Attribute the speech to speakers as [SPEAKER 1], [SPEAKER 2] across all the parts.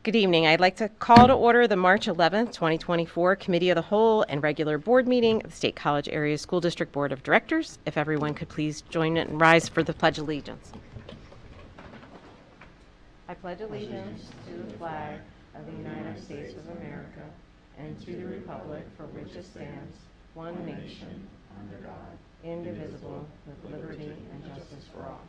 [SPEAKER 1] Good evening. I'd like to call to order the March 11th, 2024 Committee of the Whole and regular board meeting of the State College Area School District Board of Directors. If everyone could please join it and rise for the Pledge of Allegiance. I pledge allegiance to the flag of the United States of America and to the republic for which it stands, one nation, under God, indivisible, with liberty and justice for all.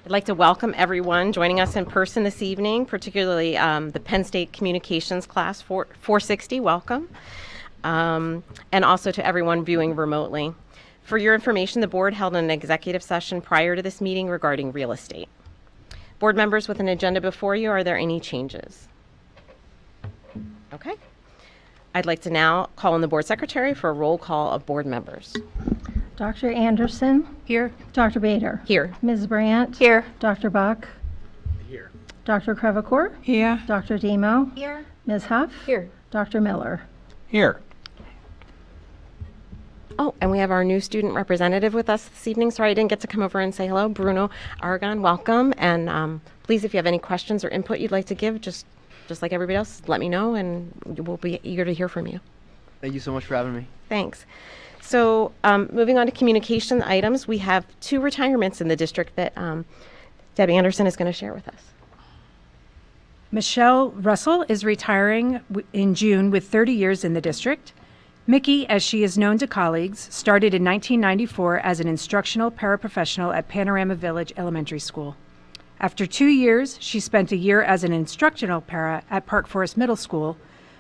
[SPEAKER 1] I'd like to welcome everyone joining us in person this evening, particularly the Penn State Communications Class 460, welcome, and also to everyone viewing remotely. For your information, the board held an executive session prior to this meeting regarding real estate. Board members with an agenda before you, are there any changes? Okay. I'd like to now call on the board secretary for a roll call of board members.
[SPEAKER 2] Dr. Anderson?
[SPEAKER 3] Here.
[SPEAKER 2] Dr. Bader?
[SPEAKER 1] Here.
[SPEAKER 2] Ms. Brandt?
[SPEAKER 3] Here.
[SPEAKER 2] Dr. Buck?
[SPEAKER 4] Here.
[SPEAKER 2] Dr. Crevecoeur?
[SPEAKER 3] Here.
[SPEAKER 2] Dr. Demo?
[SPEAKER 3] Here.
[SPEAKER 2] Ms. Huff?
[SPEAKER 3] Here.
[SPEAKER 2] Dr. Miller?
[SPEAKER 4] Here.
[SPEAKER 1] Oh, and we have our new student representative with us this evening. Sorry I didn't get to come over and say hello. Bruno Aragon, welcome. And please, if you have any questions or input you'd like to give, just like everybody else, let me know and we'll be eager to hear from you.
[SPEAKER 5] Thank you so much for having me.
[SPEAKER 1] Thanks. So moving on to communication items, we have 2 retirements in the district that Debbie Anderson is going to share with us.
[SPEAKER 3] Michelle Russell is retiring in June with 30 years in the district. Mickey, as she is known to colleagues, started in 1994 as an instructional paraprofessional at Panorama Village Elementary School. After 2 years, she spent a year as an instructional para at Park Forest Middle School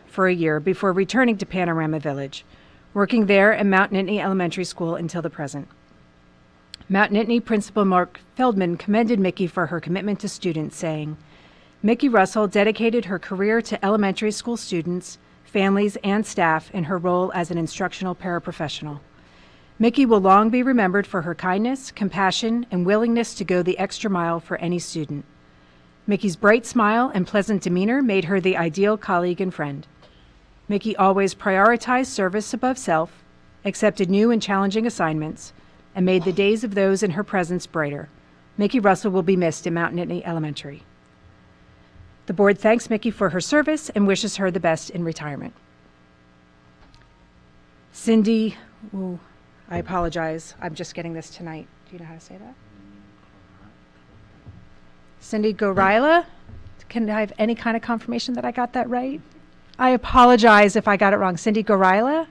[SPEAKER 3] for a year before returning to Panorama Village, working there at Mount Nittany Elementary School until the present. Mount Nittany Principal Mark Feldman commended Mickey for her commitment to students, saying, "Mickey Russell dedicated her career to elementary school students, families, and staff in her role as an instructional paraprofessional. Mickey will long be remembered for her kindness, compassion, and willingness to go the extra mile for any student. Mickey's bright smile and pleasant demeanor made her the ideal colleague and friend. Mickey always prioritized service above self, accepted new and challenging assignments, and made the days of those in her presence brighter. Mickey Russell will be missed at Mount Nittany Elementary." The board thanks Mickey for her service and wishes her the best in retirement. Cindy, I apologize. I'm just getting this tonight. Do you know how to say that? Cindy Gorilla. Can I have any kind of confirmation that I got that right? I apologize if I got it wrong. Cindy Gorilla?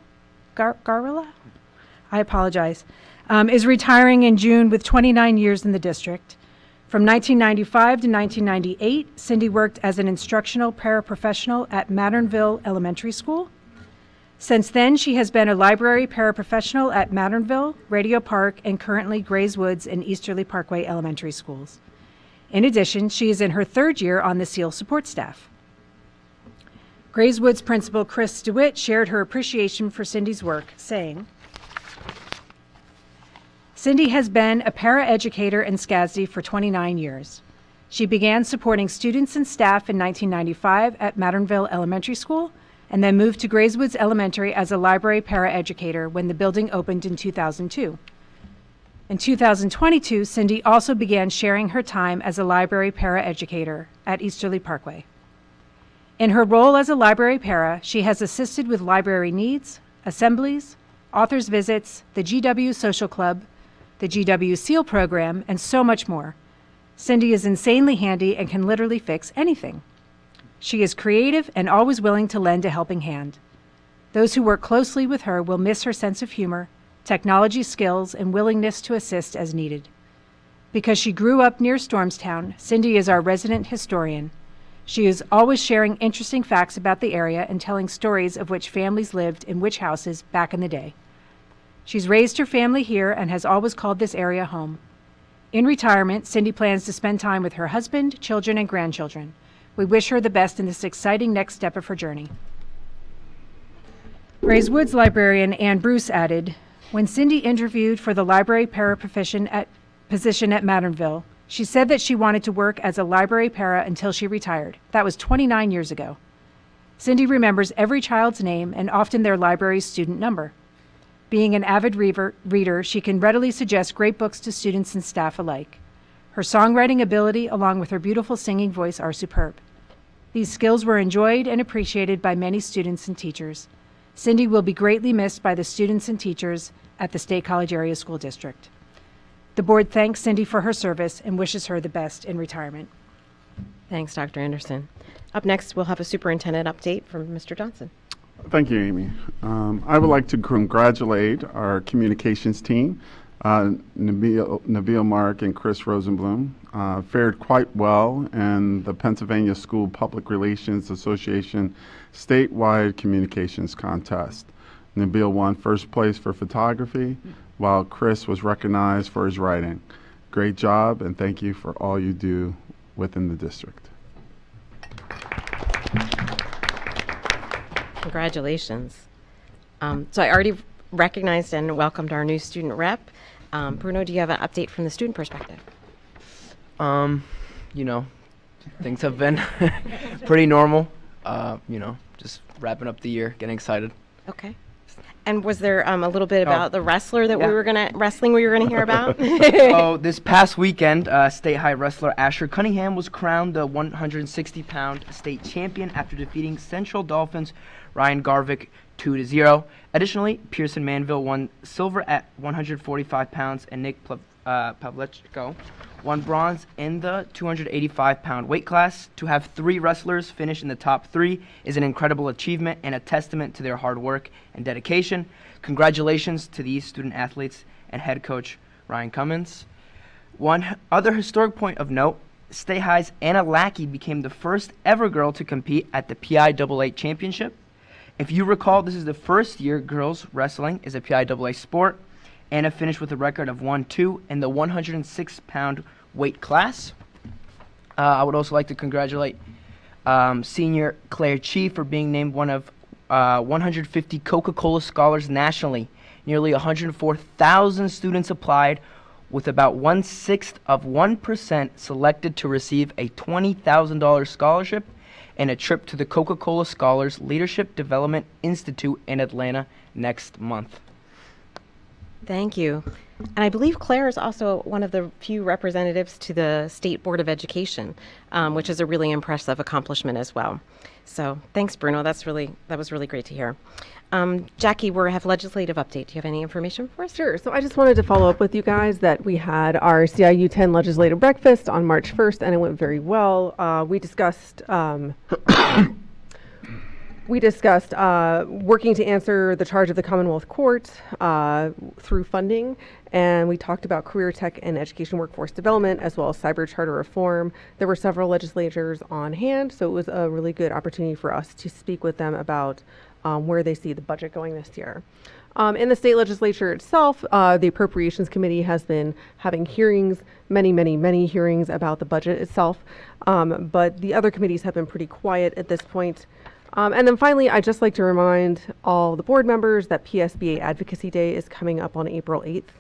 [SPEAKER 3] Garilla? I apologize. Is retiring in June with 29 years in the district. From 1995 to 1998, Cindy worked as an instructional paraprofessional at Matternville Elementary School. Since then, she has been a library paraprofessional at Matternville, Radio Park, and currently Grays Woods and Easterly Parkway Elementary Schools. In addition, she is in her 3rd year on the SEAL support staff. Grays Woods Principal Chris DeWitt shared her appreciation for Cindy's work, saying, "Cindy has been a paraeducator in SCASD for 29 years. She began supporting students and staff in 1995 at Matternville Elementary School and then moved to Grays Woods Elementary as a library paraeducator when the building opened in 2002. In 2022, Cindy also began sharing her time as a library paraeducator at Easterly Parkway. In her role as a library para, she has assisted with library needs, assemblies, authors' visits, the GW Social Club, the GW SEAL program, and so much more. Cindy is insanely handy and can literally fix anything. She is creative and always willing to lend a helping hand. Those who work closely with her will miss her sense of humor, technology skills, and willingness to assist as needed. Because she grew up near Stormstown, Cindy is our resident historian. She is always sharing interesting facts about the area and telling stories of which families lived in which houses back in the day. She's raised her family here and has always called this area home. In retirement, Cindy plans to spend time with her husband, children, and grandchildren. We wish her the best in this exciting next step of her journey." Grays Woods librarian Ann Bruce added, "When Cindy interviewed for the library position at Matternville, she said that she wanted to work as a library para until she retired. That was 29 years ago. Cindy remembers every child's name and often their library's student number. Being an avid reader, she can readily suggest great books to students and staff alike. Her songwriting ability, along with her beautiful singing voice, are superb. These skills were enjoyed and appreciated by many students and teachers. Cindy will be greatly missed by the students and teachers at the State College Area School District. The board thanks Cindy for her service and wishes her the best in retirement.
[SPEAKER 1] Thanks, Dr. Anderson. Up next, we'll have a superintendent update from Mr. Johnson.
[SPEAKER 4] Thank you, Amy. I would like to congratulate our communications team. Nabil Mark and Chris Rosenblum fared quite well in the Pennsylvania School Public Relations Association statewide communications contest. Nabil won first place for photography, while Chris was recognized for his writing. Great job, and thank you for all you do within the district.
[SPEAKER 1] Congratulations. So I already recognized and welcomed our new student rep. Bruno, do you have an update from the student perspective?
[SPEAKER 5] Things have been pretty normal. Just wrapping up the year, getting excited.
[SPEAKER 1] Okay. And was there a little bit about the wrestler that
[SPEAKER 5] yeah.
[SPEAKER 1] we were gonna hear about?
[SPEAKER 5] Oh, this past weekend, state high wrestler Asher Cunningham was crowned the 160-pound state champion after defeating Central Dolphins Ryan Garvik 2-0. Additionally, Pearson Manville won silver at 145 pounds, and Nick Pavlechko won bronze in the 285-pound weight class. To have 3 wrestlers finish in the top 3 is an incredible achievement and a testament to their hard work and dedication. Congratulations to these student athletes and head coach Ryan Cummins. One other historic point of note, State High's Anna Lackey became the first ever girl to compete at the PIAA Championship. If you recall, this is the first year girls wrestling is a PIAA sport. Anna finished with a record of 1-2 in the 106-pound weight class. I would also like to congratulate senior Claire Chi for being named one of 150 Coca-Cola scholars nationally. Nearly 104,000 students applied, with about 1/6 of 1% selected to receive a $20,000 scholarship and a trip to the Coca-Cola Scholars Leadership Development Institute in Atlanta next month.
[SPEAKER 1] Thank you. And I believe Claire is also one of the few representatives to the State Board of Education, which is a really impressive accomplishment as well. So thanks, Bruno. That was really great to hear. Jackie, we have legislative update. Do you have any information for us?
[SPEAKER 6] Sure. So I just wanted to follow up with you guys that we had our CIU 10 legislative breakfast on March 1st, and it went very well. We discussed working to answer the charge of the Commonwealth Court through funding, and we talked about career tech and education workforce development, as well as cyber charter reform. There were several legislators on hand, so it was a really good opportunity for us to speak with them about where they see the budget going this year. In the state legislature itself, the Appropriations Committee has been having hearings, many hearings about the budget itself, but the other committees have been pretty quiet at this point. And then finally, I'd just like to remind all the board members that PSBA Advocacy Day is coming up on April 8th.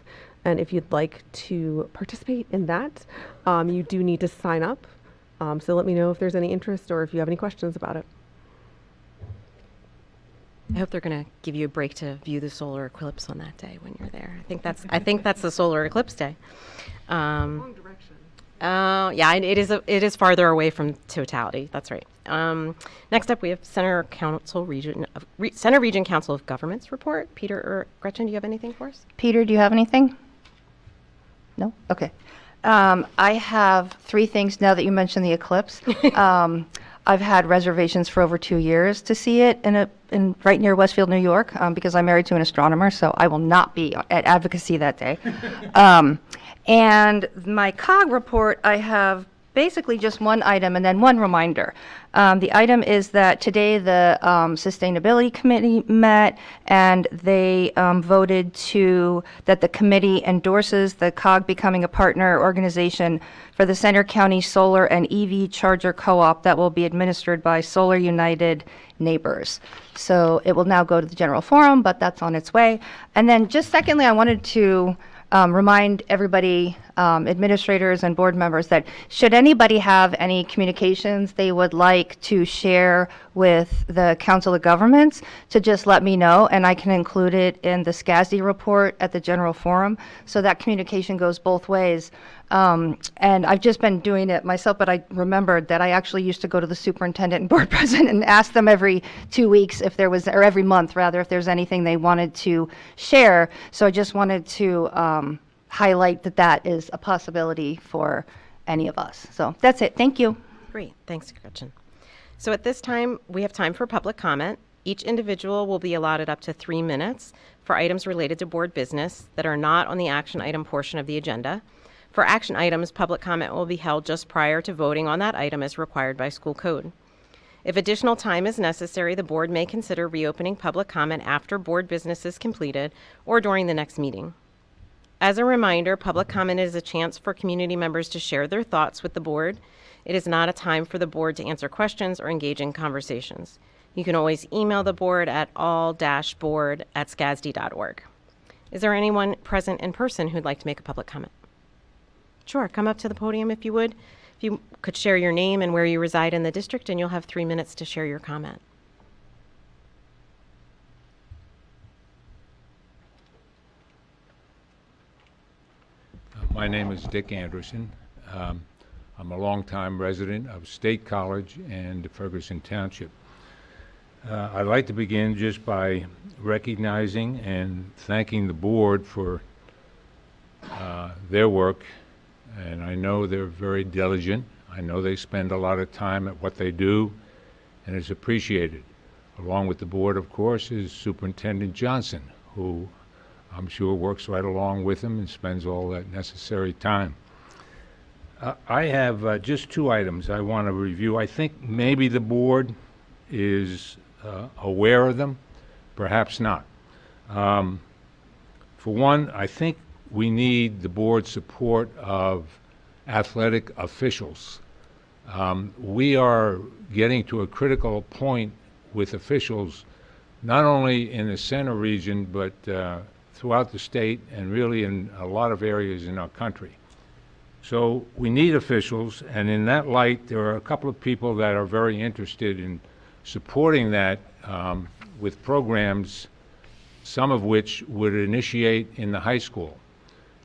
[SPEAKER 6] And if you'd like to participate in that, you do need to sign up. So let me know if there's any interest or if you have any questions about it.
[SPEAKER 1] I hope they're going to give you a break to view the solar eclipse on that day when you're there. I think that's the solar eclipse day.
[SPEAKER 6] Wrong direction.
[SPEAKER 1] Yeah, it is farther away from totality. That's right. Next up, we have Center Region Council of Governments report. Peter or Gretchen, do you have anything for us?
[SPEAKER 7] Peter, do you have anything? No? Okay. I have 3 things now that you mentioned the eclipse. I've had reservations for over 2 years to see it in right near Westfield, New York, because I'm married to an astronomer, so I will not be at advocacy that day. And my COG report, I have basically just one item and then one reminder. The item is that today the Sustainability Committee met, and they voted that the committee endorses the COG becoming a partner organization for the Center County Solar and EV Charger Co-op that will be administered by Solar United Neighbors. So it will now go to the general forum, but that's on its way. And then just secondly, I wanted to remind everybody administrators and board members that should anybody have any communications they would like to share with the Council of Governments, to just let me know, and I can include it in the SCASD report at the General Forum. So that communication goes both ways. And I've just been doing it myself, but I remembered that I actually used to go to the superintendent and board president and ask them every 2 weeks if there was, or every month rather, if there's anything they wanted to share. So I just wanted to highlight that that is a possibility for any of us. So that's it. Thank you.
[SPEAKER 1] Great. Thanks, Gretchen. So at this time, we have time for public comment. Each individual will be allotted up to 3 minutes for items related to board business that are not on the action item portion of the agenda. For action items, public comment will be held just prior to voting on that item as required by school code. If additional time is necessary, the board may consider reopening public comment after board business is completed or during the next meeting. As a reminder, public comment is a chance for community members to share their thoughts with the board. It is not a time for the board to answer questions or engage in conversations. You can always email the board at all-board@scasd.org. Is there anyone present in person who'd like to make a public comment? Sure, come up to the podium if you would. If you could share your name and where you reside in the district, and you'll have 3 minutes to share your comment.
[SPEAKER 8] My name is Dick Anderson. I'm a longtime resident of State College and Ferguson Township. I'd like to begin just by recognizing and thanking the board for their work. And I know they're very diligent. I know they spend a lot of time at what they do, and it's appreciated. Along with the board, of course, is Superintendent Johnson, who I'm sure works right along with them and spends all that necessary time. I have just 2 items I want to review. I think maybe the board is aware of them, perhaps not. For one, I think we need the board's support of athletic officials. We are getting to a critical point with officials, not only in the center region, but throughout the state and really in a lot of areas in our country. So we need officials, and in that light, there are a couple of people that are very interested in supporting that with programs, some of which would initiate in the high school.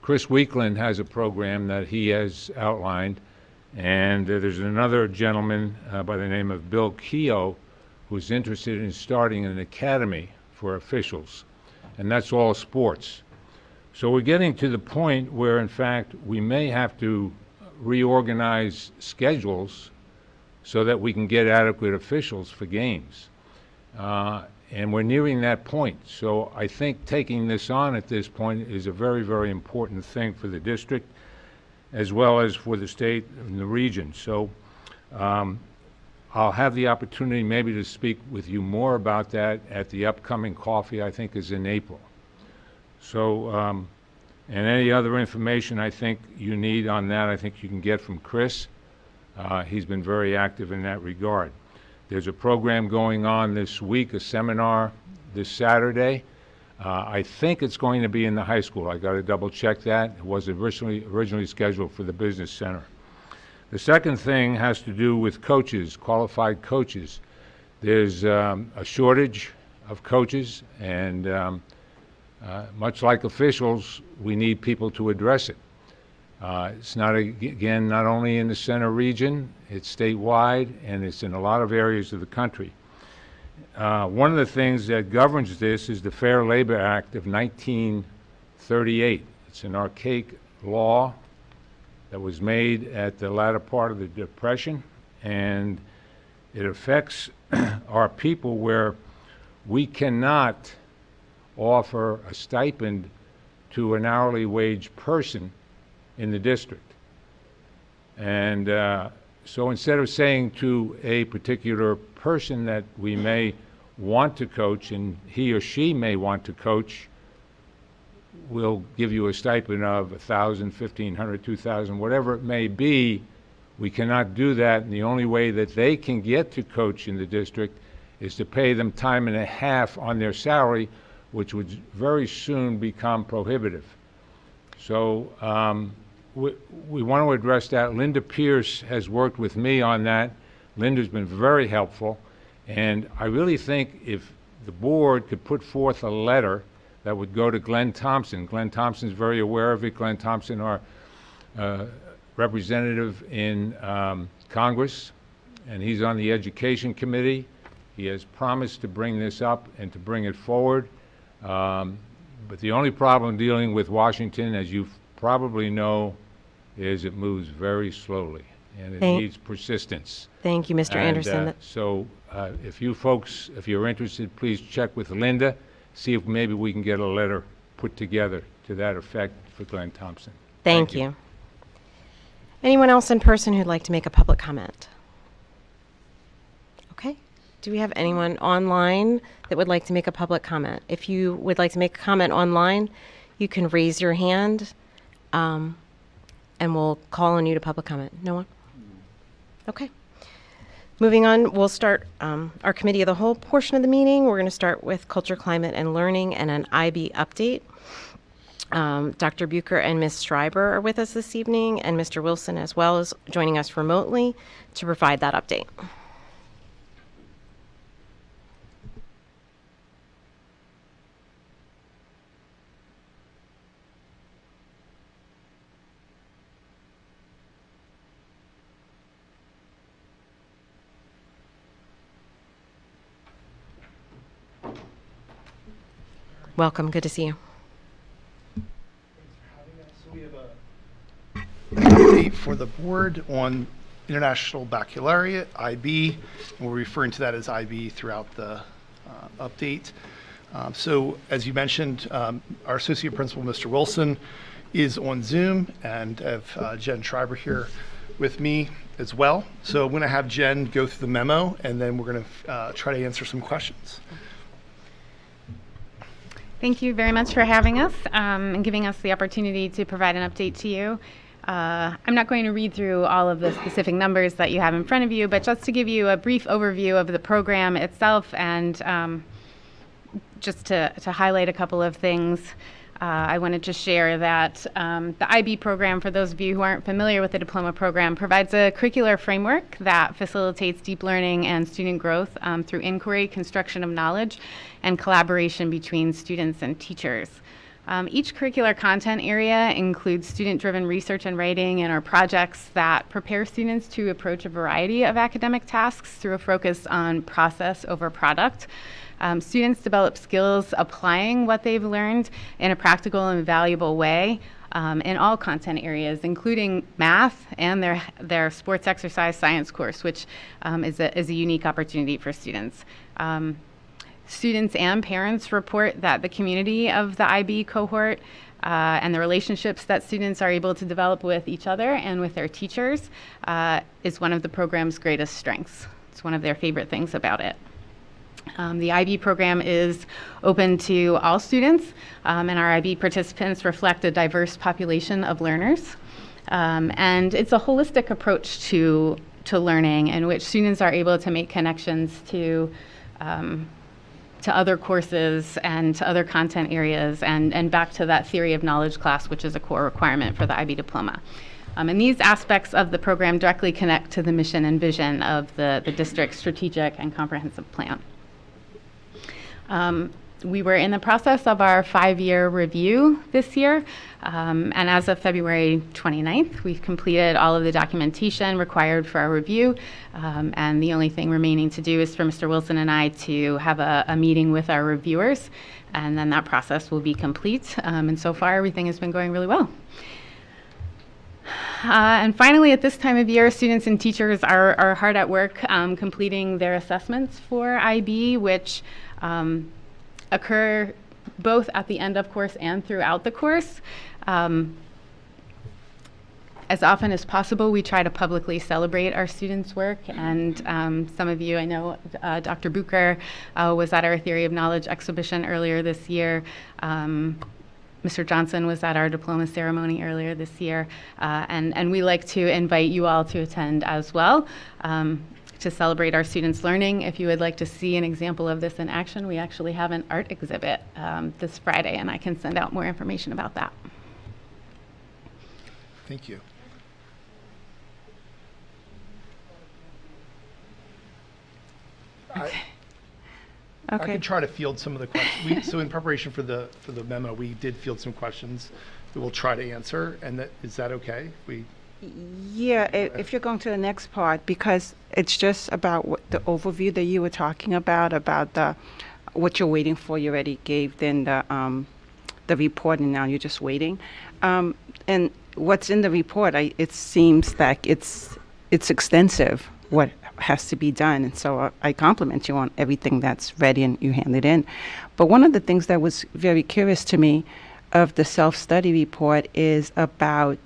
[SPEAKER 8] Chris Weekland has a program that he has outlined, and there's another gentleman by the name of Bill Keogh who's interested in starting an academy for officials, and that's all sports. So we're getting to the point where, in fact, we may have to reorganize schedules so that we can get adequate officials for games. And we're nearing that point. So I think taking this on at this point is a very, very important thing for the district, as well as for the state and the region. So I'll have the opportunity maybe to speak with you more about that at the upcoming coffee, I think is in April. So, and any other information I think you need on that, I think you can get from Chris. He's been very active in that regard. There's a program going on this week, a seminar this Saturday. I think it's going to be in the high school. I got to double check that. It was originally scheduled for the business center. The second thing has to do with coaches, qualified coaches. There's a shortage of coaches, and much like officials, we need people to address it. It's not, again, not only in the center region, it's statewide, and it's in a lot of areas of the country. One of the things that governs this is the Fair Labor Act of 1938. It's an archaic law that was made at the latter part of the Depression, and it affects our people where we cannot offer a stipend to an hourly wage person in the district. And so instead of saying to a particular person that we may want to coach and he or she may want to coach, we'll give you a stipend of $1,000, $1,500, $2,000, whatever it may be. We cannot do that, and the only way that they can get to coach in the district is to pay them time and a half on their salary, which would very soon become prohibitive. So we want to address that. Linda Pierce has worked with me on that. Linda's been very helpful, and I really think if the board could put forth a letter that would go to Glenn Thompson. Glenn Thompson's very aware of it. Glenn Thompson, our representative in Congress, and he's on the Education Committee. He has promised to bring this up and to bring it forward. But the only problem dealing with Washington, as you probably know, is it moves very slowly, and it needs persistence.
[SPEAKER 1] Thank you, Mr. Anderson.
[SPEAKER 8] So if you folks, if you're interested, please check with Linda, see if maybe we can get a letter put together to that effect for Glenn Thompson.
[SPEAKER 1] Thank you. Anyone else in person who'd like to make a public comment? Okay. Do we have anyone online that would like to make a public comment? If you would like to make a comment online, you can raise your hand, and we'll call on you to public comment. No one? Okay. Moving on, we'll start our committee of the whole portion of the meeting. We're going to start with culture, climate, and learning and an IB update. Dr. Bucher and Ms. Schreiber are with us this evening, and Mr. Wilson as well is joining us remotely to provide that update. Welcome. Good to see you.
[SPEAKER 9] We have an update for the board on International Baccalaureate, IB, and we're referring to that as IB throughout the update. So as you mentioned, our Associate Principal, Mr. Wilson, is on Zoom, and I have Jen Schreiber here with me as well. So I'm going to have Jen go through the memo, and then we're going to try to answer some questions.
[SPEAKER 10] Thank you very much for having us and giving us the opportunity to provide an update to you. I'm not going to read through all of the specific numbers that you have in front of you, but just to give you a brief overview of the program itself and just to highlight a couple of things. I wanted to share that the IB program, for those of you who aren't familiar with the diploma program, provides a curricular framework that facilitates deep learning and student growth through inquiry, construction of knowledge, and collaboration between students and teachers. Each curricular content area includes student-driven research and writing and our projects that prepare students to approach a variety of academic tasks through a focus on process over product. Students develop skills applying what they've learned in a practical and valuable way in all content areas, including math and their sports exercise science course, which is a unique opportunity for students. Students and parents report that the community of the IB cohort and the relationships that students are able to develop with each other and with their teachers is one of the program's greatest strengths. It's one of their favorite things about it. The IB program is open to all students, and our IB participants reflect a diverse population of learners. And it's a holistic approach to learning in which students are able to make connections to other courses and to other content areas and back to that theory of knowledge class, which is a core requirement for the IB diploma. And these aspects of the program directly connect to the mission and vision of the district's strategic and comprehensive plan. We were in the process of our 5-year review this year, and as of February 29th, we've completed all of the documentation required for our review, and the only thing remaining to do is for Mr. Wilson and I to have a meeting with our reviewers, and then that process will be complete, and so far everything has been going really well. And finally, at this time of year, students and teachers are hard at work completing their assessments for IB, which occur both at the end of course and throughout the course. As often as possible, we try to publicly celebrate our students' work, and some of you, I know Dr. Bucher was at our Theory of Knowledge exhibition earlier this year. Mr. Johnson was at our diploma ceremony earlier this year, and we like to invite you all to attend as well. To celebrate our students' learning. If you would like to see an example of this in action, we actually have an art exhibit this Friday, and I can send out more information about that.
[SPEAKER 9] Thank you. I can try to field some of the questions. So in preparation for the memo, we did field some questions that we'll try to answer. And is that okay?
[SPEAKER 11] Yeah, if you're going to the next part, because it's just about the overview that you were talking about what you're waiting for. You already gave then the report, and now you're just waiting. And what's in the report, it seems like it's extensive. What has to be done, and so I compliment you on everything that's ready and you hand it in. But one of the things that was very curious to me of the self-study report is about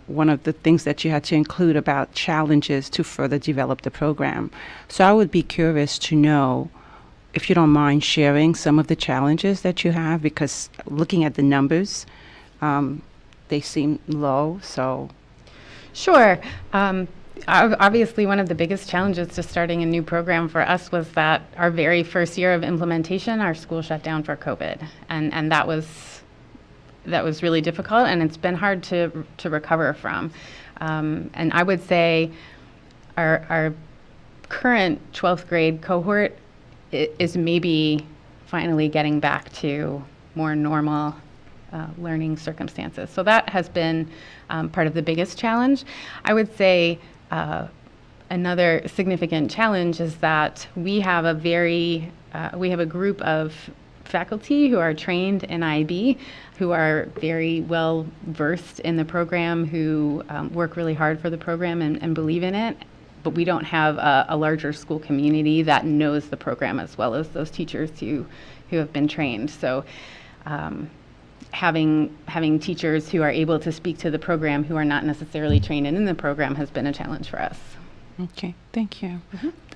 [SPEAKER 11] one of the things that you had to include about challenges to further develop the program. So I would be curious to know if you don't mind sharing some of the challenges that you have, because looking at the numbers, they seem low. So
[SPEAKER 10] Sure. Obviously, one of the biggest challenges to starting a new program for us was that our very first year of implementation, our school shut down for COVID, and that was really difficult, and it's been hard to recover from. And I would say our current 12th grade cohort is maybe finally getting back to more normal learning circumstances. So that has been part of the biggest challenge. I would say another significant challenge is that we have a group of faculty who are trained in IB, who are very well versed in the program, who work really hard for the program and believe in it. But we don't have a larger school community that knows the program as well as those teachers who have been trained. So having teachers who are able to speak to the program who are not necessarily trained in the program has been a challenge for us.
[SPEAKER 11] Okay, thank you.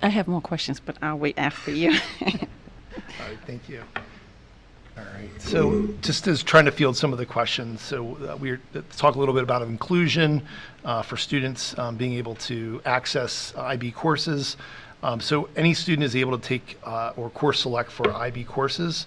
[SPEAKER 11] I have more questions, but I'll wait after you.
[SPEAKER 9] All right, thank you. All right, so just as trying to field some of the questions, so we're talk a little bit about inclusion for students being able to access IB courses. So any student is able to take or course select for IB courses.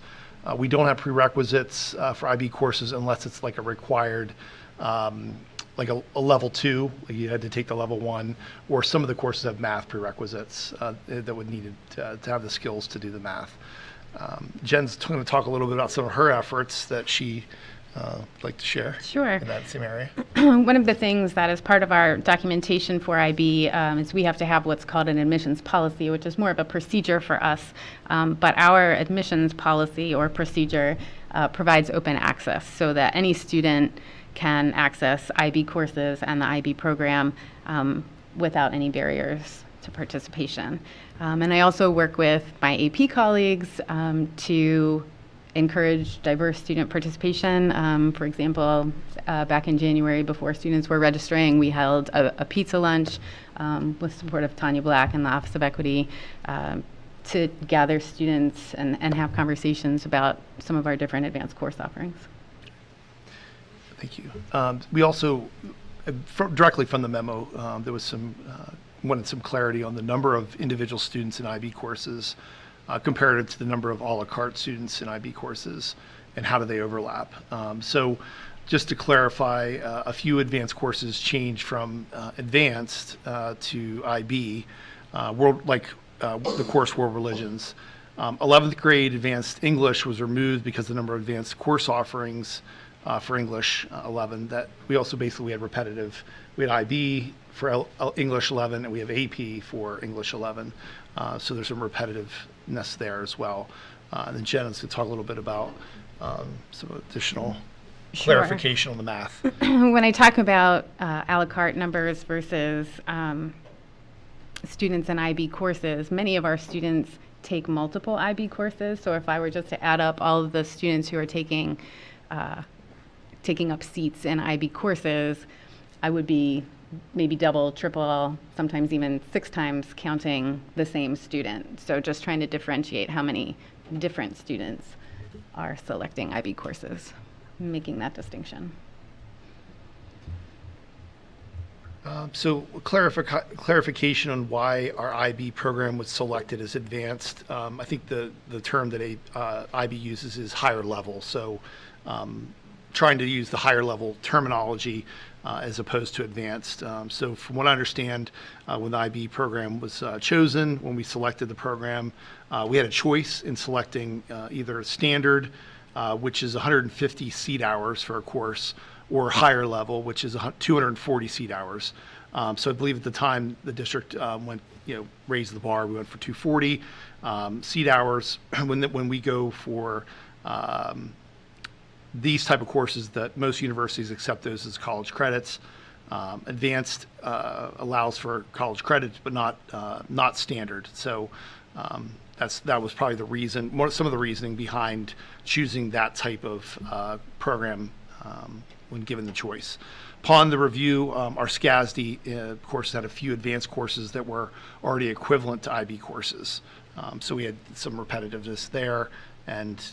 [SPEAKER 9] We don't have prerequisites for IB courses unless it's like a required, like a level 2, like you had to take the level 1, or some of the courses have math prerequisites that would need to have the skills to do the math. Jen's going to talk a little bit about some of her efforts that she would like to share.
[SPEAKER 10] Sure.
[SPEAKER 9] In that same area.
[SPEAKER 10] One of the things that is part of our documentation for IB is we have to have what's called an admissions policy, which is more of a procedure for us. But our admissions policy or procedure provides open access so that any student can access IB courses and the IB program without any barriers to participation. And I also work with my AP colleagues to encourage diverse student participation. For example, back in January, before students were registering, we held a pizza lunch with support of Tanya Black and the Office of Equity to gather students and have conversations about some of our different advanced course offerings.
[SPEAKER 9] Thank you. We also, directly from the memo, there was wanted some clarity on the number of individual students in IB courses comparative to the number of a la carte students in IB courses, and how do they overlap. So just to clarify, a few advanced courses changed from advanced to IB, the course World Religions. 11th grade advanced English was removed because the number of advanced course offerings for English 11, that we also basically had repetitive. We had IB for English 11, and we have AP for English 11. So there's some repetitiveness there as well. And then Jen is going to talk a little bit about some additional clarification on the math.
[SPEAKER 10] When I talk about a la carte numbers versus students in IB courses, many of our students take multiple IB courses. So if I were just to add up all of the students who are taking up seats in IB courses, I would be maybe double, triple, sometimes even 6 times counting the same student. So just trying to differentiate how many different students are selecting IB courses, making that distinction.
[SPEAKER 9] So clarification on why our IB program was selected as advanced. I think the term that IB uses is higher level. So trying to use the higher level terminology as opposed to advanced. So from what I understand, when the IB program was chosen, when we selected the program, we had a choice in selecting either standard, which is 150 seat hours for a course, or higher level, which is 240 seat hours. So I believe at the time the district raised the bar. We went for 240 seat hours. When we go for these type of courses, that most universities accept those as college credits. Advanced allows for college credits, but not standard. So that was probably the reason, some of the reasoning behind choosing that type of program when given the choice. Upon the review, our SCASD course had a few advanced courses that were already equivalent to IB courses. So we had some repetitiveness there, and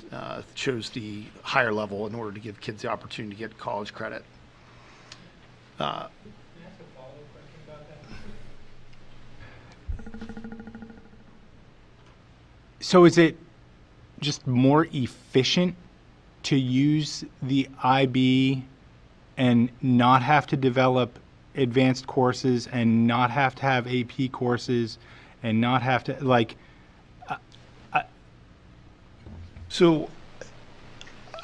[SPEAKER 9] chose the higher level in order to give kids the opportunity to get college credit.
[SPEAKER 12] So is it just more efficient to use the IB and not have to develop advanced courses and not have to have AP courses and not have to, like...
[SPEAKER 9] So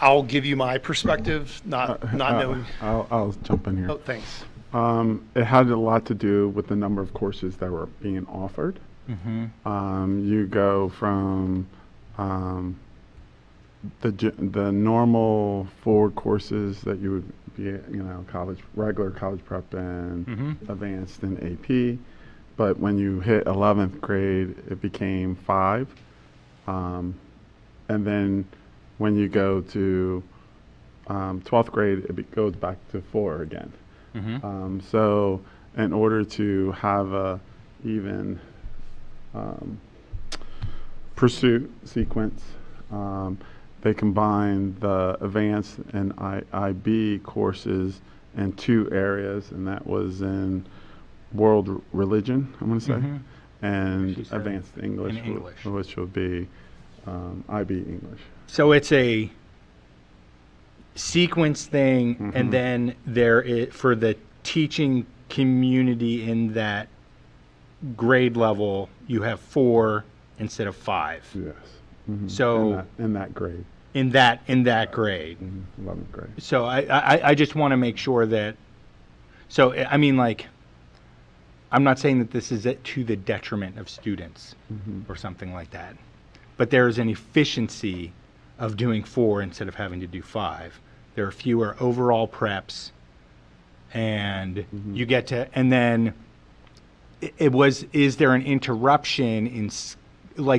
[SPEAKER 9] I'll give you my perspective, not knowing.
[SPEAKER 4] I'll jump in here.
[SPEAKER 9] Oh, thanks.
[SPEAKER 4] It had a lot to do with the number of courses that were being offered. You go from the normal 4 courses that you would be, regular college prep and advanced and AP, but when you hit 11th grade, it became 5. And then when you go to 12th grade, it goes back to 4 again. So in order to have a even pursuit sequence, they combined the advanced and IB courses in 2 areas, and that was in world religion, I'm going to say, and advanced English, which will be IB English.
[SPEAKER 12] So it's a sequence thing, and then for the teaching community in that grade level, you have 4 instead of 5.
[SPEAKER 4] Yes.
[SPEAKER 12] So
[SPEAKER 4] in that grade.
[SPEAKER 12] In that grade.
[SPEAKER 4] 11th grade.
[SPEAKER 12] So I just want to make sure that. So I mean, like, I'm not saying that this is to the detriment of students or something like that. But there's an efficiency of doing 4 instead of having to do 5. There are fewer overall preps, and you get to, and then is there an interruption in,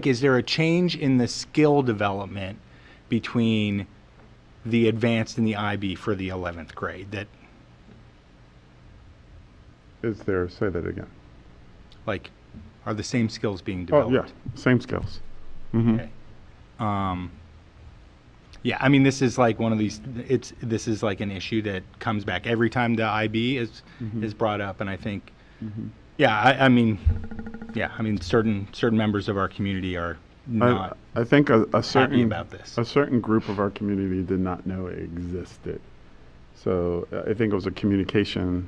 [SPEAKER 12] is there a change in the skill development between the advanced and the IB for the 11th grade that?
[SPEAKER 4] Is there, say that again.
[SPEAKER 12] Like, are the same skills being developed?
[SPEAKER 4] Oh, yeah, same skills.
[SPEAKER 12] Okay. Yeah, I mean, this is like one of these. This is like an issue that comes back every time the IB is brought up, and I think, I mean, certain members of our community are not.
[SPEAKER 4] I think a certain
[SPEAKER 12] happy about this.
[SPEAKER 4] A certain group of our community did not know it existed, so I think it was a communication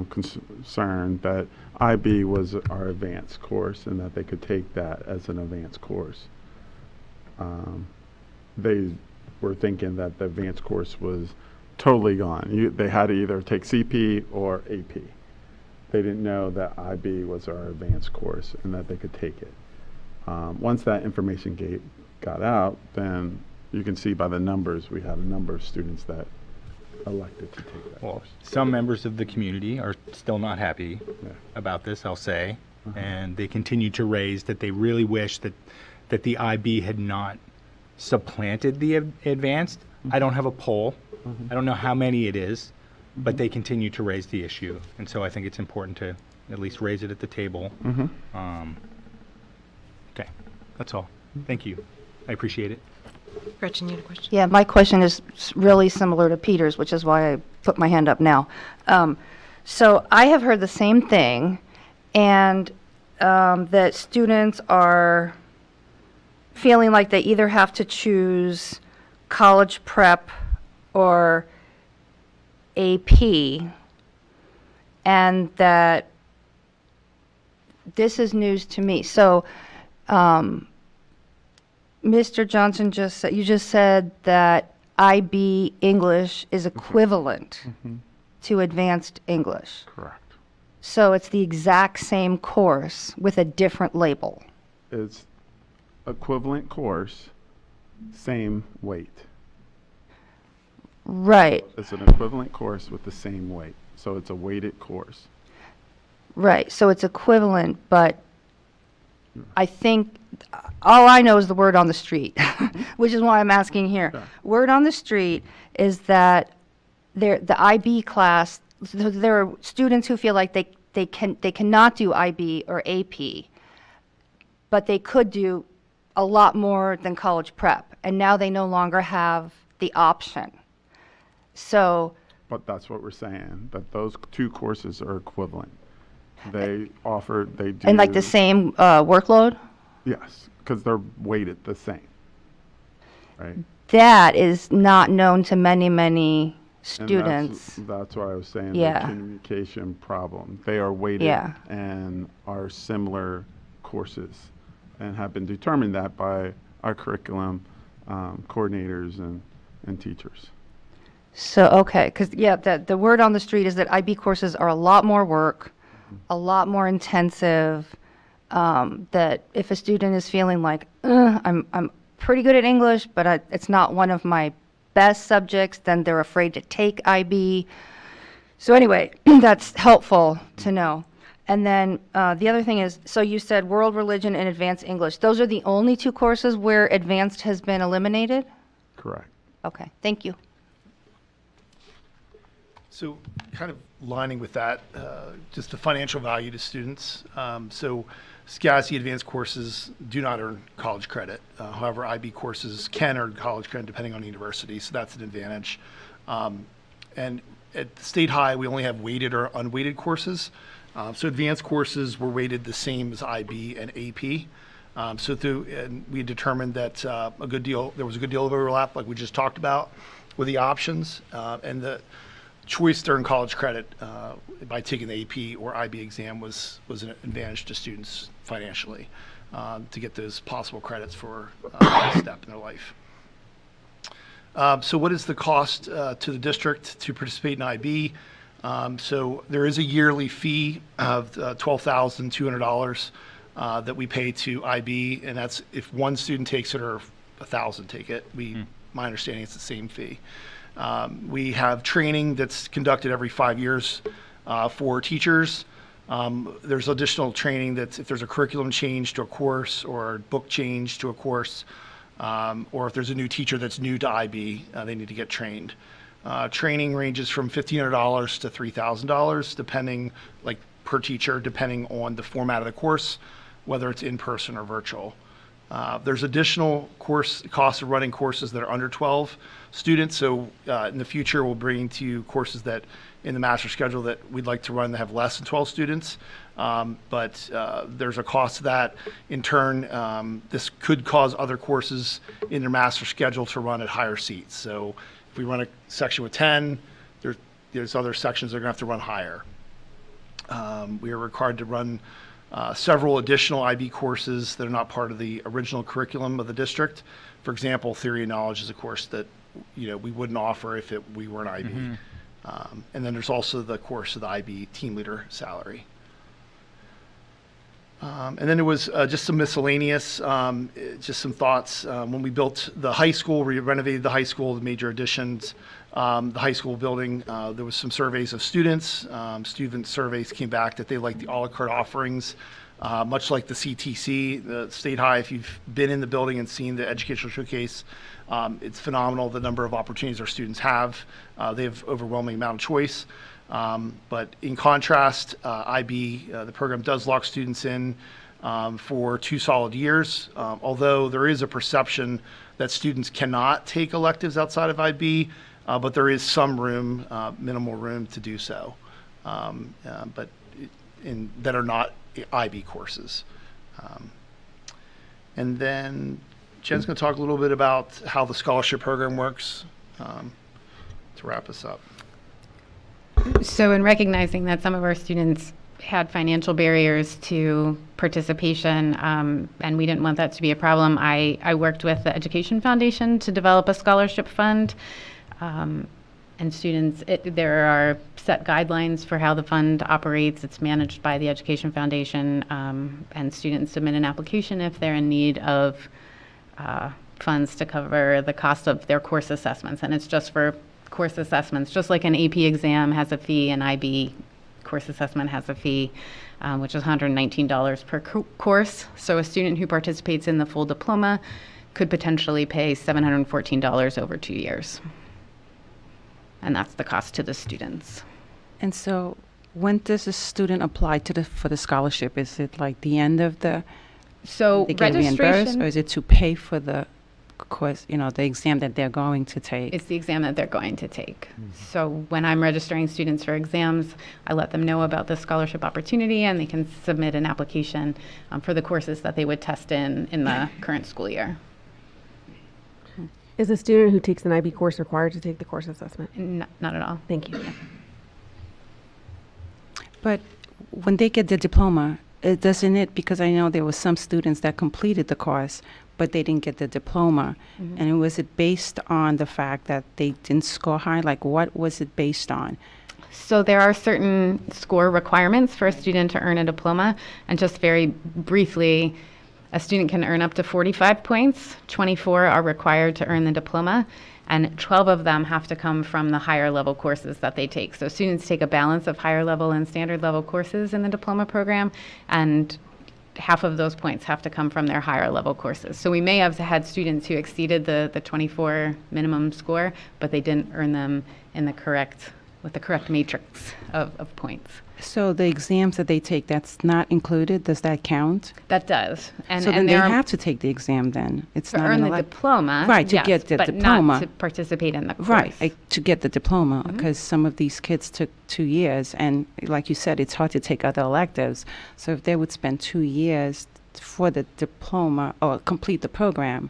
[SPEAKER 4] concern that IB was our advanced course and that they could take that as an advanced course. They were thinking that the advanced course was totally gone. They had to either take CP or AP. They didn't know that IB was our advanced course and that they could take it. Once that information got out, then you can see by the numbers, we had a number of students that elected to take that course.
[SPEAKER 12] Some members of the community are still not happy about this, I'll say, and they continue to raise that they really wish that the IB had not supplanted the advanced. I don't have a poll. I don't know how many it is, but they continue to raise the issue, and so I think it's important to at least raise it at the table. Okay, that's all. Thank you. I appreciate it.
[SPEAKER 1] Gretchen, you had a question?
[SPEAKER 7] Yeah, my question is really similar to Peter's, which is why I put my hand up now. So I have heard the same thing, and that students are feeling like they either have to choose college prep or AP, and that this is news to me. So, Mr. Johnson you just said that IB English is equivalent to advanced English.
[SPEAKER 4] Correct.
[SPEAKER 7] So it's the exact same course with a different label.
[SPEAKER 4] It's equivalent course, same weight.
[SPEAKER 7] Right,
[SPEAKER 4] It's an equivalent course with the same weight. So it's a weighted course.
[SPEAKER 7] right. So it's equivalent, but I think all I know is the word on the street, which is why I'm asking here.
[SPEAKER 4] Sure.
[SPEAKER 7] Word on the street is that the IB class, so there are students who feel like they cannot do IB or AP, but they could do a lot more than college prep, and now they no longer have the option. So,
[SPEAKER 4] But that's what we're saying, that those two courses are equivalent. They do.
[SPEAKER 7] and like the same workload?
[SPEAKER 4] Yes, because they're weighted the same, right?
[SPEAKER 7] That is not known to many, many
[SPEAKER 4] And
[SPEAKER 7] students.
[SPEAKER 4] that's why I was saying
[SPEAKER 7] Yeah.
[SPEAKER 4] the communication problem. They are weighted
[SPEAKER 7] Yeah.
[SPEAKER 4] and are similar courses and have been determined that by our curriculum coordinators and teachers.
[SPEAKER 7] So, okay, because, yeah, the word on the street is that IB courses are a lot more work, a lot more intensive, that if a student is feeling like, I'm pretty good at English, but it's not one of my best subjects, then they're afraid to take IB. So anyway, that's helpful to know. And then the other thing is, so you said world religion and advanced English. Those are the only two courses where advanced has been eliminated?
[SPEAKER 4] Correct.
[SPEAKER 7] Okay, thank you.
[SPEAKER 9] So kind of lining with that, just the financial value to students. So SCASI advanced courses do not earn college credit. However, IB courses can earn college credit depending on the university, so that's an advantage. And at State High, we only have weighted or unweighted courses. So advanced courses were weighted the same as IB and AP. And we determined that there was a good deal of overlap, like we just talked about, with the options, and the choice to earn college credit by taking the AP or IB exam was an advantage to students financially to get those possible credits for a step in their life. So what is the cost to the district to participate in IB? So there is a yearly fee of $12,200 that we pay to IB, and that's if one student takes it or 1,000 take it. My understanding is the same fee. We have training that's conducted every 5 years for teachers. There's additional training that if there's a curriculum change to a course or a book change to a course, or if there's a new teacher that's new to IB, they need to get trained. Training ranges from $1,500 to $3,000, depending, like per teacher, depending on the format of the course, whether it's in person or virtual. There's additional course costs of running courses that are under 12 students. So in the future, we'll bring to you courses that in the master schedule that we'd like to run that have less than 12 students. But there's a cost to that. In turn, this could cause other courses in their master schedule to run at higher seats. So if we run a section with 10, there's other sections that are going to have to run higher. We are required to run several additional IB courses that are not part of the original curriculum of the district. For example, theory of knowledge is a course that we wouldn't offer if we were an IB. And then there's also the course of the IB team leader salary. And then there was just some miscellaneous, just some thoughts. When we built the high school, we renovated the high school, the major additions, the high school building, there was some surveys of students. Student surveys came back that they liked the a la carte offerings, much like the CTC, the State High. If you've been in the building and seen the educational showcase, it's phenomenal the number of opportunities our students have. They have overwhelming amount of choice. But in contrast, IB, the program does lock students in for 2 solid years, although there is a perception that students cannot take electives outside of IB, but there is some room, minimal room to do so, but that are not IB courses. And then Jen's going to talk a little bit about how the scholarship program works. to wrap us up.
[SPEAKER 10] So in recognizing that some of our students had financial barriers to participation, and we didn't want that to be a problem, I worked with the Education Foundation to develop a scholarship fund. And students, there are set guidelines for how the fund operates. It's managed by the Education Foundation, and students submit an application if they're in need of funds to cover the cost of their course assessments. And it's just for course assessments, just like an AP exam has a fee, an IB course assessment has a fee, which is $119 per course. So a student who participates in the full diploma could potentially pay $714 over 2 years. And that's the cost to the students.
[SPEAKER 11] And so when does a student apply for the scholarship? Is it like the end of the,
[SPEAKER 10] so
[SPEAKER 11] they get reimbursed,
[SPEAKER 10] registration,
[SPEAKER 11] or is it to pay for the course, the exam that they're going to take?
[SPEAKER 10] it's the exam that they're going to take. So when I'm registering students for exams, I let them know about the scholarship opportunity, and they can submit an application for the courses that they would test in the current school year.
[SPEAKER 6] Is a student who takes an IB course required to take the course assessment?
[SPEAKER 10] Not at all.
[SPEAKER 6] Thank you.
[SPEAKER 11] But when they get the diploma, doesn't it, because I know there were some students that completed the course, but they didn't get the diploma. And was it based on the fact that they didn't score high? Like, what was it based on?
[SPEAKER 10] So there are certain score requirements for a student to earn a diploma, and just very briefly, a student can earn up to 45 points. 24 are required to earn the diploma, and 12 of them have to come from the higher level courses that they take. So students take a balance of higher level and standard level courses in the diploma program, and half of those points have to come from their higher level courses. So we may have had students who exceeded the 24 minimum score, but they didn't earn them in with the correct matrix of points.
[SPEAKER 11] So the exams that they take, that's not included? Does that count?
[SPEAKER 10] That does. And,
[SPEAKER 11] so then
[SPEAKER 10] and
[SPEAKER 11] they
[SPEAKER 10] there are,
[SPEAKER 11] have to take the exam then? It's
[SPEAKER 10] to
[SPEAKER 11] not
[SPEAKER 10] earn
[SPEAKER 11] an
[SPEAKER 10] the
[SPEAKER 11] elec-
[SPEAKER 10] diploma,
[SPEAKER 11] Right, to
[SPEAKER 10] yes,
[SPEAKER 11] get the
[SPEAKER 10] but
[SPEAKER 11] diploma.
[SPEAKER 10] not to participate in the course.
[SPEAKER 11] Right, to get the diploma, because some of these kids took 2 years, and like you said, it's hard to take other electives. So if they would spend 2 years for the diploma or complete the program,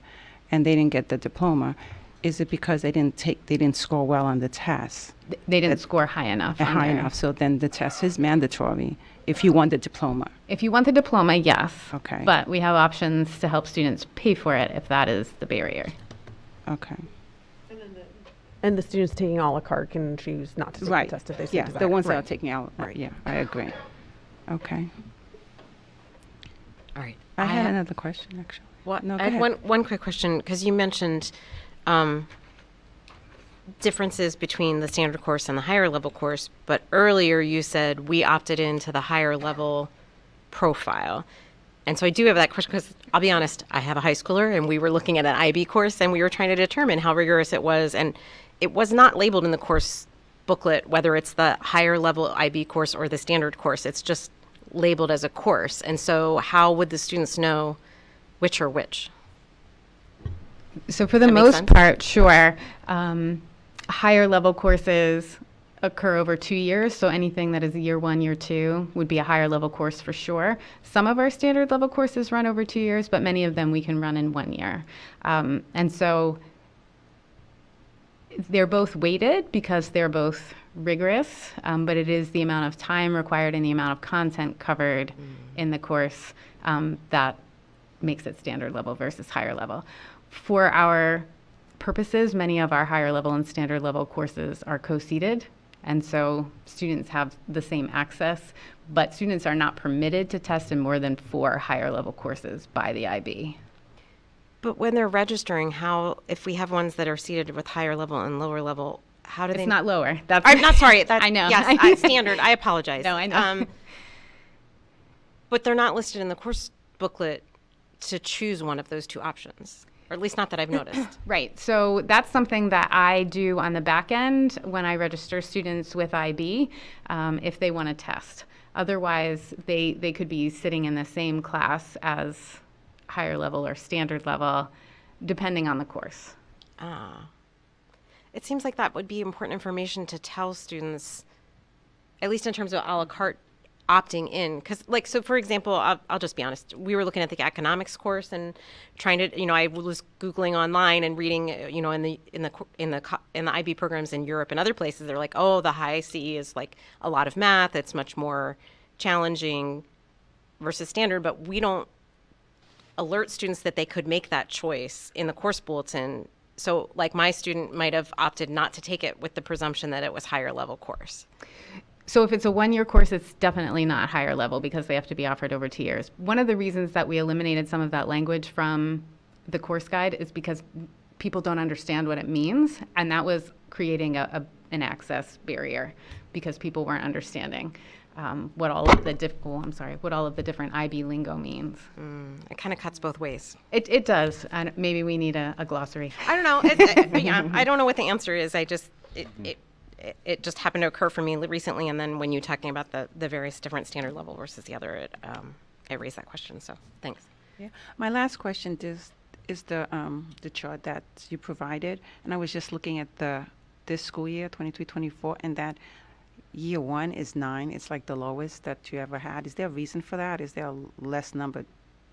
[SPEAKER 11] and they didn't get the diploma, is it because they didn't score well on the test?
[SPEAKER 10] They didn't score high enough. on
[SPEAKER 11] High
[SPEAKER 10] their-
[SPEAKER 11] enough, so then the test is mandatory if you want the diploma.
[SPEAKER 10] If you want the diploma, yes.
[SPEAKER 11] Okay.
[SPEAKER 10] But we have options to help students pay for it if that is the barrier.
[SPEAKER 11] Okay.
[SPEAKER 6] And the students taking a la carte can choose not to take
[SPEAKER 11] Right.
[SPEAKER 6] the test if they so
[SPEAKER 11] Yeah,
[SPEAKER 6] desire.
[SPEAKER 11] the ones that
[SPEAKER 6] Right.
[SPEAKER 11] are taking out.
[SPEAKER 6] Right.
[SPEAKER 11] Yeah, I agree. Okay.
[SPEAKER 1] All right.
[SPEAKER 11] I had
[SPEAKER 1] ha-
[SPEAKER 11] another question, actually.
[SPEAKER 1] What?
[SPEAKER 11] No, go
[SPEAKER 1] I had
[SPEAKER 11] ahead.
[SPEAKER 1] one quick question, because you mentioned differences between the standard course and the higher level course, but earlier you said we opted into the higher level profile. And so I do have that question, because I'll be honest, I have a high schooler, and we were looking at an IB course, and we were trying to determine how rigorous it was, and it was not labeled in the course booklet whether it's the higher level IB course or the standard course. It's just labeled as a course. And so how would the students know which are which?
[SPEAKER 10] So for the
[SPEAKER 1] That make
[SPEAKER 10] most
[SPEAKER 1] sense?
[SPEAKER 10] part, sure. Higher level courses occur over 2 years, so anything that is year 1, year 2 would be a higher level course for sure. Some of our standard level courses run over 2 years, but many of them we can run in 1 year. And so they're both weighted because they're both rigorous, but it is the amount of time required and the amount of content covered in the course that makes it standard level versus higher level. For our purposes, many of our higher level and standard level courses are co-seated, and so students have the same access, but students are not permitted to test in more than 4 higher level courses by the IB.
[SPEAKER 1] But when they're registering, how, if we have ones that are seated with higher level and lower level, how do they?
[SPEAKER 10] It's not lower. That's
[SPEAKER 1] I'm not sorry. That,
[SPEAKER 10] I know.
[SPEAKER 1] Yes, standard. I apologize.
[SPEAKER 10] No, I know.
[SPEAKER 1] But they're not listed in the course booklet to choose one of those 2 options, or at least not that I've noticed.
[SPEAKER 10] Right. So that's something that I do on the back end when I register students with IB, if they want to test. Otherwise, they could be sitting in the same class as higher level or standard level, depending on the course.
[SPEAKER 1] It seems like that would be important information to tell students, at least in terms of a la carte opting in, because like, so for example, I'll just be honest, we were looking at the economics course and trying to, I was Googling online and reading, in the IB programs in Europe and other places, they're like, oh, the high CE is like a lot of math, it's much more challenging versus standard, but we don't alert students that they could make that choice in the course bulletin. So like my student might have opted not to take it with the presumption that it was higher level course.
[SPEAKER 10] So if it's a one-year course, it's definitely not higher level because they have to be offered over 2 years. One of the reasons that we eliminated some of that language from the course guide is because people don't understand what it means, and that was creating an access barrier because people weren't understanding what all of the different IB lingo means.
[SPEAKER 1] It kind of cuts both ways.
[SPEAKER 10] It does, and maybe we need a glossary.
[SPEAKER 1] I don't know. I don't know what the answer is. It just happened to occur for me recently, and then when you're talking about the various different standard level versus the other, it raised that question. So thanks.
[SPEAKER 11] Yeah. My last question is the chart that you provided, and I was just looking at this school year, 23-24, and that year 1 is 9. It's like the lowest that you ever had. Is there a reason for that? Is there a less number of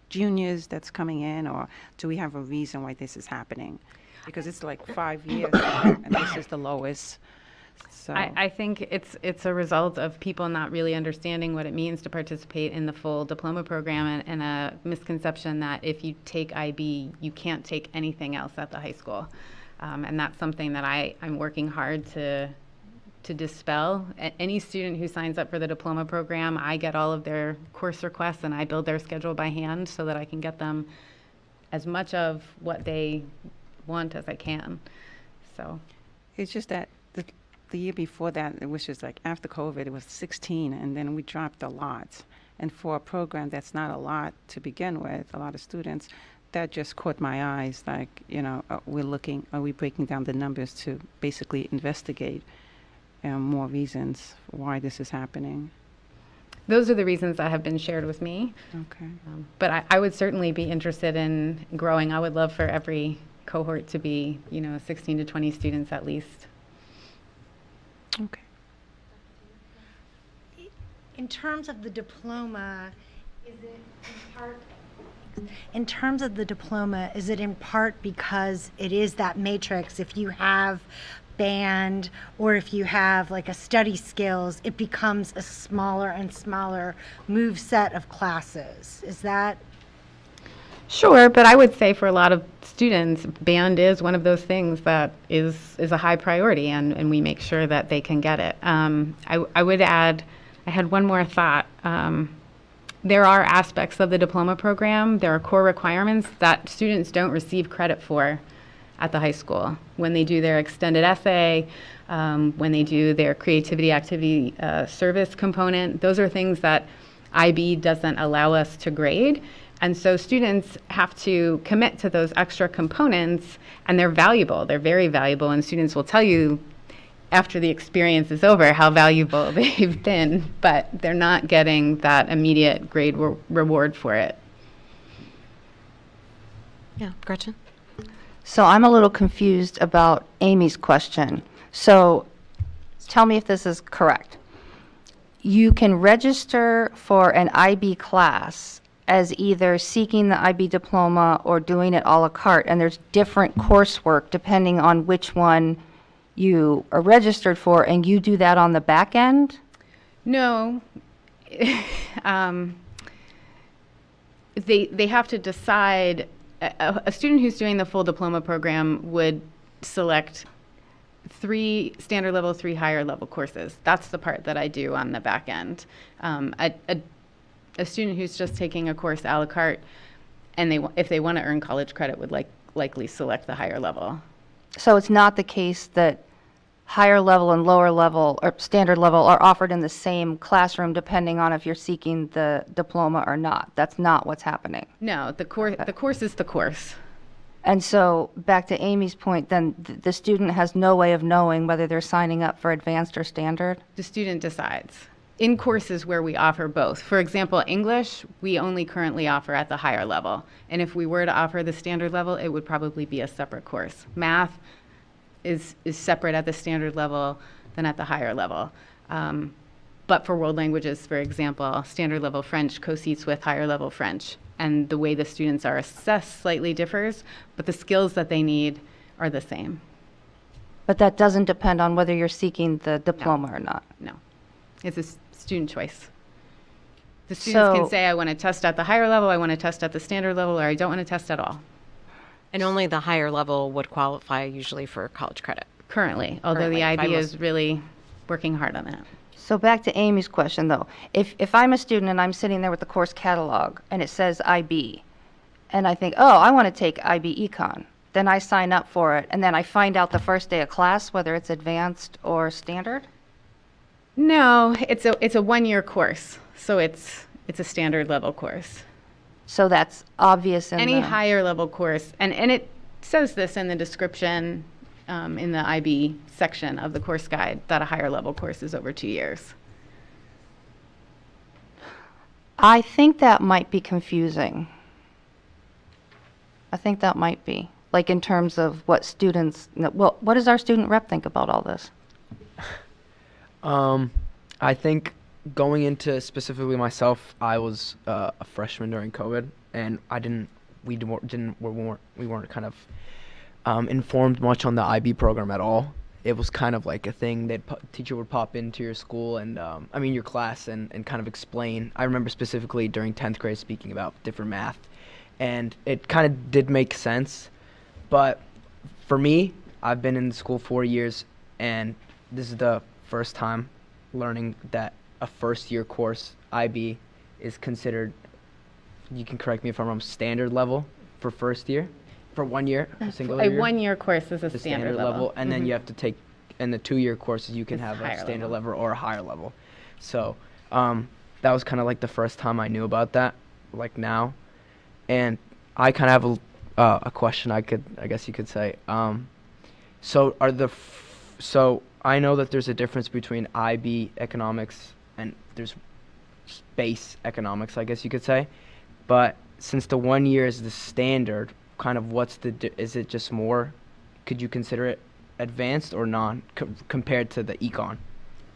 [SPEAKER 11] juniors that's coming in, or do we have a reason why this is happening? Because it's like 5 years, and this is the lowest. So
[SPEAKER 10] I think it's a result of people not really understanding what it means to participate in the full diploma program, and a misconception that if you take IB, you can't take anything else at the high school. And that's something that I'm working hard to dispel. Any student who signs up for the diploma program, I get all of their course requests and I build their schedule by hand so that I can get them as much of what they want as I can. So
[SPEAKER 11] it's just that the year before that, it was just like after COVID, it was 16, and then we dropped a lot. And for a program that's not a lot to begin with, a lot of students, that just caught my eyes. Like, are we breaking down the numbers to basically investigate more reasons why this is happening?
[SPEAKER 10] those are the reasons that have been shared with me.
[SPEAKER 11] Okay.
[SPEAKER 10] But I would certainly be interested in growing. I would love for every cohort to be, 16 to 20 students at least.
[SPEAKER 11] Okay.
[SPEAKER 13] In terms of the diploma, is it in part? In terms of the diploma, is it in part because it is that matrix? If you have band or if you have like a study skills, it becomes a smaller and smaller move set of classes. Is that?
[SPEAKER 10] Sure, but I would say for a lot of students, band is one of those things that is a high priority, and we make sure that they can get it. I would add, I had one more thought. There are aspects of the diploma program, there are core requirements that students don't receive credit for at the high school. When they do their extended essay, when they do their creativity activity service component, those are things that IB doesn't allow us to grade. And so students have to commit to those extra components, and they're valuable. They're very valuable, and students will tell you after the experience is over how valuable they've been, but they're not getting that immediate grade reward for it.
[SPEAKER 1] Yeah, Gretchen?
[SPEAKER 7] So I'm a little confused about Amy's question. So tell me if this is correct. You can register for an IB class as either seeking the IB diploma or doing it a la carte, and there's different coursework depending on which one you are registered for, and you do that on the back end?
[SPEAKER 10] No. They have to decide. A student who's doing the full diploma program would select 3 standard level, 3 higher level courses. That's the part that I do on the back end. A student who's just taking a course a la carte, and if they want to earn college credit, would likely select the higher level.
[SPEAKER 7] So it's not the case that higher level and lower level or standard level are offered in the same classroom depending on if you're seeking the diploma or not. That's not what's happening.
[SPEAKER 10] No, the course is the course.
[SPEAKER 7] And so back to Amy's point, then the student has no way of knowing whether they're signing up for advanced or standard?
[SPEAKER 10] The student decides. In courses where we offer both. For example, English, we only currently offer at the higher level. And if we were to offer the standard level, it would probably be a separate course. Math is separate at the standard level than at the higher level. But But for world languages, for example, standard level French co-seats with higher level French. And the way the students are assessed slightly differs, but the skills that they need are the same.
[SPEAKER 7] But that doesn't depend on whether you're seeking the diploma or not.
[SPEAKER 10] No. It's a student choice. The students can
[SPEAKER 7] So-
[SPEAKER 10] say, I want to test at the higher level, I want to test at the standard level, or I don't want to test at all.
[SPEAKER 1] And only the higher level would qualify usually for college credit.
[SPEAKER 10] Currently, although
[SPEAKER 1] Currently,
[SPEAKER 10] the
[SPEAKER 1] if I
[SPEAKER 10] IB
[SPEAKER 1] was-
[SPEAKER 10] is really working hard on that.
[SPEAKER 7] So back to Amy's question, though. If I'm a student and I'm sitting there with the course catalog and it says IB, and I think, oh, I want to take IB Econ, then I sign up for it, and then I find out the first day of class whether it's advanced or standard?
[SPEAKER 10] No, it's a 1-year course, so it's a standard level course.
[SPEAKER 7] So that's obvious in
[SPEAKER 10] Any
[SPEAKER 7] the...
[SPEAKER 10] higher level course, and it says this in the description in the IB section of the course guide, that a higher level course is over 2 years.
[SPEAKER 7] I think that might be confusing. I think that might be. Like in terms of what students, well, what does our student rep think about all this?
[SPEAKER 5] I think going into specifically myself, I was a freshman during COVID, and we weren't kind of informed much on the IB program at all. It was kind of like a thing that teacher would pop into your school and your class and kind of explain. I remember specifically during 10th grade speaking about different math, and it kind of did make sense. But for me, I've been in the school 4 years, and this is the first time learning that a first-year course, IB, is considered, you can correct me if I'm wrong, standard level for first year? For 1 year, a single
[SPEAKER 10] A
[SPEAKER 5] year?
[SPEAKER 10] 1-year course is a
[SPEAKER 5] The
[SPEAKER 10] standard level.
[SPEAKER 5] and then you have to take, in the 2-year courses, you can
[SPEAKER 10] It's
[SPEAKER 5] have a
[SPEAKER 10] higher
[SPEAKER 5] standard
[SPEAKER 10] level.
[SPEAKER 5] level or a higher level. So that was kind of like the first time I knew about that, like now. And I kind of have a question I guess you could say. So I know that there's a difference between IB economics and there's base economics, I guess you could say. But since the 1 year is the standard, kind of is it just more, could you consider it advanced or compared to the econ,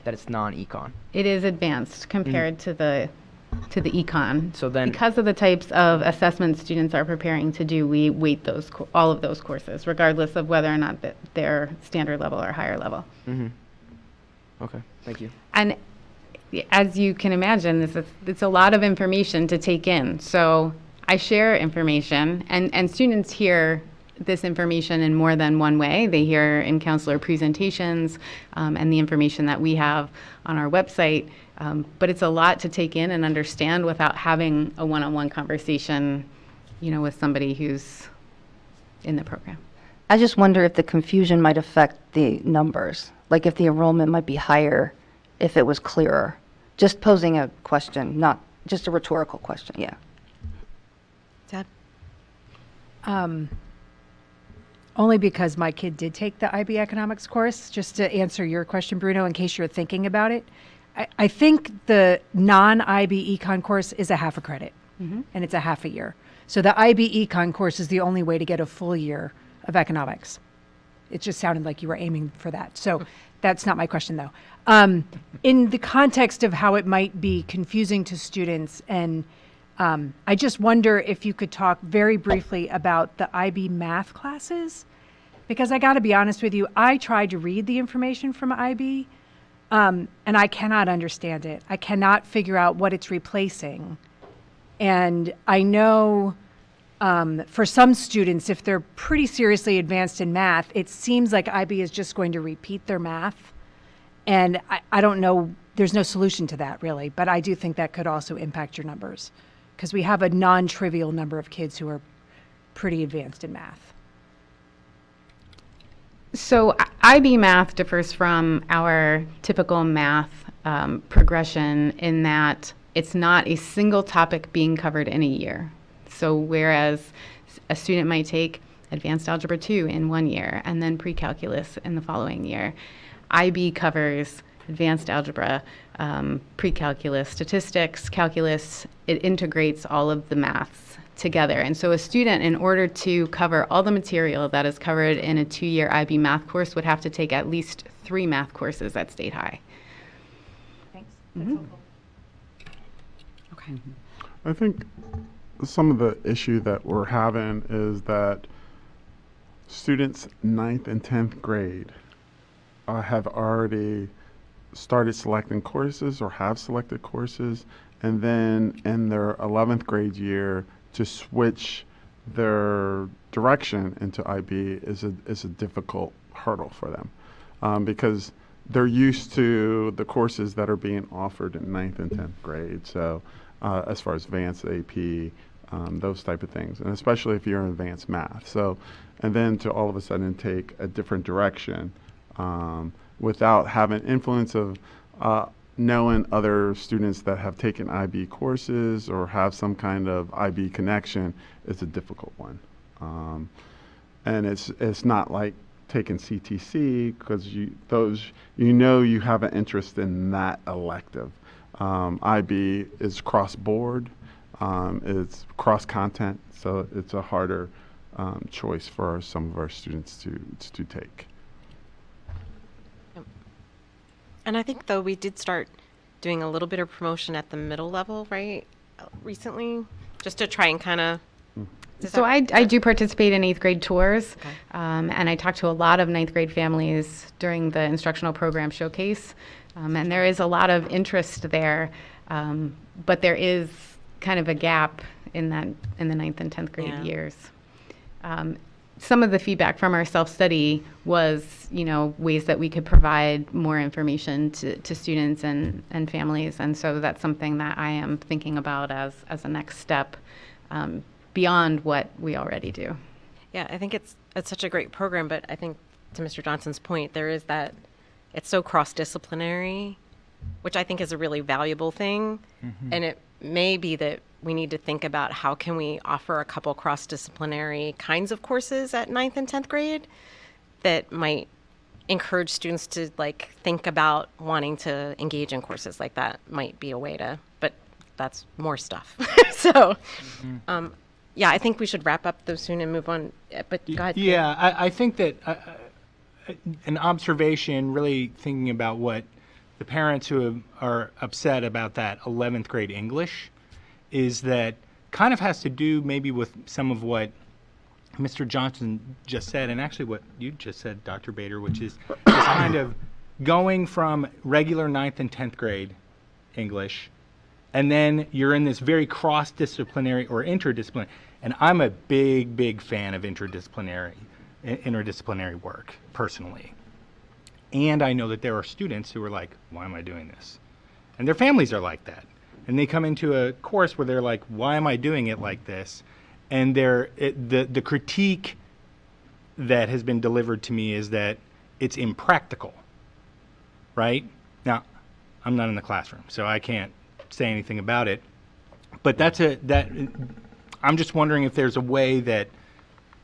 [SPEAKER 5] that it's non-econ?
[SPEAKER 10] It is advanced compared to the econ.
[SPEAKER 5] So then,
[SPEAKER 10] Because of the types of assessments students are preparing to do, we weight all of those courses, regardless of whether or not they're standard level or higher level.
[SPEAKER 5] Okay, thank you.
[SPEAKER 10] And as you can imagine, it's a lot of information to take in. So I share information, and students hear this information in more than one way. They hear in counselor presentations and the information that we have on our website. But it's a lot to take in and understand without having a one-on-one conversation, with somebody who's in the program.
[SPEAKER 7] I just wonder if the confusion might affect the numbers, like if the enrollment might be higher if it was clearer. Just posing a question, not just a rhetorical question, yeah.
[SPEAKER 1] Deb?
[SPEAKER 3] Only because my kid did take the IB economics course, just to answer your question, Bruno, in case you're thinking about it. I think the non-IB econ course is a half a credit, and it's a half a year. So the IB econ course is the only way to get a full year of economics. It just sounded like you were aiming for that. So that's not my question, though. In the context of how it might be confusing to students, and I just wonder if you could talk very briefly about the IB math classes, because I got to be honest with you, I tried to read the information from IB, and I cannot understand it. I cannot figure out what it's replacing. And I know for some students, if they're pretty seriously advanced in math, it seems like IB is just going to repeat their math. And I don't know, there's no solution to that really, but I do think that could also impact your numbers because we have a non-trivial number of kids who are pretty advanced in math.
[SPEAKER 10] So IB math differs from our typical math progression in that it's not a single topic being covered in a year. So whereas a student might take Advanced Algebra 2 in 1 year and then pre-calculus in the following year, IB covers Advanced Algebra, pre-calculus, statistics, calculus. It integrates all of the maths together. And so a student, in order to cover all the material that is covered in a 2-year IB math course, would have to take at least 3 math courses at State High.
[SPEAKER 3] Thanks.
[SPEAKER 1] Okay.
[SPEAKER 4] I think some of the issue that we're having is that students 9th and 10th grade have already started selecting courses or have selected courses, and then in their 11th grade year to switch their direction into IB is a difficult hurdle for them, because they're used to the courses that are being offered in 9th and 10th grade. So as far as advanced AP, those type of things, and especially if you're in advanced math. So, and then to all of a sudden take a different direction without having influence of knowing other students that have taken IB courses or have some kind of IB connection is a difficult one. And it's not like taking CTC, because you have an interest in that elective. IB is cross-board, it's cross-content, so it's a harder choice for some of our students to take.
[SPEAKER 1] And I think, though, we did start doing a little bit of promotion at the middle level, right, recently, just to try and kind of.
[SPEAKER 10] So I do participate in 8th grade tours, and I talk to a lot of 9th grade families during the instructional program showcase, and there is a lot of interest there, but there is kind of a gap in the 9th and 10th grade years. Some of the feedback from our self-study was, ways that we could provide more information to students and families, and so that's something that I am thinking about as a next step beyond what we already do.
[SPEAKER 1] Yeah, I think it's such a great program, but I think to Mr. Johnson's point, there is that it's so cross-disciplinary, which I think is a really valuable thing, and it may be that we need to think about how can we offer a couple cross-disciplinary kinds of courses at 9th and 10th grade that might encourage students to think about wanting to engage in courses like that. Might be a way to, but that's more stuff. So, yeah, I think we should wrap up though soon and move on. But go ahead.
[SPEAKER 12] Yeah, I think that an observation, really thinking about what the parents who are upset about that 11th grade English, is that kind of has to do maybe with some of what Mr. Johnson just said, and actually what you just said, Dr. Bader, which is this kind of going from regular 9th and 10th grade English, and then you're in this very cross-disciplinary or interdisciplinary, and I'm a big fan of interdisciplinary work, personally. And I know that there are students who are like, why am I doing this? And their families are like that. And they come into a course where they're like, why am I doing it like this? And the critique that has been delivered to me is that it's impractical, right? Now, I'm not in the classroom, so I can't say anything about it. But I'm just wondering if there's a way that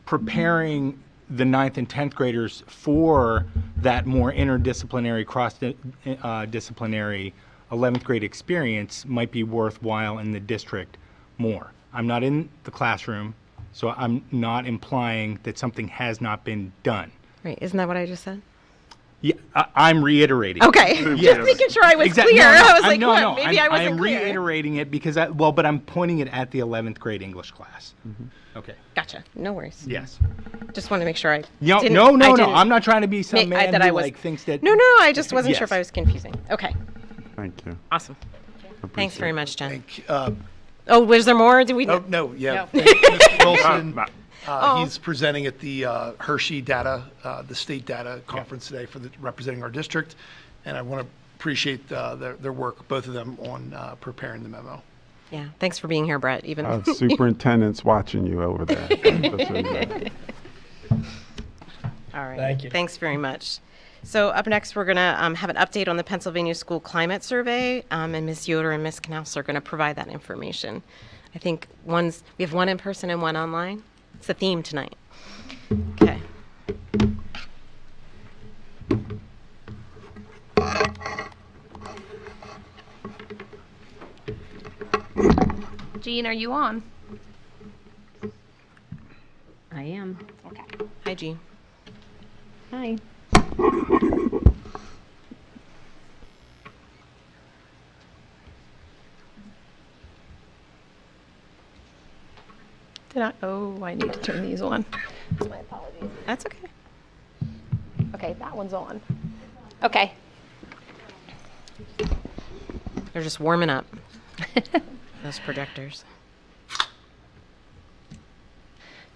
[SPEAKER 12] preparing the 9th and 10th graders for that more interdisciplinary, cross-disciplinary 11th grade experience might be worthwhile in the district more. I'm not in the classroom, so I'm not implying that something has not been done.
[SPEAKER 1] Right, isn't that what I just said?
[SPEAKER 12] Yeah, I'm reiterating.
[SPEAKER 1] Okay,
[SPEAKER 12] Yes.
[SPEAKER 1] just making sure I was
[SPEAKER 12] Exactly.
[SPEAKER 1] clear.
[SPEAKER 12] No,
[SPEAKER 1] I was like,
[SPEAKER 12] no,
[SPEAKER 1] what? Maybe I wasn't
[SPEAKER 12] I'm
[SPEAKER 1] clear.
[SPEAKER 12] reiterating it because but I'm pointing it at the 11th grade English class. Okay.
[SPEAKER 1] Gotcha. No worries.
[SPEAKER 12] Yes.
[SPEAKER 1] Just want to make sure I
[SPEAKER 12] No,
[SPEAKER 1] didn't.
[SPEAKER 12] no.
[SPEAKER 1] I didn't
[SPEAKER 12] I'm not trying to be some man
[SPEAKER 1] that
[SPEAKER 12] who
[SPEAKER 1] I was,
[SPEAKER 12] thinks that.
[SPEAKER 1] No, I just wasn't sure
[SPEAKER 12] Yes.
[SPEAKER 1] if I was confusing. Okay.
[SPEAKER 4] Thank you.
[SPEAKER 1] Awesome. Thanks very much, Jen.
[SPEAKER 9] Thank,
[SPEAKER 1] Oh, was there more? Do we?
[SPEAKER 9] no, yeah.
[SPEAKER 1] No.
[SPEAKER 9] Thank you, Mr. Wilson.
[SPEAKER 1] Oh.
[SPEAKER 9] He's presenting at the Hershey Data, the state data conference today representing our district. And I want to appreciate their work, both of them, on preparing the memo.
[SPEAKER 1] Yeah. Thanks for being here, Brett. Even
[SPEAKER 4] Superintendent's watching you over there. That's really good.
[SPEAKER 1] All right.
[SPEAKER 14] Thank you.
[SPEAKER 1] Thanks very much. So up next, we're going to have an update on the Pennsylvania School Climate Survey, and Ms. Yoder and Ms. Knaus are going to provide that information. I think we have one in person and one online. It's the theme tonight. Okay.
[SPEAKER 15] Jean, are you on?
[SPEAKER 16] I am.
[SPEAKER 15] Okay.
[SPEAKER 1] Hi, Jean.
[SPEAKER 16] Hi.
[SPEAKER 1] Oh, I need to turn these on. My apologies. That's okay. Okay, that one's on. Okay. They're just warming up. Those projectors.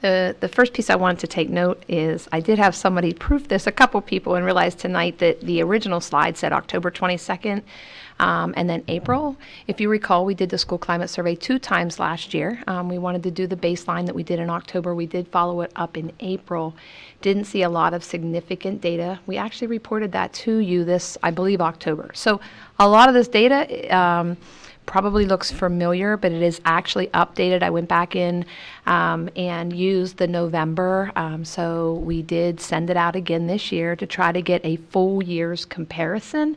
[SPEAKER 1] The first piece I wanted to take note is I did have somebody proof this, a couple people, and realized tonight that the original slide said October 22nd and then April. If you recall, we did the school climate survey 2 times last year. We wanted to do the baseline that we did in October. We did follow it up in April. Didn't see a lot of significant data. We actually reported that to you this, I believe, October. So a lot of this data probably looks familiar, but it is actually updated. I went back in and used the November, so we did send it out again this year to try to get a full year's comparison.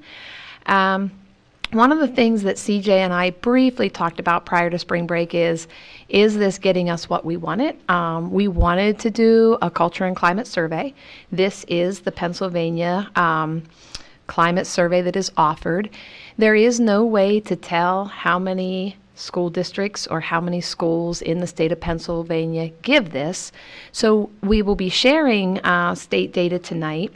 [SPEAKER 1] One of the things that CJ and I briefly talked about prior to spring break is this getting us what we wanted? We wanted to do a culture and climate survey. This is the Pennsylvania climate survey that is offered. There is no way to tell how many school districts or how many schools in the state of Pennsylvania give this. So we will be sharing state data tonight,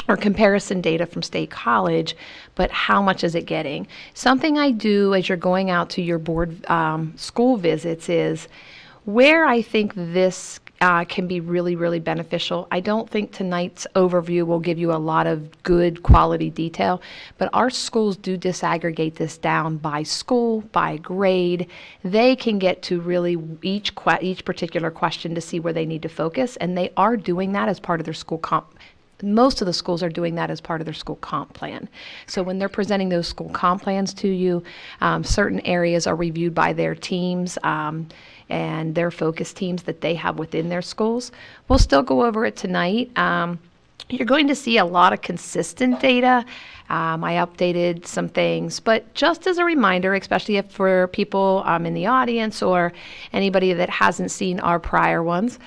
[SPEAKER 1] or comparison data from State College, but how much is it getting? Something I do as you're going out to your board school visits is where I think this can be really, really beneficial. I don't think tonight's overview will give you a lot of good quality detail, but our schools do disaggregate this down by school, by grade. They can get to really each particular question to see where they need to focus, and they are doing that as part of their school comp. Most of the schools are doing that as part of their school comp plan. So when they're presenting those school comp plans to you, certain areas are reviewed by their teams and their focus teams that they have within their schools. We'll still go over it tonight. You're going to see a lot of consistent data. I updated some things, but just as a reminder, especially if for people in the audience or anybody that hasn't seen our prior ones,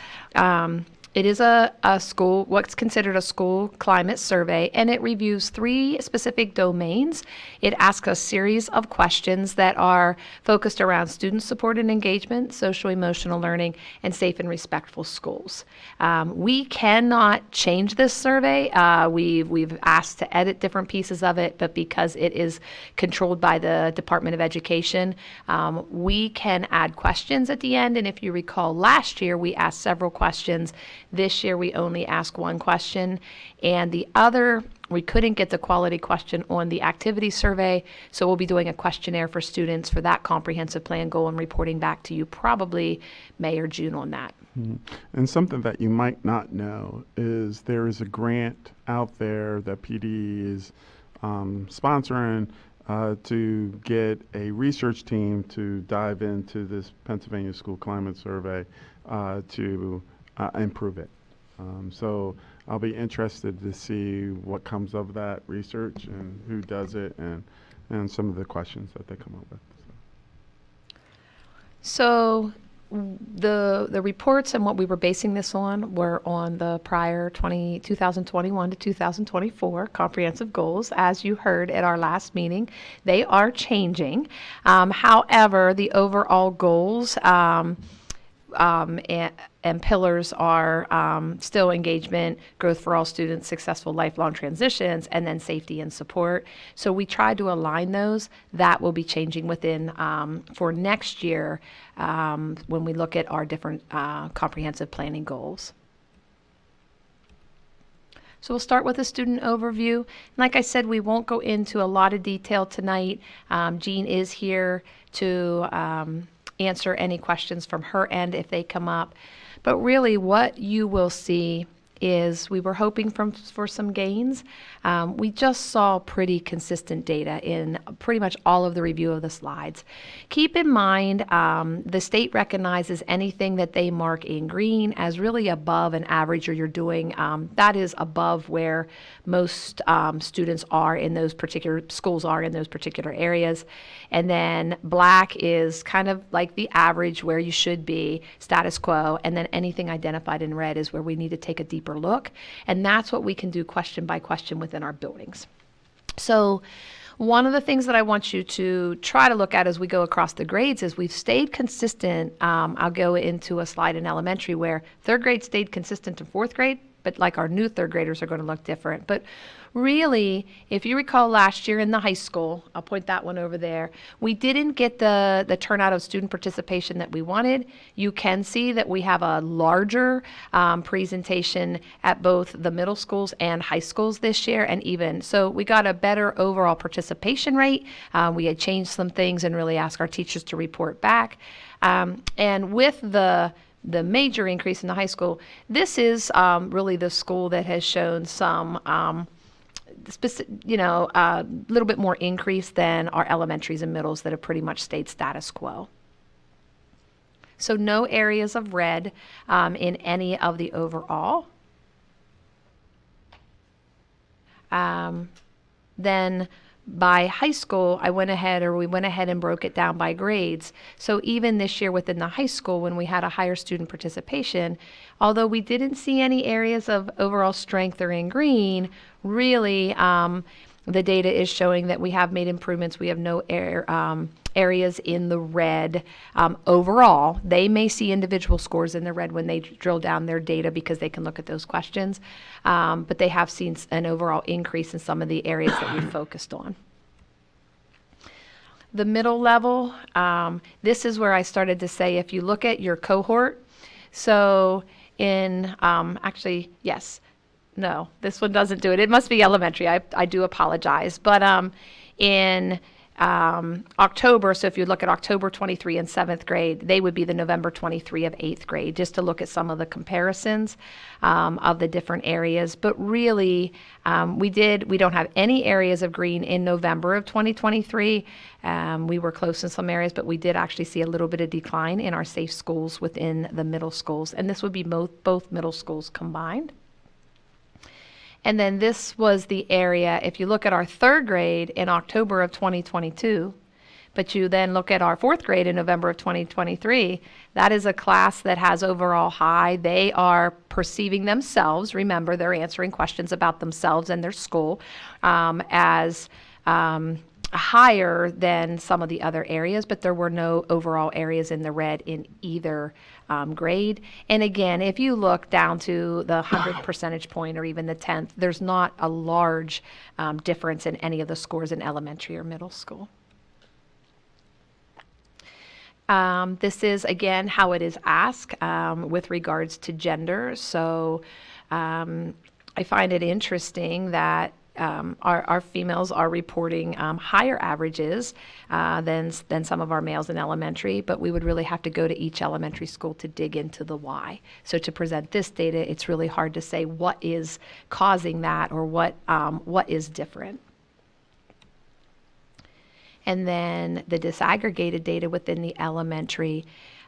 [SPEAKER 1] it is a school, what's considered a school climate survey, and it reviews 3 specific domains. It asks a series of questions that are focused around student support and engagement, social emotional learning, and safe and respectful schools. We cannot change this survey. We've asked to edit different pieces of it, but because it is controlled by the Department of Education, we can add questions at the end. And if you recall, last year we asked several questions. This year we only ask 1 question, and the other, we couldn't get the quality question on the activity survey, so we'll be doing a questionnaire for students for that comprehensive plan goal and reporting back to you probably May or June on that.
[SPEAKER 4] And something that you might not know is there is a grant out there that PD is sponsoring to get a research team to dive into this Pennsylvania School Climate Survey to improve it. So I'll be interested to see what comes of that research and who does it and some of the questions that they come up with.
[SPEAKER 1] So the reports and what we were basing this on were on the prior 2021 to 2024 comprehensive goals. As you heard at our last meeting, they are changing. However, the overall goals and pillars are still engagement, growth for all students, successful lifelong transitions, and then safety and support. So we tried to align those. That will be changing within for next year when we look at our different comprehensive planning goals. So we'll start with a student overview. Like I said, we won't go into a lot of detail tonight. Jean is here to answer any questions from her end if they come up. But really what you will see is we were hoping for some gains. We just saw pretty consistent data in pretty much all of the review of the slides. Keep in mind, the state recognizes anything that they mark in green as really above an average, or you're doing, that is above where most students are in those particular, schools are in those particular areas. And then black is kind of like the average where you should be, status quo, and then anything identified in red is where we need to take a deeper look. And that's what we can do question by question within our buildings. So
[SPEAKER 14] One of the things that I want you to try to look at as we go across the grades is we've stayed consistent. I'll go into a slide in elementary where third grade stayed consistent to fourth grade, but like our new third graders are going to look different. But really, if you recall last year in the high school, I'll point that one over there, we didn't get the turnout of student participation that we wanted. You can see that we have a larger presentation at both the middle schools and high schools this year, and even so we got a better overall participation rate. We had changed some things and really asked our teachers to report back. And with the major increase in the high school, this is really the school that has shown some a little bit more increase than our elementaries and middles that have pretty much stayed status quo. So no areas of red in any of the overall. Then by high school, we went ahead and broke it down by grades. So even this year within the high school, when we had a higher student participation, although we didn't see any areas of overall strength or in green, really the data is showing that we have made improvements. We have no areas in the red overall. They may see individual scores in the red when they drill down their data because they can look at those questions, but they have seen an overall increase in some of the areas that we focused on. The middle level, this is where I started to say if you look at your cohort, so in, actually, yes, no, this one doesn't do it. It must be elementary. I do apologize. But in October, so if you look at October 23 in 7th grade, they would be the November 23 of 8th grade, just to look at some of the comparisons of the different areas. But really, we don't have any areas of green in November of 2023. We were close in some areas, but we did actually see a little bit of decline in our safe schools within the middle schools. And this would be both middle schools combined. And then this was the area, if you look at our third grade in October of 2022, but you then look at our fourth grade in November of 2023, that is a class that has overall high. They are perceiving themselves, remember, they're answering questions about themselves and their school, as higher than some of the other areas, but there were no overall areas in the red in either grade. And again, if you look down to the 100th percentage point or even the 10th, there's not a large difference in any of the scores in elementary or middle school. This is, again, how it is asked with regards to gender. So I find it interesting that our females are reporting higher averages than some of our males in elementary, but we would really have to go to each elementary school to dig into the why. So to present this data, it's really hard to say what is causing that or what is different. And then the disaggregated data within the elementary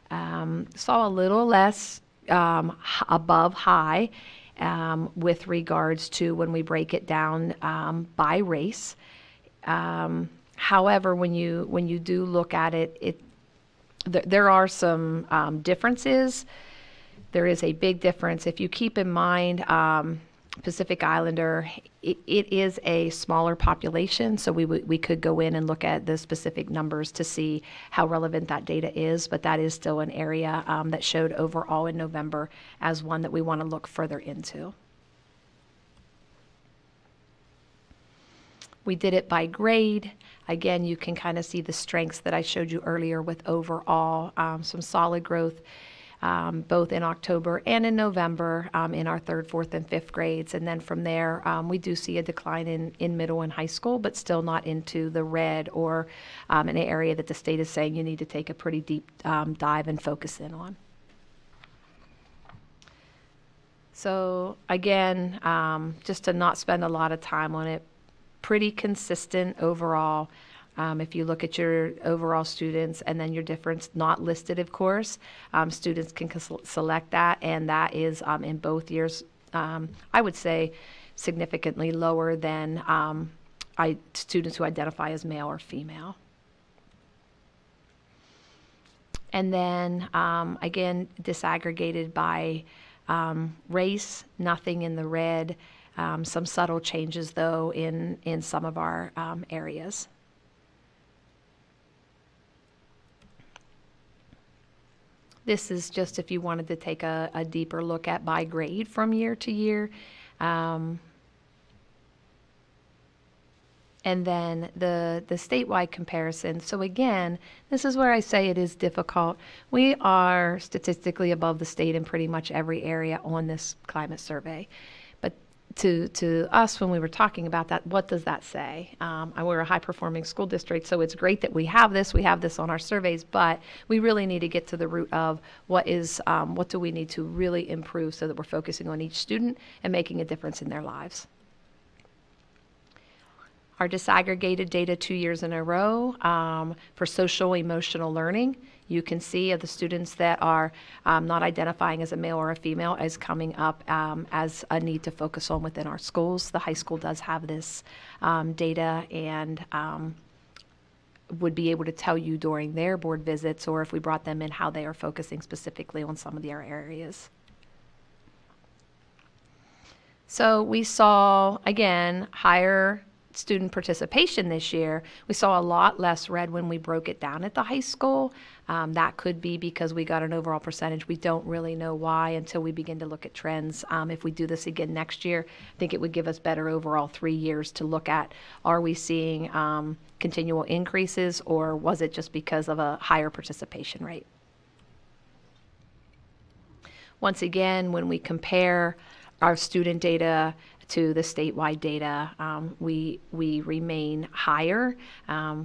[SPEAKER 14] saw a little less above high with regards to when we break it down by race. However, when you do look at it, there are some differences. There is a big difference. If you keep in mind Pacific Islander, it is a smaller population, so we could go in and look at the specific numbers to see how relevant that data is, but that is still an area that showed overall in November as one that we want to look further into. We did it by grade. Again, you can kind of see the strengths that I showed you earlier with overall some solid growth both in October and in November in our 3rd, 4th, and 5th grades. And then from there, we do see a decline in middle and high school, but still not into the red or an area that the state is saying you need to take a pretty deep dive and focus in on. So again, just to not spend a lot of time on it, pretty consistent overall. If you look at your overall students and then your difference not listed, of course, students can select that, and that is in both years, I would say, significantly lower than students who identify as male or female. And then, again, disaggregated by race, nothing in the red. Some subtle changes, though, in some of our areas. This is just if you wanted to take a deeper look at by grade from year to year. And then the statewide comparison. So again, this is where I say it is difficult. We are statistically above the state in pretty much every area on this climate survey. But to us, when we were talking about that, what does that say? We're a high-performing school district, so it's great that we have this on our surveys, but we really need to get to the root of what do we need to really improve so that we're focusing on each student and making a difference in their lives. Our disaggregated data 2 years in a row for social emotional learning. You can see of the students that are not identifying as a male or a female as coming up as a need to focus on within our schools. The high school does have this data and would be able to tell you during their board visits or if we brought them in how they are focusing specifically on some of their areas. So we saw, again, higher student participation this year. We saw a lot less red when we broke it down at the high school. That could be because we got an overall percentage. We don't really know why until we begin to look at trends. If we do this again next year, I think it would give us better overall 3 years to look at, are we seeing continual increases or was it just because of a higher participation rate? Once again, when we compare our student data to the statewide data, we remain higher.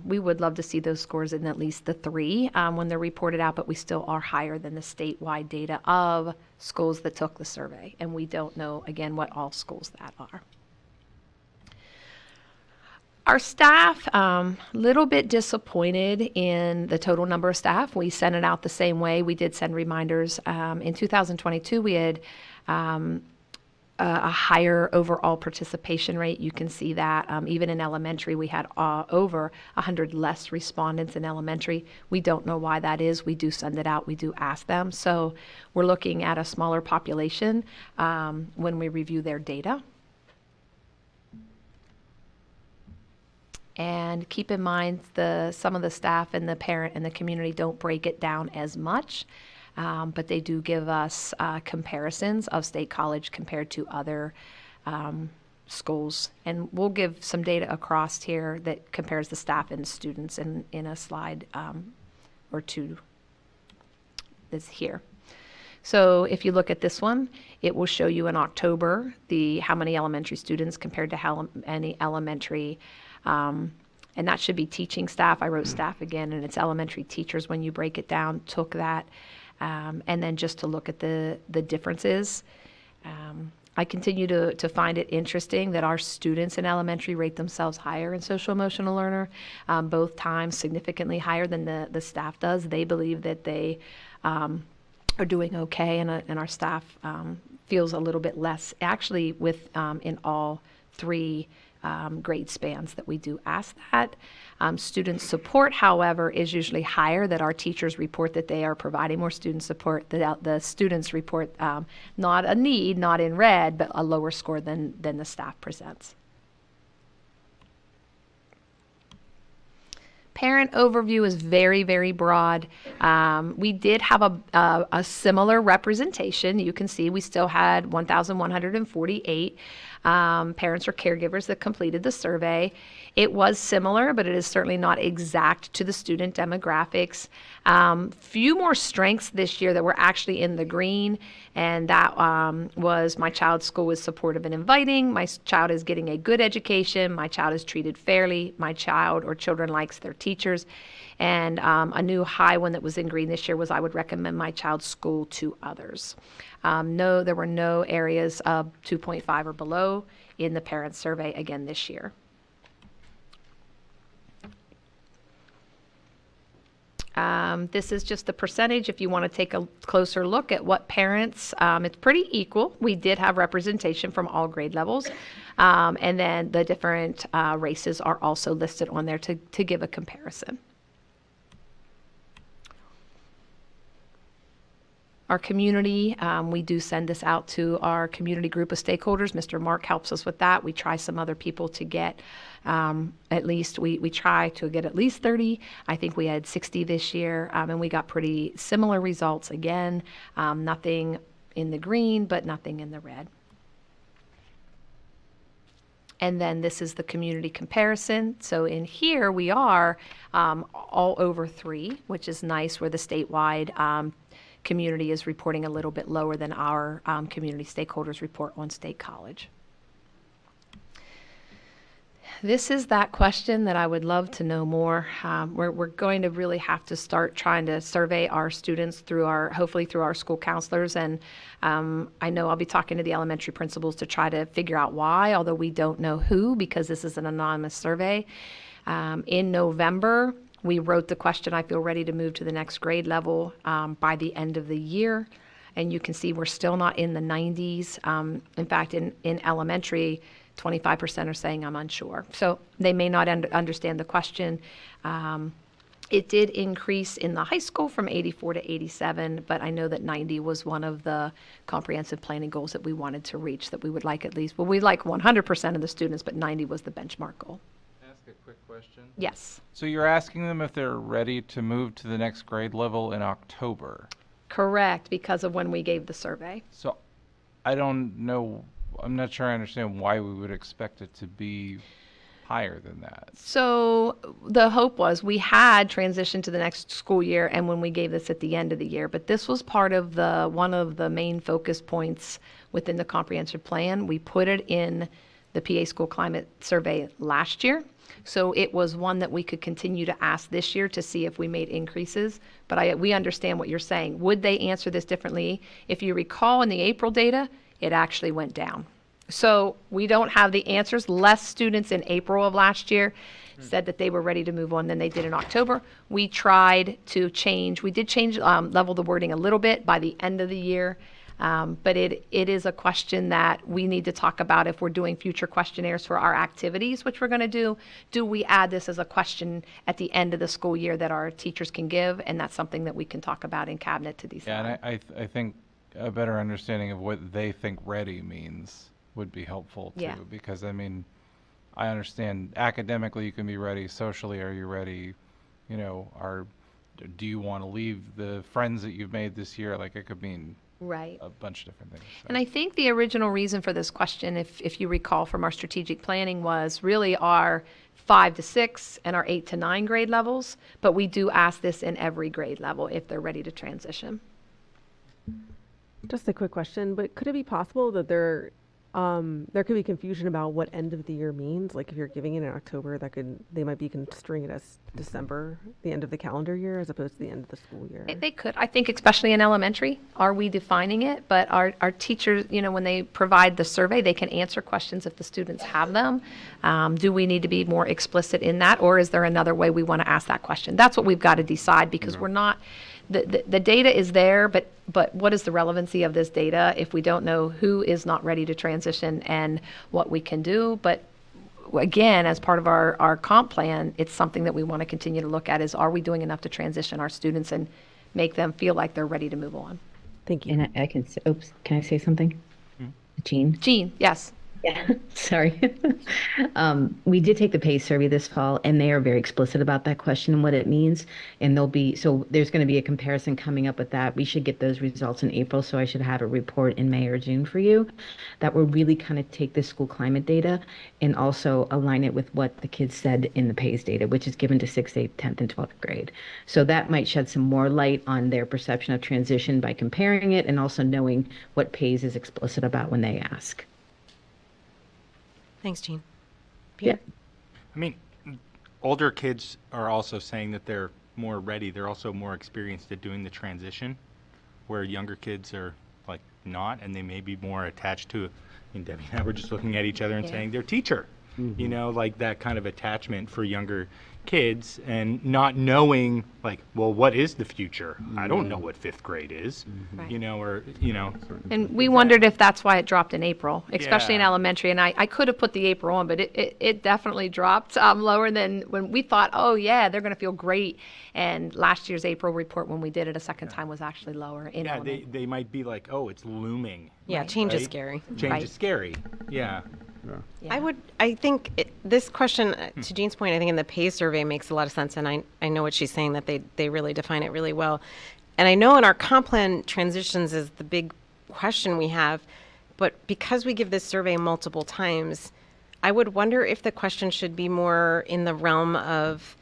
[SPEAKER 14] We would love to see those scores in at least the 3 when they're reported out, but we still are higher than the statewide data of schools that took the survey. And we don't know, again, what all schools that are. Our staff, little bit disappointed in the total number of staff. We sent it out the same way. We did send reminders. In 2022, we had a higher overall participation rate. You can see that even in elementary, we had over 100 less respondents in elementary. We don't know why that is. We do send it out. We do ask them. So we're looking at a smaller population when we review their data. And keep in mind some of the staff and the parent and the community don't break it down as much. But they do give us comparisons of State College compared to other schools. And we'll give some data across here that compares the staff and students in a slide or two that's here. So if you look at this one, it will show you in October how many elementary students compared to how many elementary and that should be teaching staff. I wrote staff again, and it's elementary teachers when you break it down, took that. And then just to look at the differences. I continue to find it interesting that our students in elementary rate themselves higher in social emotional learner, both times significantly higher than the staff does. They believe that they are doing okay, and our staff feels a little bit less, actually in all 3 grade spans that we do ask that. Student support, however, is usually higher, that our teachers report that they are providing more student support. The students report not a need, not in red, but a lower score than the staff presents. Parent overview is very, very broad. We did have a similar representation. You can see we still had 1,148 parents or caregivers that completed the survey. It was similar, but it is certainly not exact to the student demographics. Few more strengths this year that were actually in the green, and that was my child's school was supportive and inviting, my child is getting a good education, my child is treated fairly, my child or children likes their teachers, and a new high one that was in green this year was I would recommend my child's school to others. No, there were no areas of 2.5 or below in the parent survey again this year. This is just the percentage if you want to take a closer look at what parents, it's pretty equal. We did have representation from all grade levels. And then the different races are also listed on there to give a comparison. our community. We do send this out to our community group of stakeholders. Mr. Mark helps us with that. We try some other people to get at least, we try to get at least 30. I think we had 60 this year, and we got pretty similar results again. Nothing in the green, but nothing in the red. And then this is the community comparison. So in here we are all over 3, which is nice, where the statewide community is reporting a little bit lower than our community stakeholders report on State College. This is that question that I would love to know more. We're going to really have to start trying to survey our students through hopefully through our school counselors. And I know I'll be talking to the elementary principals to try to figure out why, although we don't know who, because this is an anonymous survey. In November, we wrote the question, I feel ready to move to the next grade level by the end of the year. And you can see we're still not in the 90s. In fact, in elementary, 25% are saying I'm unsure. So they may not understand the question. It did increase in the high school from 84 to 87, but I know that 90 was one of the comprehensive planning goals that we wanted to reach, that we would like at least, well, we'd like 100% of the students, but 90 was the benchmark goal.
[SPEAKER 15] Ask a quick question?
[SPEAKER 14] Yes.
[SPEAKER 15] So you're asking them if they're ready to move to the next grade level in October?
[SPEAKER 14] Correct, because of when we gave the survey.
[SPEAKER 15] So I don't know, I'm not sure I understand why we would expect it to be higher than that.
[SPEAKER 14] So the hope was we had transitioned to the next school year, and when we gave this at the end of the year, but this was part of one of the main focus points within the comprehensive plan. We put it in the PA School Climate Survey last year. So it was one that we could continue to ask this year to see if we made increases. But we understand what you're saying. Would they answer this differently? If you recall in the April data, it actually went down. So we don't have the answers. Less students in April of last year said that they were ready to move on than they did in October. We tried to change. We did change, level the wording a little bit by the end of the year. But it is a question that we need to talk about if we're doing future questionnaires for our activities, which we're going to do. Do we add this as a question at the end of the school year that our teachers can give? And that's something that we can talk about in cabinet to decide.
[SPEAKER 15] Yeah, and I think a better understanding of what they think ready means would be helpful too.
[SPEAKER 14] Yeah.
[SPEAKER 15] Because I mean, I understand academically you can be ready, socially are you ready, you know, do you want to leave the friends that you've made this year? Like it could mean
[SPEAKER 14] right.
[SPEAKER 15] a bunch of different things. So.
[SPEAKER 14] And I think the original reason for this question, if you recall from our strategic planning, was really our 5 to 6 and our 8 to 9 grade levels, but we do ask this in every grade level if they're ready to transition.
[SPEAKER 6] Just a quick question, but could it be possible that there could be confusion about what end of the year means? Like if you're giving it in October, they might be construing it as December, the end of the calendar year, as opposed to the end of the school year.
[SPEAKER 14] They could. I think especially in elementary, are we defining it? But our teachers, you know, when they provide the survey, they can answer questions if the students have them. Do we need to be more explicit in that, or is there another way we want to ask that question? That's what we've got to decide, because we're not, the data is there, but what is the relevancy of this data if we don't know who is not ready to transition and what we can do? But again, as part of our comp plan, it's something that we want to continue to look at is, are we doing enough to transition our students and make them feel like they're ready to move on?
[SPEAKER 6] Thank you.
[SPEAKER 16] And I can say, oops, can I say something? Jean?
[SPEAKER 14] Jean, yes.
[SPEAKER 16] Yeah, sorry. We did take the PACE survey this fall, and they are very explicit about that question and what it means. And there's going to be a comparison coming up with that. We should get those results in April, so I should have a report in May or June for you that will really kind of take the school climate data and also align it with what the kids said in the PACE data, which is given to 6th, 8th, 10th, and 12th grade. So that might shed some more light on their perception of transition by comparing it and also knowing what PACE is explicit about when they ask.
[SPEAKER 1] Thanks, Jean.
[SPEAKER 16] Peter?
[SPEAKER 12] I mean, older kids are also saying that they're more ready. They're also more experienced at doing the transition, where younger kids are like not, and they may be more attached to. I mean, Debbie and I were just looking at each other and saying, their teacher. you know, like that kind of attachment for younger kids and not knowing, like, well, what is the future? I don't know what 5th grade is, you know, or, you know.
[SPEAKER 14] And we wondered if that's why it dropped in April, especially in
[SPEAKER 12] Yeah.
[SPEAKER 14] elementary. And I could have put the April on, but it definitely dropped lower than when we thought, oh, yeah, they're going to feel great. And last year's April report, when we did it a second time, was actually lower in
[SPEAKER 12] Yeah,
[SPEAKER 14] elementary.
[SPEAKER 12] they might be like, oh, it's looming.
[SPEAKER 1] Yeah, change is
[SPEAKER 12] right?
[SPEAKER 1] scary.
[SPEAKER 12] Change
[SPEAKER 14] Right.
[SPEAKER 12] is scary. Yeah.
[SPEAKER 1] I think this question, to Jean's point, I think in the pay survey makes a lot of sense. And I know what she's saying, that they really define it really well. And I know in our comp plan, transitions is the big question we have. But because we give this survey multiple times, I would wonder if the question should be more in the realm of,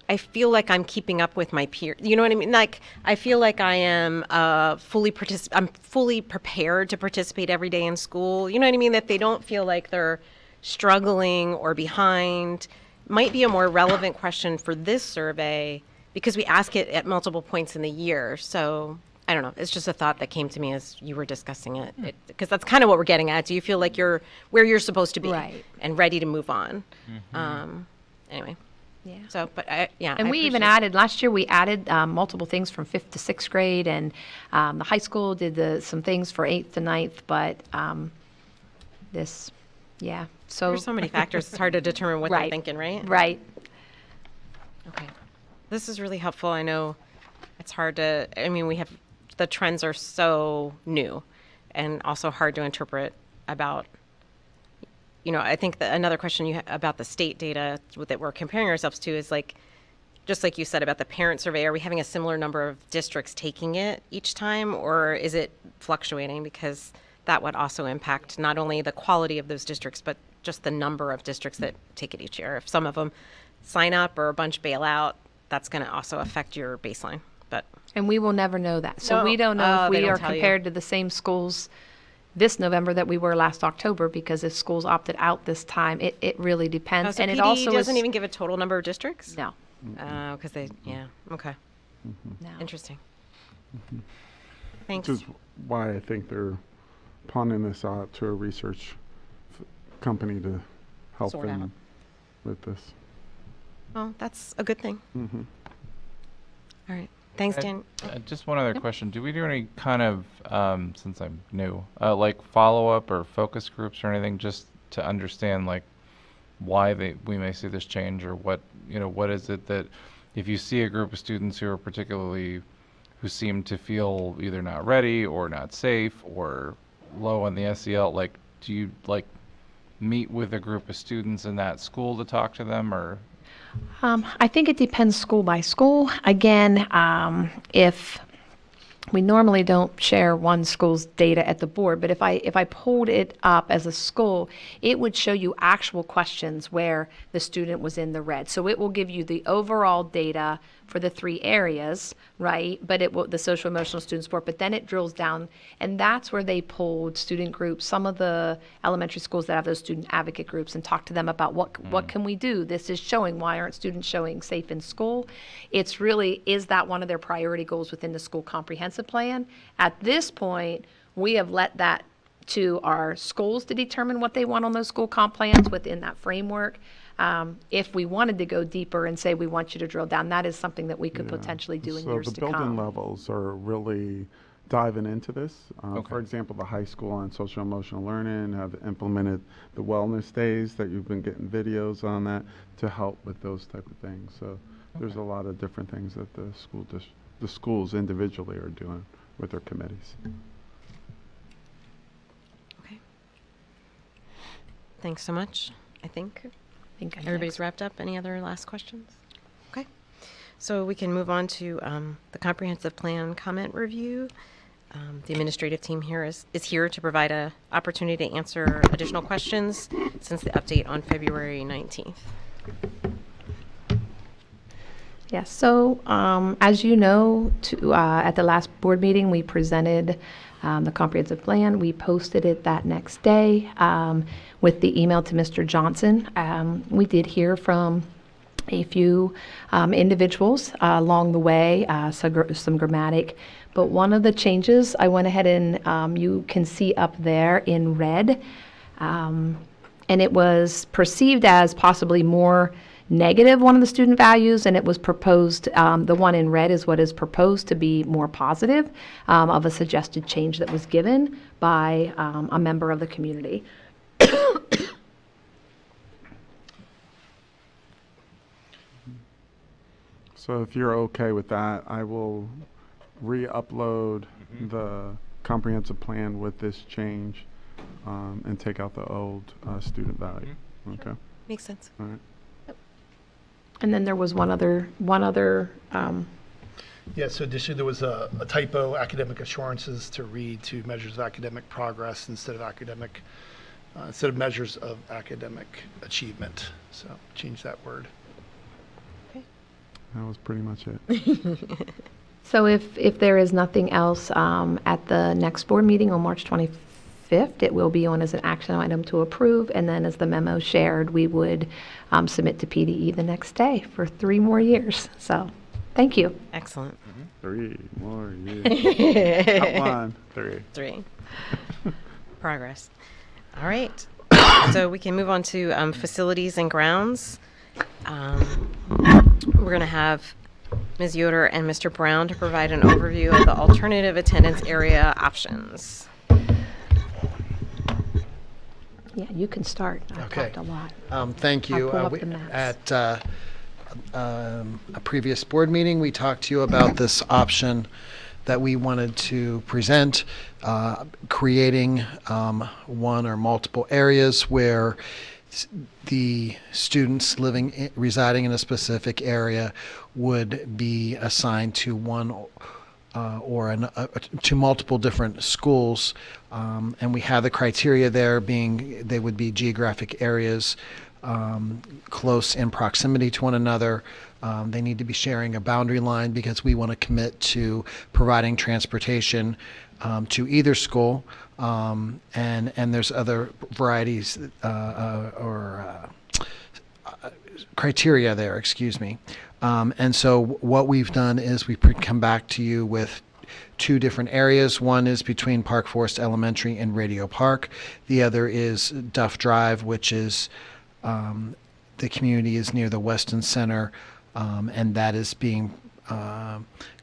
[SPEAKER 1] I feel like I'm keeping up with my peers. You know what I mean? Like, I feel like I am I'm fully prepared to participate every day in school. You know what I mean? That they don't feel like they're struggling or behind. Might be a more relevant question for this survey because we ask it at multiple points in the year. So I don't know. It's just a thought that came to me as you were discussing it. Because that's kind of what we're getting at. Do you feel like you're where you're supposed to be and ready to move on? Anyway.
[SPEAKER 14] Yeah.
[SPEAKER 1] So, but
[SPEAKER 14] And we even added, last year we added multiple things from 5th to 6th grade, and the high school did some things for 8th to 9th, but so.
[SPEAKER 1] There's so many factors, it's hard to determine what they're thinking, right?
[SPEAKER 14] Right.
[SPEAKER 1] Okay. This is really helpful. I know it's hard to, the trends are so new and also hard to interpret about, I think that another question about the state data that we're comparing ourselves to is like, just like you said about the parent survey, are we having a similar number of districts taking it each time, or is it fluctuating? Because that would also impact not only the quality of those districts, but just the number of districts that take it each year. If some of them sign up or a bunch bail out, that's going to also affect your baseline.
[SPEAKER 14] And we will never know that. So
[SPEAKER 1] No.
[SPEAKER 14] we don't know if
[SPEAKER 1] They
[SPEAKER 14] we
[SPEAKER 1] don't
[SPEAKER 14] are
[SPEAKER 1] tell you.
[SPEAKER 14] compared to the same schools this November that we were last October, because if schools opted out this time, it really depends.
[SPEAKER 1] So
[SPEAKER 14] And
[SPEAKER 1] PD
[SPEAKER 14] it also
[SPEAKER 1] doesn't
[SPEAKER 14] is,
[SPEAKER 1] even give a total number of districts?
[SPEAKER 14] No.
[SPEAKER 1] Because okay.
[SPEAKER 14] No.
[SPEAKER 1] Interesting. Thanks.
[SPEAKER 4] Which is why I think they're pawning this out to a research company to help
[SPEAKER 1] Sort
[SPEAKER 4] them
[SPEAKER 1] out.
[SPEAKER 4] with this.
[SPEAKER 1] Well, that's a good thing. All right. Thanks, Dan.
[SPEAKER 15] Just one other question. Do we do any kind of, since I'm new, like follow-up or focus groups or anything, just to understand like why we may see this change, or what is it that, if you see a group of students who seem to feel either not ready or not safe or low on the SEL, like, do you like meet with a group of students in that school to talk to them, or?
[SPEAKER 14] I think it depends school by school. Again, if we normally don't share one school's data at the board, but if I pulled it up as a school, it would show you actual questions where the student was in the red. So it will give you the overall data for the 3 areas, right? But it will, the social emotional student support, but then it drills down, and that's where they pulled student groups, some of the elementary schools that have those student advocate groups, and talk to them about what can we do? This is showing, why aren't students showing safe in school? It's really, is that one of their priority goals within the school comprehensive plan? At this point, we have let that to our schools to determine what they want on those school comp plans within that framework. If we wanted to go deeper and say we want you to drill down, that is something that we could potentially do in years to come.
[SPEAKER 4] So the building levels are really diving into this. For example, the high school on social emotional learning have implemented the wellness days that you've been getting videos on that to help with those type of things. So there's a lot of different things that the schools individually are doing with their committees.
[SPEAKER 1] Okay. Thanks so much, I think.
[SPEAKER 14] think I'm
[SPEAKER 1] Everybody's
[SPEAKER 14] next.
[SPEAKER 1] wrapped up. Any other last questions? Okay. So we can move on to the comprehensive plan comment review. The administrative team here is here to provide an opportunity to answer additional questions since the update on February 19th.
[SPEAKER 14] Yes, so as you know, at the last board meeting, we presented the comprehensive plan. We posted it that next day with the email to Mr. Johnson. We did hear from a few individuals along the way, some grammatic, but one of the changes I went ahead and you can see up there in red and it was perceived as possibly more negative, one of the student values, and it was proposed, the one in red is what is proposed to be more positive, of a suggested change that was given by a member of the community.
[SPEAKER 4] So if you're okay with that, I will re-upload the comprehensive plan with this change and take out the old student value. Okay.
[SPEAKER 1] Makes sense.
[SPEAKER 4] All right.
[SPEAKER 14] And then there was one other,
[SPEAKER 9] Yeah, so additionally, there was a typo, academic assurances to read to measures of academic progress instead of measures of academic achievement. So change that word.
[SPEAKER 4] That was pretty much it.
[SPEAKER 14] so if there is nothing else at the next board meeting on March 25th, it will be on as an action item to approve, and then as the memo shared, we would submit to PDE the next day for 3 more years. So thank you.
[SPEAKER 1] Excellent.
[SPEAKER 4] 3 more years. Not 1, 3.
[SPEAKER 1] 3. Progress. All right. So we can move on to facilities and grounds. We're going to have Ms. Yoder and Mr. Brown to provide an overview of the alternative attendance area options.
[SPEAKER 14] Yeah, you can start. I've
[SPEAKER 17] Okay.
[SPEAKER 14] talked a lot.
[SPEAKER 17] Thank you.
[SPEAKER 14] I'll pull up the maps.
[SPEAKER 17] At a previous board meeting, we talked to you about this option that we wanted to present, creating one or multiple areas where the students residing in a specific area would be assigned to one to multiple different schools, and we have the criteria there being they would be geographic areas close in proximity to one another. They need to be sharing a boundary line because we want to commit to providing transportation to either school, and there's other varieties or criteria there, excuse me. And so what we've done is we come back to you with 2 different areas. One is between Park Forest Elementary and Radio Park. The other is Duff Drive, which is the community is near the Weston Center, and that is being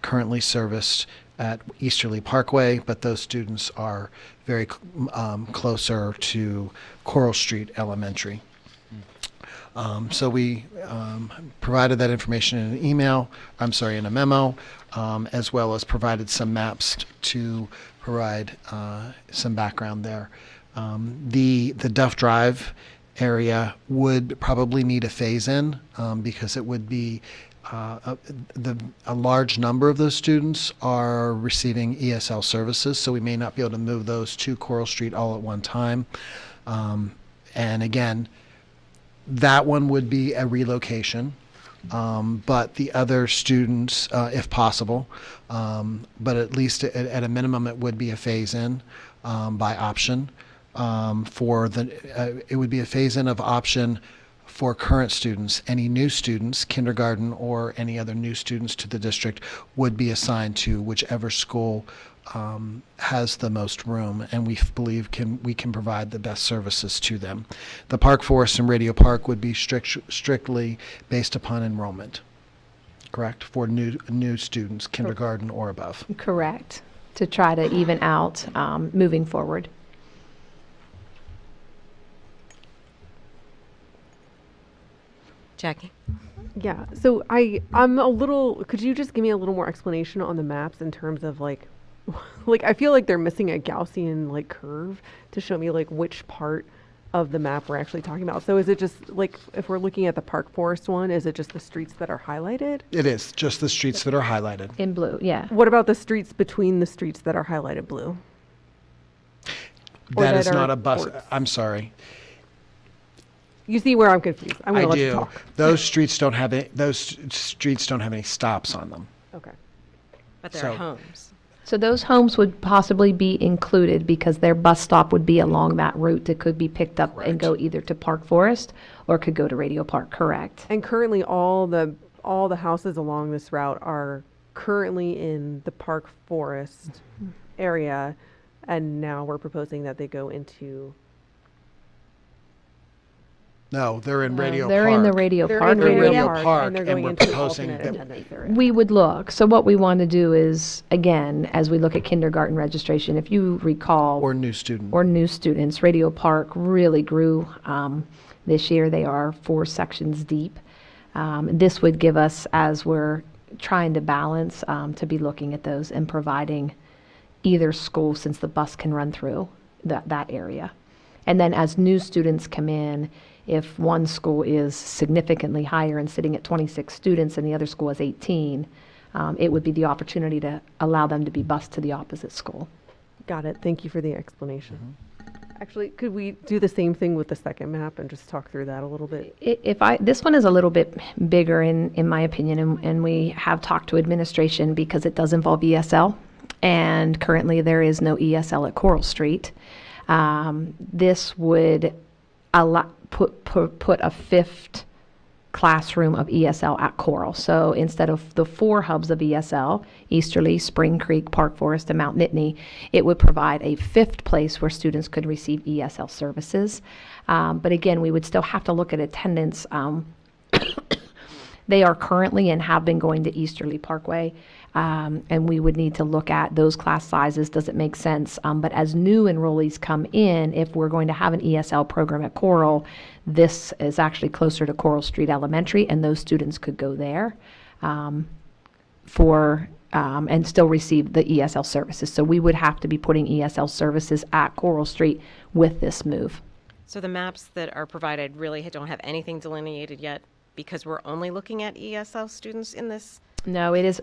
[SPEAKER 17] currently serviced at Easterly Parkway, but those students are very closer to Coral Street Elementary. So we provided that information in an email, in a memo, as well as provided some maps to provide some background there. The Duff Drive area would probably need a phase-in because it would be a large number of those students are receiving ESL services, so we may not be able to move those to Coral Street all at one time. And again, that one would be a relocation, but the other students, if possible, but at least at a minimum, it would be a phase-in by option. It would be a phase-in of option for current students. Any new students, kindergarten or any other new students to the district, would be assigned to whichever school has the most room, and we believe we can provide the best services to them. The Park Forest and Radio Park would be strictly based upon enrollment, correct? For new students, kindergarten or above.
[SPEAKER 14] Correct. To try to even out moving forward.
[SPEAKER 1] Jackie?
[SPEAKER 6] Yeah, so I'm a little, could you just give me a little more explanation on the maps in terms of like I feel like they're missing a Gaussian like curve to show me like which part of the map we're actually talking about. So is it just like, if we're looking at the Park Forest one, is it just the streets that are highlighted?
[SPEAKER 17] It is just the streets that are highlighted.
[SPEAKER 14] In blue, yeah.
[SPEAKER 6] What about the streets between the streets that are highlighted blue?
[SPEAKER 17] That is not a bus. I'm sorry.
[SPEAKER 6] You see where I'm confused. I'm going to let you
[SPEAKER 17] do.
[SPEAKER 6] talk.
[SPEAKER 17] Those streets don't have any stops on them.
[SPEAKER 6] Okay.
[SPEAKER 1] But there are homes.
[SPEAKER 14] So those homes would possibly be included because their bus stop would be along that route that could be picked up and go either to Park Forest or could go to Radio Park, correct?
[SPEAKER 6] And currently all the houses along this route are currently in the Park Forest area, and now we're proposing that they go into
[SPEAKER 17] No, they're in Radio
[SPEAKER 14] they're
[SPEAKER 17] Park.
[SPEAKER 14] in the Radio
[SPEAKER 6] They're
[SPEAKER 14] Park
[SPEAKER 6] in the
[SPEAKER 17] They're in
[SPEAKER 14] area.
[SPEAKER 17] Radio Park,
[SPEAKER 6] and they're
[SPEAKER 17] and
[SPEAKER 6] going
[SPEAKER 17] we're
[SPEAKER 6] into an
[SPEAKER 17] proposing
[SPEAKER 6] alternate
[SPEAKER 17] that
[SPEAKER 6] attendance area.
[SPEAKER 14] We would look. So what we want to do is, again, as we look at kindergarten registration, if you recall,
[SPEAKER 17] or new student.
[SPEAKER 14] or new students, Radio Park really grew this year. They are 4 sections deep. This would give us, as we're trying to balance, to be looking at those and providing either school, since the bus can run through that area. And then as new students come in, if one school is significantly higher and sitting at 26 students and the other school is 18, it would be the opportunity to allow them to be bused to the opposite school.
[SPEAKER 6] Got it. Thank you for the explanation. Actually, could we do the same thing with the second map and just talk through that a little bit?
[SPEAKER 14] This one is a little bit bigger in my opinion, and we have talked to administration because it does involve ESL, and currently there is no ESL at Coral Street. This would put a 5th classroom of ESL at Coral. So instead of the 4 hubs of ESL, Easterly, Spring Creek, Park Forest, and Mount Nittany, it would provide a 5th place where students could receive ESL services. But again, we would still have to look at attendance. They are currently and have been going to Easterly Parkway, and we would need to look at those class sizes. Does it make sense? But as new enrollees come in, if we're going to have an ESL program at Coral, this is actually closer to Coral Street Elementary, and those students could go there and still receive the ESL services. So we would have to be putting ESL services at Coral Street with this move.
[SPEAKER 1] So the maps that are provided really don't have anything delineated yet because we're only looking at ESL students in this?
[SPEAKER 14] No, it is.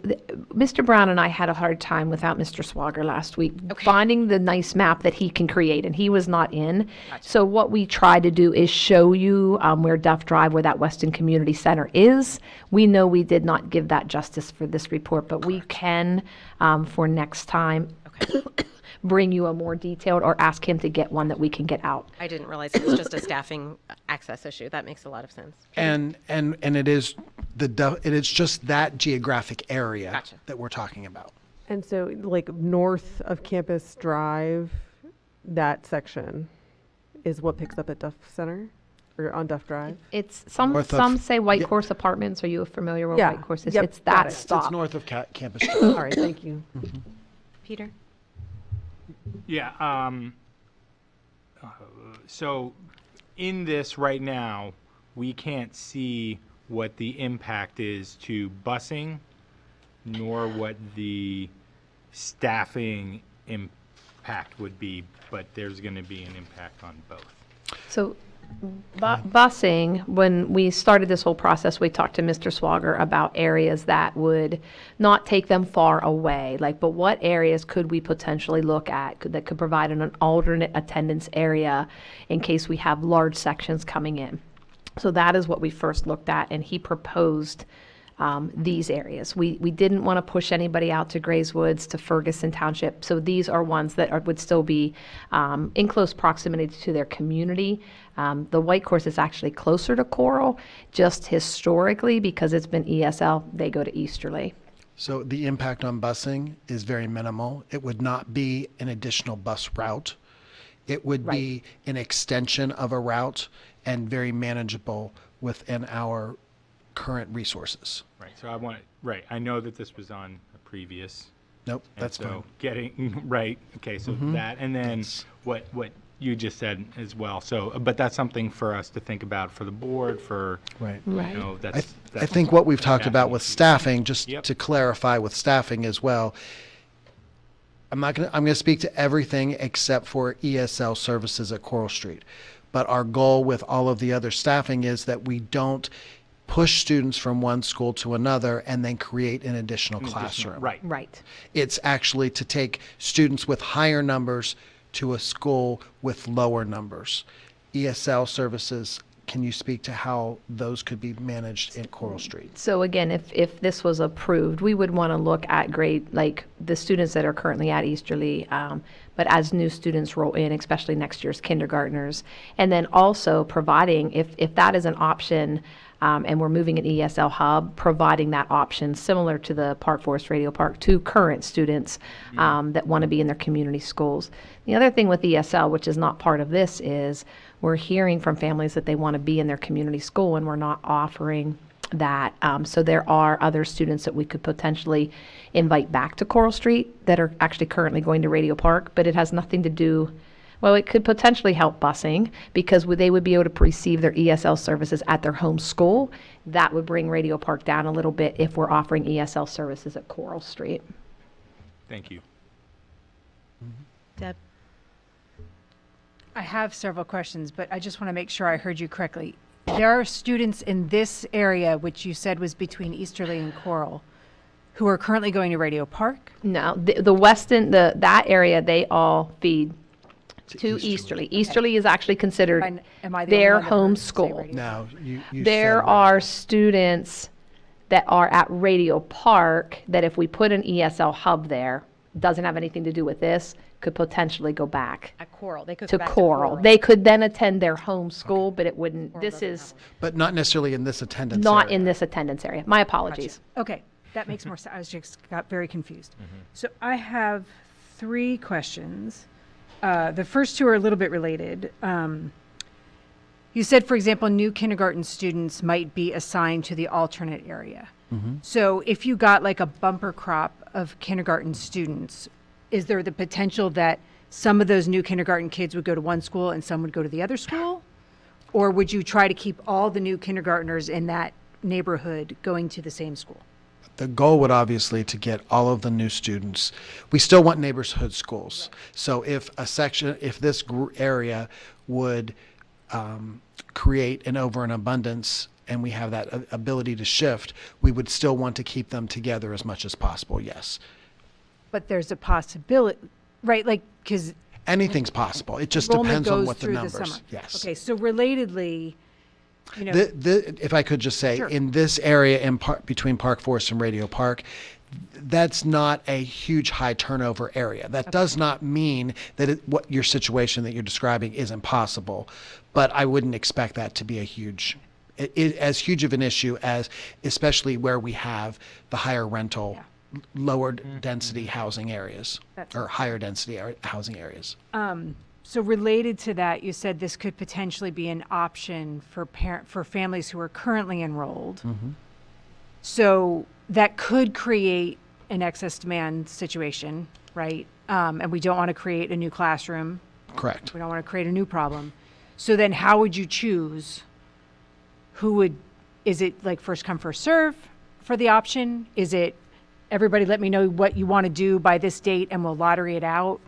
[SPEAKER 14] Mr. Brown and I had a hard time without Mr. Swager last week finding the nice map that he can create, and he was not in. Gotcha. So what we try to do is show you where Duff Drive, where that Weston Community Center is. We know we did not give that justice for this report, but we can, for next time, bring you a more detailed, or ask him to get one that we can get out.
[SPEAKER 1] I didn't realize it was just a staffing access issue. That makes a lot of sense.
[SPEAKER 17] And it is it is just that geographic area that we're talking about.
[SPEAKER 6] And so, like, north of Campus Drive, that section is what picks up at Duff Center, or on Duff Drive?
[SPEAKER 14] It's some say White Horse Apartments. Are you familiar with White Horse?
[SPEAKER 6] Yep,
[SPEAKER 14] It's that stop.
[SPEAKER 17] It's north of Campus Drive.
[SPEAKER 6] All right, thank you.
[SPEAKER 1] Peter?
[SPEAKER 12] Yeah. So in this right now, we can't see what the impact is to busing, nor what the staffing impact would be, but there's going to be an impact on both.
[SPEAKER 14] So busing, when we started this whole process, we talked to Mr. Swager about areas that would not take them far away. But what areas could we potentially look at that could provide an alternate attendance area in case we have large sections coming in? So that is what we first looked at, and he proposed these areas. We didn't want to push anybody out to Grays Woods, to Ferguson Township, so these are ones that would still be in close proximity to their community. The White Horse is actually closer to Coral, just historically, because it's been ESL, they go to Easterly.
[SPEAKER 17] So the impact on busing is very minimal. It would not be an additional bus route. It would be an extension of a route and very manageable within our current resources.
[SPEAKER 12] Right. So I know that this was on a previous.
[SPEAKER 17] Nope,
[SPEAKER 12] and
[SPEAKER 17] that's
[SPEAKER 12] so
[SPEAKER 17] fine.
[SPEAKER 12] getting right. Okay. So that, and then what you just said as well. So, but that's something for us to think about for the board.
[SPEAKER 17] Right.
[SPEAKER 12] You know, that's
[SPEAKER 17] I think what we've talked about with staffing, just
[SPEAKER 12] Yep.
[SPEAKER 17] to clarify with staffing as well, I'm going to speak to everything except for ESL services at Coral Street. But our goal with all of the other staffing is that we don't push students from one school to another and then create an additional classroom.
[SPEAKER 14] Right.
[SPEAKER 17] It's actually to take students with higher numbers to a school with lower numbers. ESL services, can you speak to how those could be managed in Coral Street?
[SPEAKER 14] So again, if this was approved, we would want to look at the students that are currently at Easterly, but as new students roll in, especially next year's kindergartners, and then also providing, if that is an option, And we're moving an ESL hub, providing that option similar to the Park Forest Radio Park to current students that want to be in their community schools. The other thing with ESL, which is not part of this, is we're hearing from families that they want to be in their community school, and we're not offering that. So there are other students that we could potentially invite back to Coral Street that are actually currently going to Radio Park, but it has nothing to do. Well, it could potentially help busing because they would be able to receive their ESL services at their home school. That would bring Radio Park down a little bit if we're offering ESL services at Coral Street.
[SPEAKER 12] Thank you.
[SPEAKER 1] Deb?
[SPEAKER 3] I have several questions, but I just want to make sure I heard you correctly. There are students in this area, which you said was between Easterly and Coral, who are currently going to Radio Park?
[SPEAKER 14] No, the Weston, that area, they all feed to Easterly. Easterly is actually considered
[SPEAKER 3] Am I the
[SPEAKER 14] their
[SPEAKER 3] only one that
[SPEAKER 14] home
[SPEAKER 3] heard you say
[SPEAKER 14] school.
[SPEAKER 3] Radio
[SPEAKER 17] No, you
[SPEAKER 14] There
[SPEAKER 17] said
[SPEAKER 14] are students that are at Radio Park that if we put an ESL hub there, doesn't have anything to do with this, could potentially go back
[SPEAKER 1] At Coral. They could
[SPEAKER 14] to
[SPEAKER 1] go back
[SPEAKER 14] Coral. They could then attend their home school, but it wouldn't, this is
[SPEAKER 17] but not necessarily in this attendance
[SPEAKER 14] not
[SPEAKER 17] area.
[SPEAKER 14] in this attendance area. My apologies.
[SPEAKER 3] Okay, that makes more sense. I was just got very confused. So I have 3 questions. The first 2 are a little bit related. You said, for example, new kindergarten students might be assigned to the alternate area. So if you got like a bumper crop of kindergarten students, is there the potential that some of those new kindergarten kids would go to one school and some would go to the other school? Or would you try to keep all the new kindergartners in that neighborhood going to the same school?
[SPEAKER 17] The goal would obviously to get all of the new students. We still want neighborhood schools. So if this area would create an overabundance and we have that ability to shift, we would still want to keep them together as much as possible, yes.
[SPEAKER 3] But there's a possibility, right? Like, because
[SPEAKER 17] anything's possible. It just
[SPEAKER 3] enrollment
[SPEAKER 17] depends on
[SPEAKER 3] goes
[SPEAKER 17] what the
[SPEAKER 3] through
[SPEAKER 17] numbers.
[SPEAKER 3] summer.
[SPEAKER 17] Yes.
[SPEAKER 3] Okay, so relatedly, you know,
[SPEAKER 17] If I could just say,
[SPEAKER 3] Sure.
[SPEAKER 17] in this area between Park Forest and Radio Park, that's not a huge high turnover area. That does not mean that what your situation that you're describing is impossible, but I wouldn't expect that to be as huge of an issue as, especially where we have the higher rental, lower density housing areas or higher density housing areas.
[SPEAKER 3] so related to that, you said this could potentially be an option for families who are currently enrolled. So that could create an excess demand situation, right? And we don't want to create a new classroom.
[SPEAKER 17] Correct.
[SPEAKER 3] We don't want to create a new problem. So then how would you choose is it like first come, first serve for the option? Is it everybody let me know what you want to do by this date and we'll lottery it out?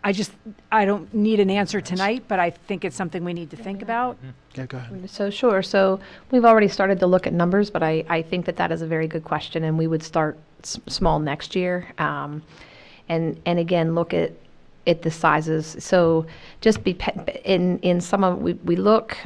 [SPEAKER 3] I don't need an answer tonight, but I think it's something we need to think about.
[SPEAKER 17] Yeah, go ahead.
[SPEAKER 14] So sure. So we've already started to look at numbers, but I think that is a very good question, and we would start small next year, and again look at the sizes. So just in some of we look.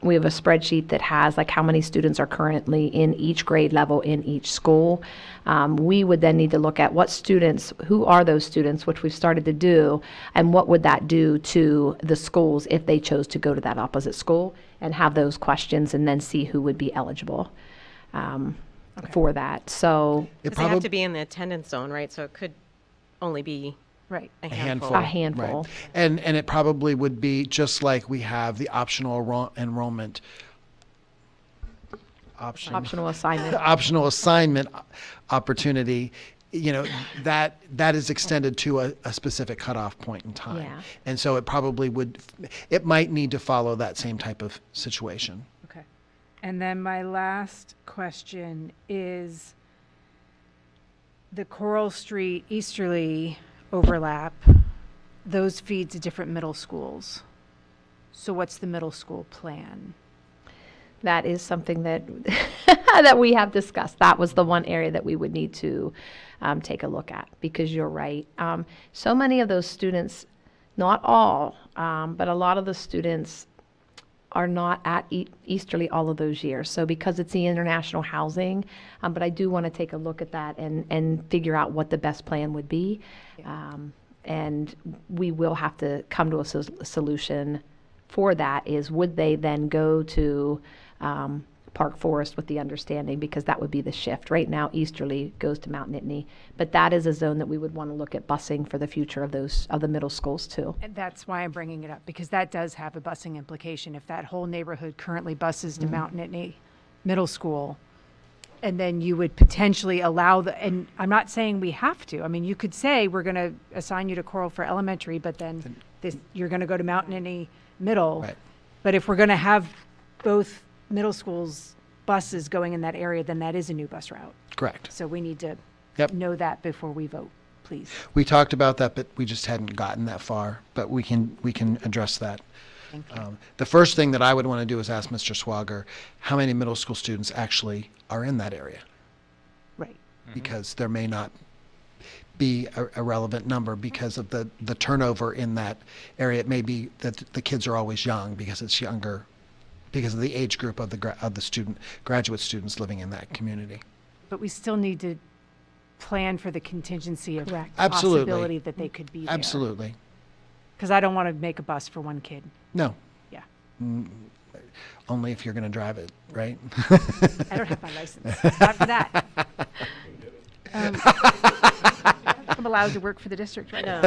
[SPEAKER 14] We have a spreadsheet that has like how many students are currently in each grade level in each school. We would then need to look at who are those students, which we've started to do, and what would that do to the schools if they chose to go to that opposite school, and have those questions and then see who would be eligible for that. So
[SPEAKER 1] They have to be in the attendance zone, right? So it could only be
[SPEAKER 3] right
[SPEAKER 1] a
[SPEAKER 14] handful.
[SPEAKER 17] Right. And it probably would be just like we have the optional enrollment
[SPEAKER 14] optional assignment.
[SPEAKER 17] optional assignment opportunity. You know, that is extended to a specific cutoff point in time.
[SPEAKER 14] Yeah.
[SPEAKER 17] And so it might need to follow that same type of situation.
[SPEAKER 3] Okay. And then my last question is the Coral Street Easterly overlap, those feed to different middle schools. So what's the middle school plan?
[SPEAKER 14] That is something that that we have discussed. That was the one area that we would need to take a look at, because you're right. So many of those students, not all, but a lot of the students are not at Easterly all of those years. So because it's the international housing, but I do want to take a look at that and figure out what the best plan would be. And we will have to come to a solution for that. Is would they then go to Park Forest with the understanding, because that would be the shift. Right now, Easterly goes to Mount Nittany, but that is a zone that we would want to look at busing for the future of the middle schools too.
[SPEAKER 3] And that's why I'm bringing it up, because that does have a busing implication. If that whole neighborhood currently buses to Mount Nittany Middle School, and then you would potentially allow and I'm not saying we have to. I mean, you could say we're going to assign you to Coral for elementary, but then you're going to go to Mount Nittany Middle.
[SPEAKER 17] Right.
[SPEAKER 3] But if we're going to have both middle schools buses going in that area, then that is a new bus route.
[SPEAKER 17] Correct.
[SPEAKER 3] So we need to
[SPEAKER 17] Yep.
[SPEAKER 3] know that before we vote, please.
[SPEAKER 17] We talked about that, but we just hadn't gotten that far. But we can address that.
[SPEAKER 3] Thank you.
[SPEAKER 17] The first thing that I would want to do is ask Mr. Swager how many middle school students actually are in that area,
[SPEAKER 3] Right.
[SPEAKER 17] because there may not be a relevant number because of the turnover in that area. It may be that the kids are always young because it's younger, because of the age group of the graduate students living in that community.
[SPEAKER 3] But we still need to plan for the contingency of
[SPEAKER 17] Absolutely.
[SPEAKER 3] possibility that they could be there.
[SPEAKER 17] Absolutely.
[SPEAKER 3] Because I don't want to make a bus for one kid.
[SPEAKER 17] No.
[SPEAKER 3] Yeah.
[SPEAKER 17] Only if you're going to drive it, right?
[SPEAKER 3] I don't have my license. Not for that. I'm allowed to work for the district right now.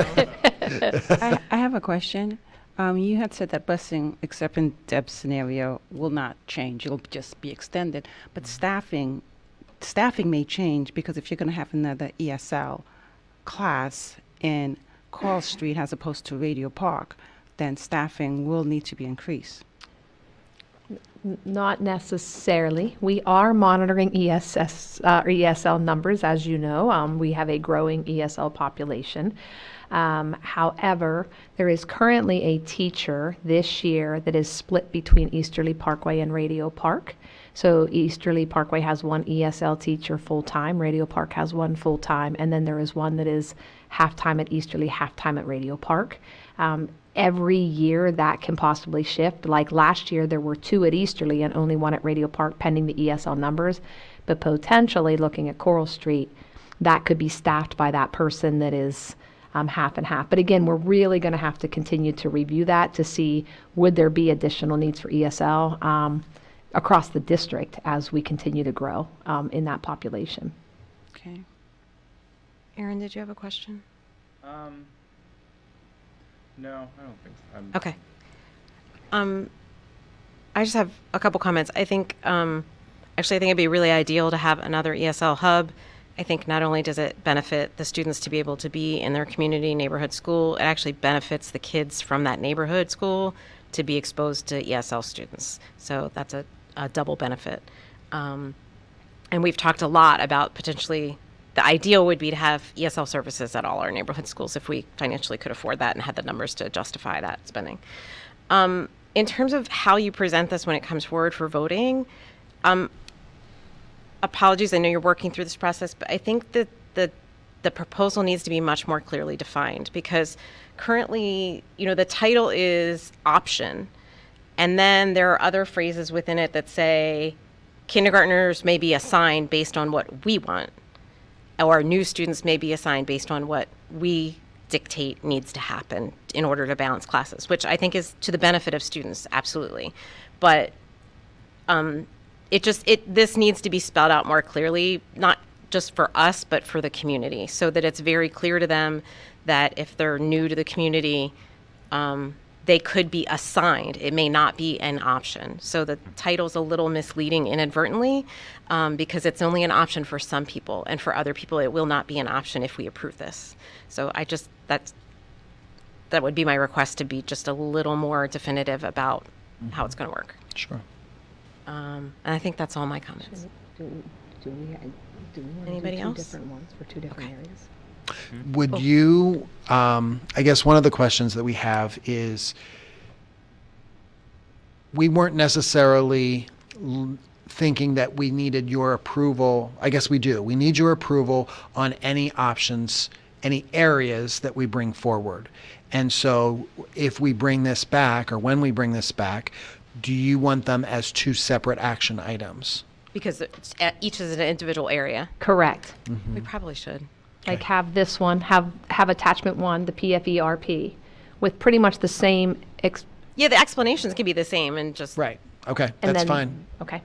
[SPEAKER 11] I have a question. You had said that busing, except in Deb's scenario, will not change. It'll just be extended. But staffing may change, because if you're going to have another ESL class in Coral Street as opposed to Radio Park, then staffing will need to be increased.
[SPEAKER 14] Not necessarily. We are monitoring ESL numbers, as you know. We have a growing ESL population. However, there is currently a teacher this year that is split between Easterly Parkway and Radio Park. So Easterly Parkway has one ESL teacher full-time, Radio Park has one full-time, and then there is one that is half-time at Easterly, half-time at Radio Park. Every year that can possibly shift. Like last year, there were 2 at Easterly and only 1 at Radio Park, pending the ESL numbers. But potentially, looking at Coral Street, that could be staffed by that person that is half and half. But again, we're really going to have to continue to review that to see would there be additional needs for ESL across the district as we continue to grow in that population.
[SPEAKER 11] Okay.
[SPEAKER 1] Aaron, did you have a question?
[SPEAKER 15] No, I don't think so.
[SPEAKER 1] Okay. I just have a couple comments. I think, actually, I think it'd be really ideal to have another ESL hub. I think not only does it benefit the students to be able to be in their community neighborhood school, it actually benefits the kids from that neighborhood school to be exposed to ESL students. So that's a double benefit. And we've talked a lot about potentially the ideal would be to have ESL services at all our neighborhood schools if we financially could afford that and had the numbers to justify that spending. In terms of how you present this when it comes forward for voting, apologies, I know you're working through this process, but I think that the proposal needs to be much more clearly defined, because currently, the title is option, and then there are other phrases within it that say kindergartners may be assigned based on what we want, or new students may be assigned based on what we dictate needs to happen in order to balance classes, which I think is to the benefit of students, absolutely. But this needs to be spelled out more clearly, not just for us, but for the community, so that it's very clear to them that if they're new to the community, they could be assigned. It may not be an option. So the title's a little misleading inadvertently, because it's only an option for some people, and for other people it will not be an option if we approve this. So that would be my request, to be just a little more definitive about how it's going to work.
[SPEAKER 17] Sure.
[SPEAKER 1] And I think that's all my comments.
[SPEAKER 14] Do we want
[SPEAKER 1] Anybody
[SPEAKER 14] to do
[SPEAKER 1] else?
[SPEAKER 14] 2 different ones for 2 different areas?
[SPEAKER 17] Would you, I guess one of the questions that we have is, we weren't necessarily thinking that we needed your approval. I guess we do. We need your approval on any options, any areas that we bring forward. And so if we bring this back, or when we bring this back, do you want them as 2 separate action items?
[SPEAKER 1] Because each is an individual area.
[SPEAKER 14] Correct.
[SPEAKER 1] We probably should.
[SPEAKER 14] Like have this one, have attachment 1, the PFERP, with pretty much the same.
[SPEAKER 1] Yeah, the explanations can be the same, and just
[SPEAKER 17] right. Okay,
[SPEAKER 1] And
[SPEAKER 17] that's
[SPEAKER 1] then-
[SPEAKER 17] fine.
[SPEAKER 1] Okay.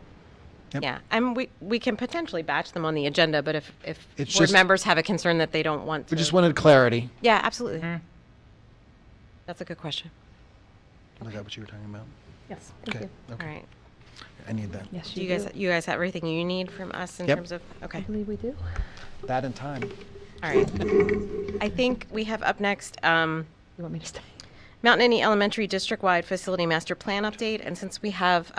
[SPEAKER 17] Yep.
[SPEAKER 1] Yeah, and we can potentially batch them on the agenda, but if
[SPEAKER 17] It's
[SPEAKER 1] board
[SPEAKER 17] just-
[SPEAKER 1] members have a concern that they don't want to.
[SPEAKER 17] We just wanted clarity.
[SPEAKER 1] Yeah, absolutely. That's a good question.
[SPEAKER 17] Was that what you were talking about?
[SPEAKER 1] Yes.
[SPEAKER 17] Okay. Okay.
[SPEAKER 1] All right.
[SPEAKER 17] I need that.
[SPEAKER 1] Yes, do you guys have everything you need from us in
[SPEAKER 17] Yep.
[SPEAKER 1] terms of, okay.
[SPEAKER 6] I believe we do.
[SPEAKER 17] That in time.
[SPEAKER 1] All right. I think we have up next,
[SPEAKER 6] You want me to stay?
[SPEAKER 1] Mountain Indian Elementary District-Wide Facility Master Plan Update, and since we have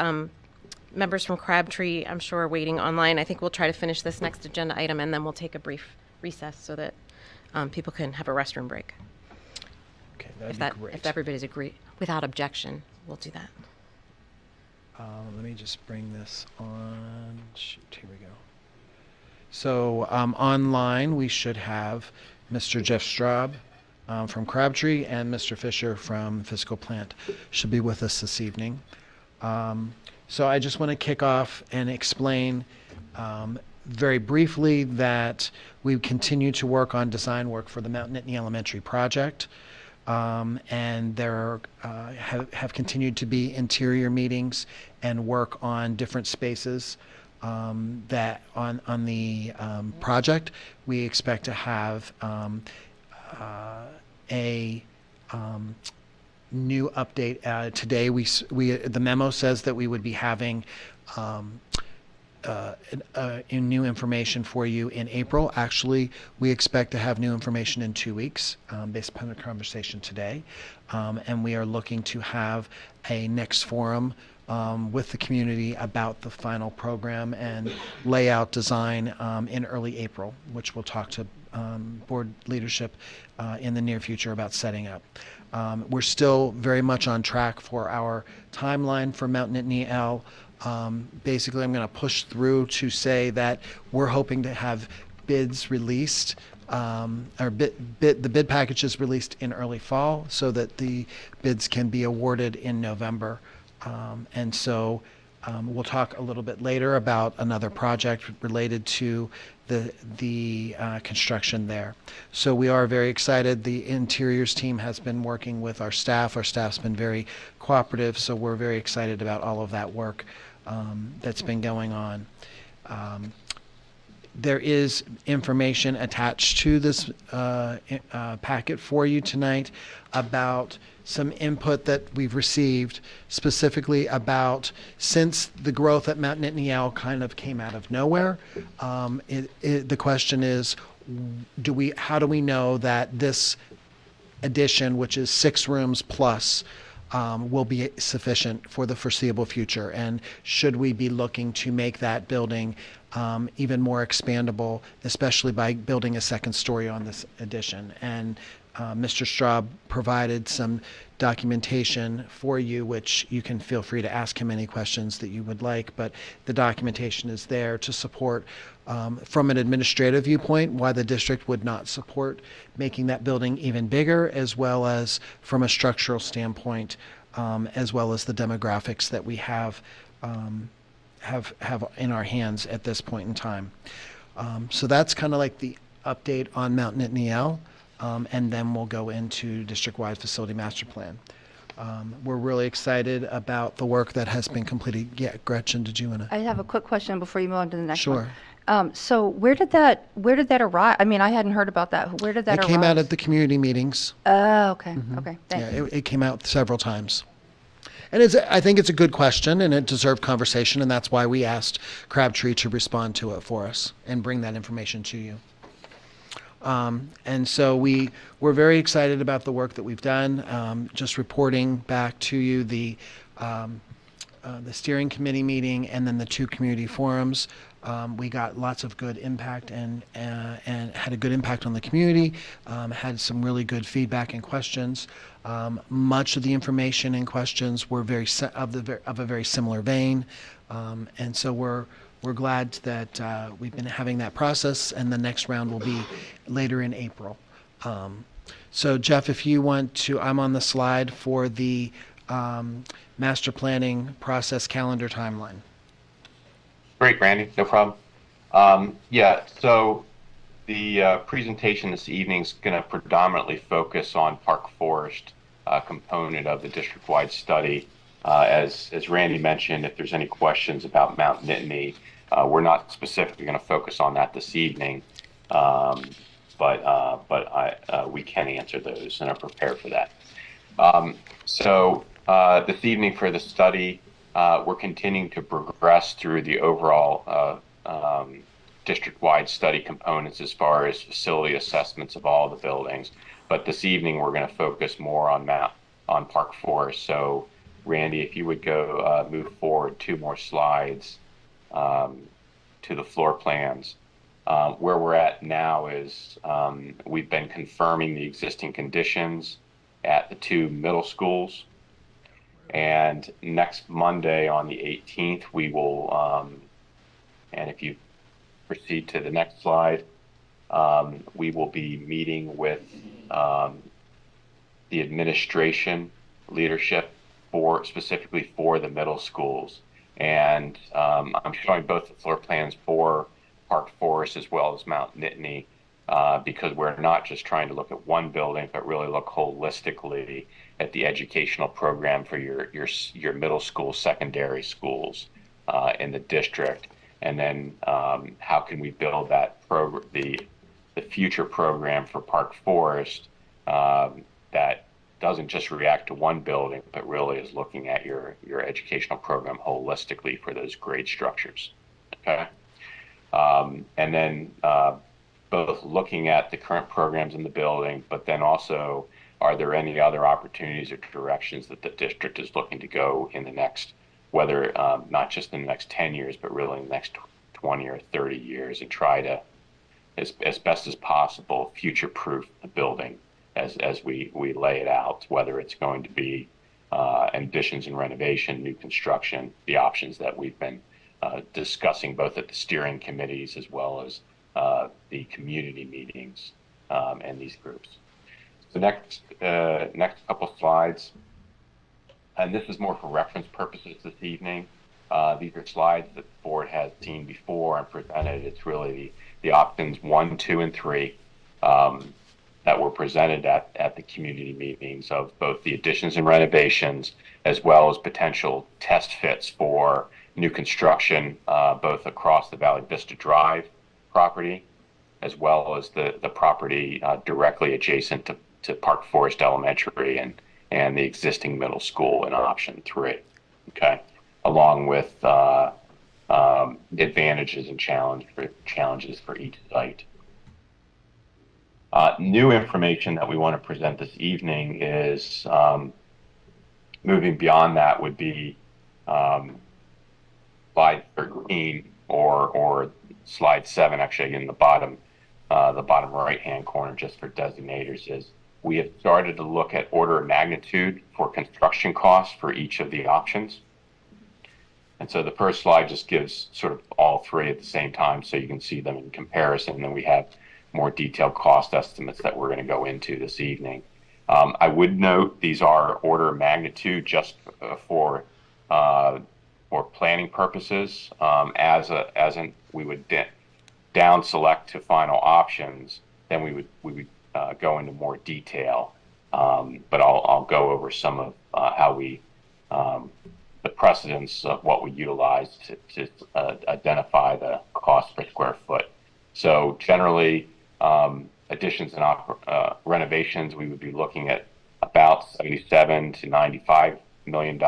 [SPEAKER 1] members from Crabtree, I'm sure, waiting online, I think we'll try to finish this next agenda item, and then we'll take a brief recess so that people can have a restroom break.
[SPEAKER 17] Okay, that'd be great.
[SPEAKER 1] If everybody's agree, without objection, we'll do that.
[SPEAKER 17] Let me just bring this on. Shoot, here we go. So online, we should have Mr. Jeff Straub from Crabtree and Mr. Fisher from Fiscal Plant should be with us this evening. So I just want to kick off and explain very briefly that we continue to work on design work for the Mount Nittany Elementary project. And there have continued to be interior meetings and work on different spaces that on the project. We expect to have a new update today. The memo says that we would be having new information for you in April. Actually, we expect to have new information in 2 weeks based upon the conversation today. And we are looking to have a next forum with the community about the final program and layout design in early April, which we'll talk to board leadership in the near future about setting up. We're still very much on track for our timeline for Mount Nittany L. Basically, I'm going to push through to say that we're hoping to have bids released, or the bid packages released in early fall so that the bids can be awarded in November. And so we'll talk a little bit later about another project related to the construction there. So we are very excited. The interiors team has been working with our staff. Our staff's been very cooperative, so we're very excited about all of that work that's been going on. There is information attached to this packet for you tonight about some input that we've received specifically about, since the growth at Mount Nittany L kind of came out of nowhere, the question is, how do we know that this addition, which is 6 rooms plus, will be sufficient for the foreseeable future? And should we be looking to make that building even more expandable, especially by building a second story on this addition? And Mr. Straub provided some documentation for you, which you can feel free to ask him any questions that you would like, but the documentation is there to support, from an administrative viewpoint, why the district would not support making that building even bigger, as well as from a structural standpoint, as well as the demographics that we have in our hands at this point in time. So that's kind of like the update on Mount Nittany L. And then we'll go into district-wide facility master plan. We're really excited about the work that has been completed. Yeah, Gretchen, did you want to?
[SPEAKER 7] I have a quick question before you move on to the next
[SPEAKER 17] Sure.
[SPEAKER 7] one. So where did that arrive? I mean, I hadn't heard about that. Where did that
[SPEAKER 17] It
[SPEAKER 7] arise?
[SPEAKER 17] came out at the community meetings.
[SPEAKER 7] Oh, okay.
[SPEAKER 17] Mhm.
[SPEAKER 7] Okay. Thank
[SPEAKER 17] Yeah,
[SPEAKER 7] you.
[SPEAKER 17] it came out several times. And I think it's a good question, and it deserved conversation, and that's why we asked Crabtree to respond to it for us and bring that information to you. And so we're very excited about the work that we've done. Just reporting back to you the steering committee meeting and then the 2 community forums. We got lots of good impact and had a good impact on the community. Had some really good feedback and questions. Much of the information and questions were of a very similar vein, and so we're glad that we've been having that process, and the next round will be later in April. So Jeff, if you want to, I'm on the slide for the master planning process calendar timeline.
[SPEAKER 18] Great, Randy, no problem. Yeah, so the presentation this evening is going to predominantly focus on Park Forest component of the district-wide study. As Randy mentioned, if there's any questions about Mount Nittany, we're not specifically going to focus on that this evening, but we can answer those and are prepared for that. This evening for the study, we're continuing to progress through the overall district-wide study components as far as facility assessments of all the buildings. But this evening, we're going to focus more on Park Forest. So, Randy, if you would go move forward 2 more slides to the floor plans. Where we're at now is we've been confirming the existing conditions at the 2 middle schools. And next Monday on the 18th, we will, and if you proceed to the next slide, we will be meeting with the administration leadership specifically for the middle schools. And I'm showing both the floor plans for Park Forest as well as Mount Nittany because we're not just trying to look at one building, but really look holistically at the educational program for your middle school, secondary schools in the district. And then how can we build that the future program for Park Forest that doesn't just react to one building, but really is looking at your educational program holistically for those grade structures. Okay. And then both looking at the current programs in the building, but then also, are there any other opportunities or directions that the district is looking to go in the next, whether not just in the next 10 years, but really in the next 20 or 30 years, and try to, as best as possible, future-proof the building as we lay it out, whether it's going to be additions and renovation, new construction, the options that we've been discussing both at the steering committees as well as the community meetings and these groups. The next couple slides, and this is more for reference purposes this evening. These are slides that the board has seen before and presented. It's really the options 1, 2, and 3 that were presented at the community meetings of both the additions and renovations, as well as potential test fits for new construction, both across the Valley Vista Drive property, as well as the property directly adjacent to Park Forest Elementary and the existing middle school in option 3, okay, along with advantages and challenges for each site. New information that we want to present this evening is moving beyond that would be slide 13 or slide 7, actually in the bottom right-hand corner, just for designators, is we have started to look at order of magnitude for construction costs for each of the options. And so the first slide just gives sort of all 3 at the same time so you can see them in comparison. And then we have more detailed cost estimates that we're going to go into this evening. I would note these are order of magnitude just for planning purposes. We would down select to final options, then we would go into more detail. But I'll go over some of how we the precedents of what we utilize to identify the cost per square foot. So generally, additions and renovations, we would be looking at about $77 to $95 million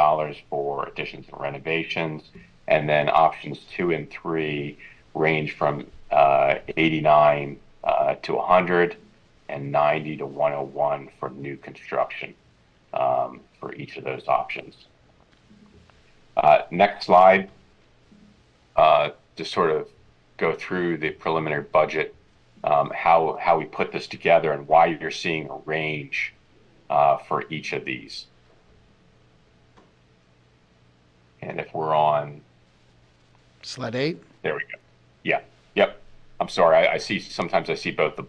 [SPEAKER 18] for additions and renovations, and then options 2 and 3 range from 89 to 100 and 90 to 101 for new construction for each of those options. Next slide, to sort of go through the preliminary budget, how we put this together and why you're seeing a range for each of these. And if we're on
[SPEAKER 17] slide 8,
[SPEAKER 18] there we go. Yeah, yep. I'm sorry. Sometimes I see both the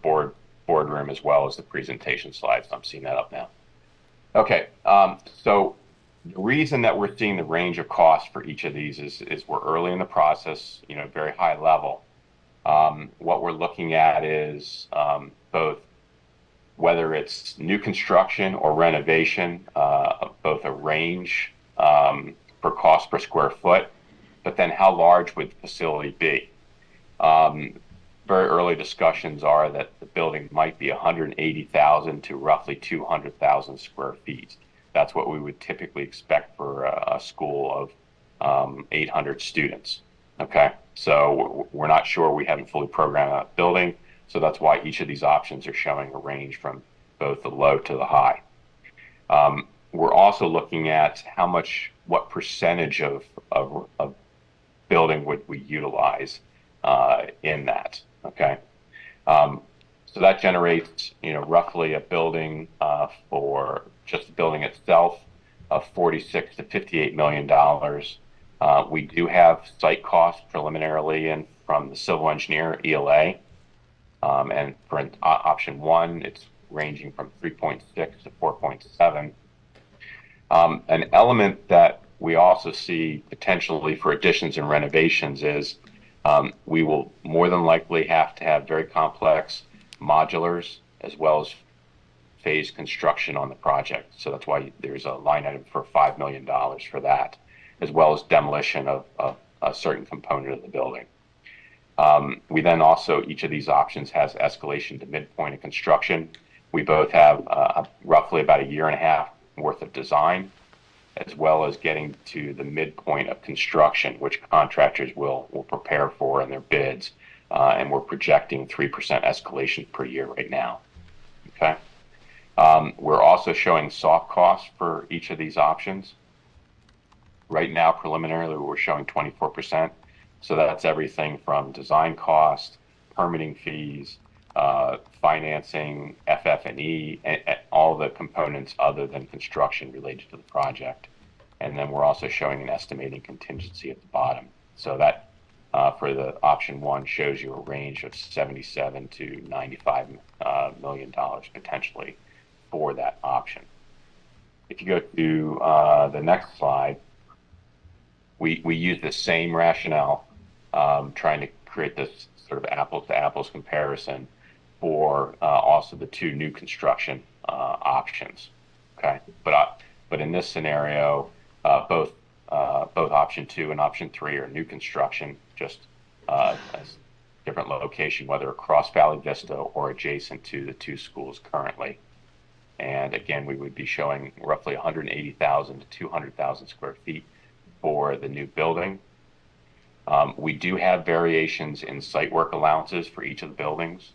[SPEAKER 18] boardroom as well as the presentation slides. I'm seeing that up now. Okay. So the reason that we're seeing the range of costs for each of these is we're early in the process, very high level. What we're looking at is both whether it's new construction or renovation, both a range for cost per square foot, but then how large would the facility be? Very early discussions are that the building might be 180,000 to roughly 200,000 square feet. That's what we would typically expect for a school of 800 students. Okay, so we're not sure. We haven't fully programmed that building, so that's why each of these options are showing a range from both the low to the high. We're also looking at what percentage of building would we utilize in that. Okay, so that generates, roughly a building for just the building itself of $46 to $58 million. We do have site costs preliminarily in from the civil engineer, ELA, and for option 1, it's ranging from 3.6 to 4.7. An element that we also see potentially for additions and renovations is we will more than likely have to have very complex modulars as well as phase construction on the project. So that's why there's a line item for $5 million for that, as well as demolition of a certain component of the building. We then also, each of these options has escalation to midpoint of construction. We both have roughly about a year and a half worth of design, as well as getting to the midpoint of construction, which contractors will prepare for in their bids. And we're projecting 3% escalation per year right now. Okay. We're also showing soft costs for each of these options. Right now, preliminarily, we're showing 24%. So that's everything from design cost, permitting fees, financing, FF&E, and all the components other than construction related to the project. And then we're also showing an estimating contingency at the bottom. So that for the option 1 shows you a range of $77 to $95 million potentially for that option. If you go to the next slide, we use the same rationale, trying to create this sort of apples to apples comparison for also the 2 new construction options. Okay, but in this scenario, both option 2 and option 3 are new construction, just as different location, whether across Valley Vista or adjacent to the 2 schools currently. And again, we would be showing roughly 180,000 to 200,000 square feet for the new building. We do have variations in site work allowances for each of the buildings.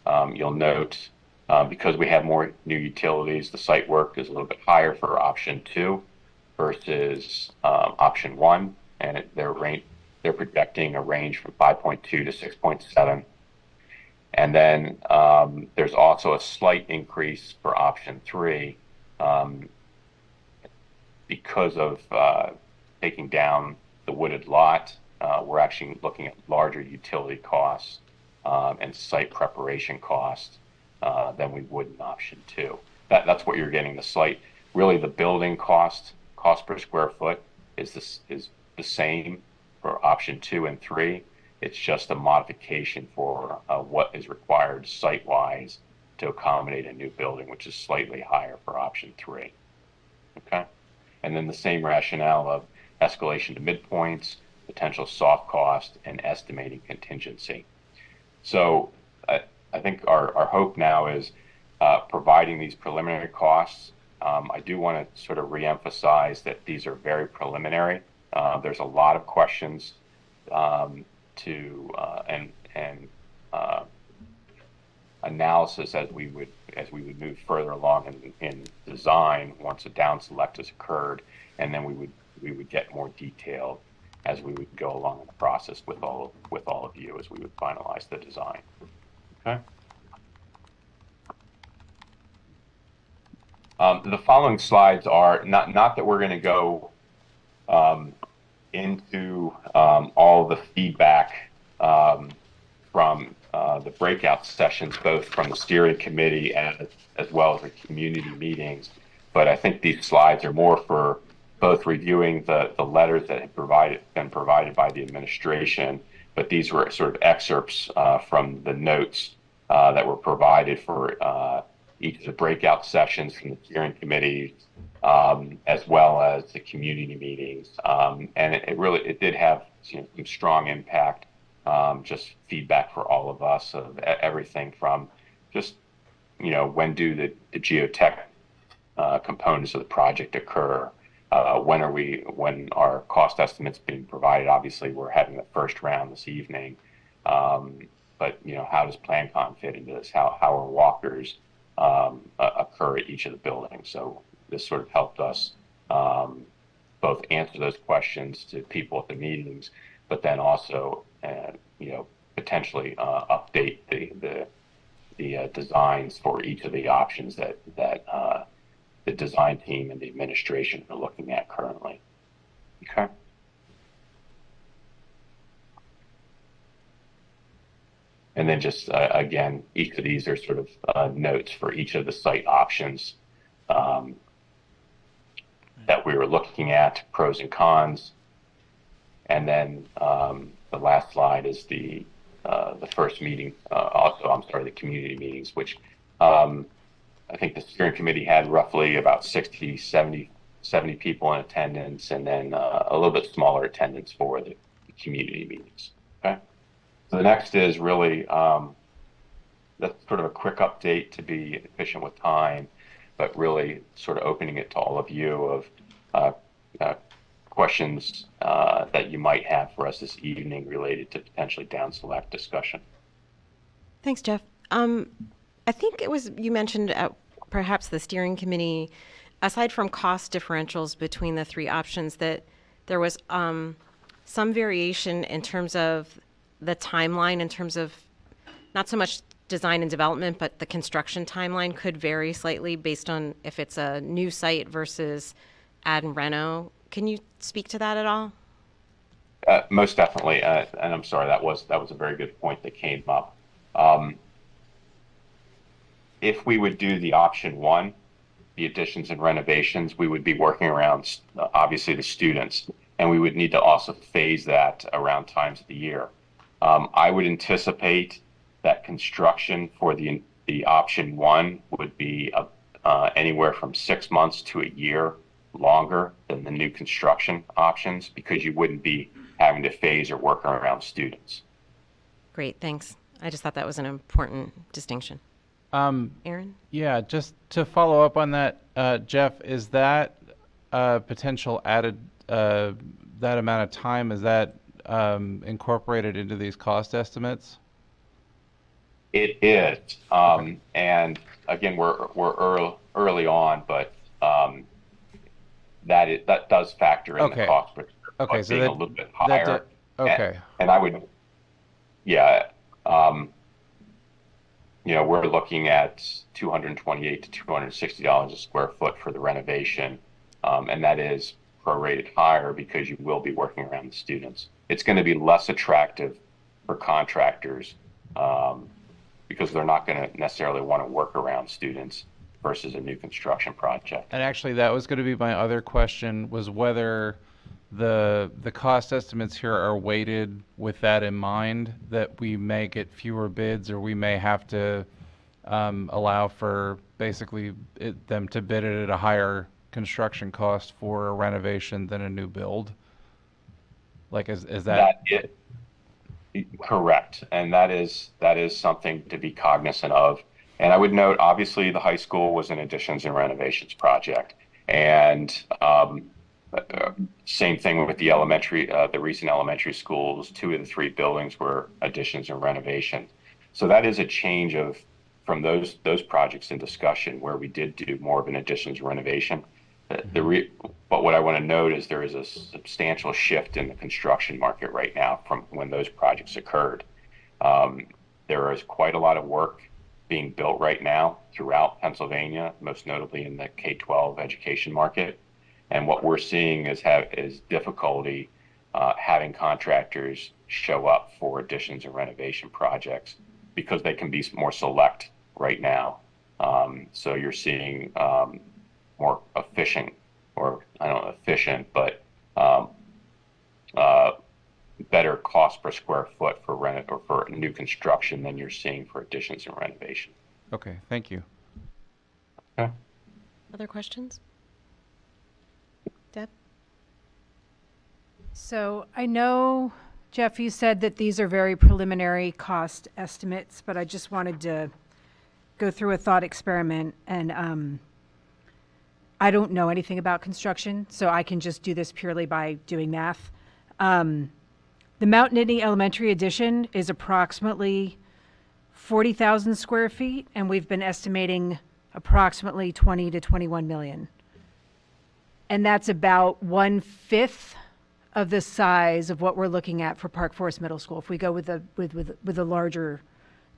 [SPEAKER 18] You'll note, because we have more new utilities, the site work is a little bit higher for option 2 versus option 1, and they're projecting a range from 5.2 to 6.7. And then there's also a slight increase for option 3 because of taking down the wooded lot. We're actually looking at larger utility costs and site preparation costs than we would in option 2. That's what you're getting. Really the building cost per square foot is the same for option 2 and 3. It's just a modification for what is required site-wise to accommodate a new building, which is slightly higher for option 3. Okay, and then the same rationale of escalation to midpoints, potential soft cost, and estimating contingency. So I think our hope now is providing these preliminary costs. I do want to sort of reemphasize that these are very preliminary. There's a lot of questions and analysis as we would move further along in design once a down select has occurred, and then we would get more detailed as we would go along in the process with all of you as we would finalize the design. Okay. The following slides are not that we're going to go into all the feedback from the breakout sessions, both from the steering committee as well as the community meetings. But I think these slides are more for both reviewing the letters that have been provided by the administration, but these were sort of excerpts from the notes that were provided for each of the breakout sessions from the steering committee, as well as the community meetings. And it really did have some strong impact, just feedback for all of us of everything from just, when do the geotech components of the project occur? When are cost estimates being provided? Obviously, we're having the first round this evening. But how does PlanCon fit into this? How are walkers occur at each of the buildings? So this sort of helped us both answer those questions to people at the meetings, but then also potentially update the designs for each of the options that the design team and the administration are looking at currently. Okay. And then just, again, each of these are sort of notes for each of the site options that we were looking at, pros and cons. And then the last slide is the first meeting, the community meetings, which I think the steering committee had roughly about 60, 70 people in attendance, and then a little bit smaller attendance for the community meetings. Okay. So the next is really, that's sort of a quick update to be efficient with time, but really sort of opening it to all of you of questions that you might have for us this evening related to potentially down select discussion.
[SPEAKER 1] Thanks, Jeff. I think it was you mentioned perhaps the steering committee, aside from cost differentials between the three options, that there was some variation in terms of the timeline, in terms of not so much design and development, but the construction timeline could vary slightly based on if it's a new site versus add and reno. Can you speak to that at all?
[SPEAKER 18] Most definitely, and I'm sorry, that was a very good point that came up. If we would do the option one, the additions and renovations, we would be working around obviously the students, and we would need to also phase that around times of the year. I would anticipate that construction for the option one would be anywhere from 6 months to a year longer than the new construction options, because you wouldn't be having to phase or work around students.
[SPEAKER 1] Great, thanks. I just thought that was an important distinction. Aaron?
[SPEAKER 15] Yeah, just to follow up on that, Jeff, is that potential added, that amount of time, is that incorporated into these cost estimates?
[SPEAKER 18] It is, and again, we're early on, but that does factor in the cost, but
[SPEAKER 15] so
[SPEAKER 18] being
[SPEAKER 15] that,
[SPEAKER 18] a little bit higher.
[SPEAKER 15] Okay.
[SPEAKER 18] And I would, yeah, we're looking at $228 to $260 a square foot for the renovation, and that is prorated higher because you will be working around the students. It's going to be less attractive for contractors because they're not going to necessarily want to work around students versus a new construction project.
[SPEAKER 15] And actually, that was going to be my other question, was whether the cost estimates here are weighted with that in mind, that we may get fewer bids, or we may have to allow for basically them to bid it at a higher construction cost for a renovation than a new build. Like, is that
[SPEAKER 18] it? Correct, and that is something to be cognizant of. And I would note, obviously, the high school was an additions and renovations project, and same thing with the elementary, the recent elementary schools. 2 of the 3 buildings were additions and renovations. So that is a change from those projects in discussion where we did do more of an additions renovation. But what I want to note is there is a substantial shift in the construction market right now from when those projects occurred. There is quite a lot of work being built right now throughout Pennsylvania, most notably in the K-12 education market. And what we're seeing is difficulty having contractors show up for additions and renovation projects because they can be more select right now. So you're seeing more efficient, or I don't know, efficient, but better cost per square foot for for new construction than you're seeing for additions and renovation.
[SPEAKER 15] Okay, thank you.
[SPEAKER 1] Other questions? Deb?
[SPEAKER 3] So I know, Jeff, you said that these are very preliminary cost estimates, but I just wanted to go through a thought experiment. And I don't know anything about construction, so I can just do this purely by doing math. The Mount Nittany Elementary addition is approximately 40,000 square feet, and we've been estimating approximately 20 to 21 million. And that's about 1/5 of the size of what we're looking at for Park Forest Middle School if we go with a larger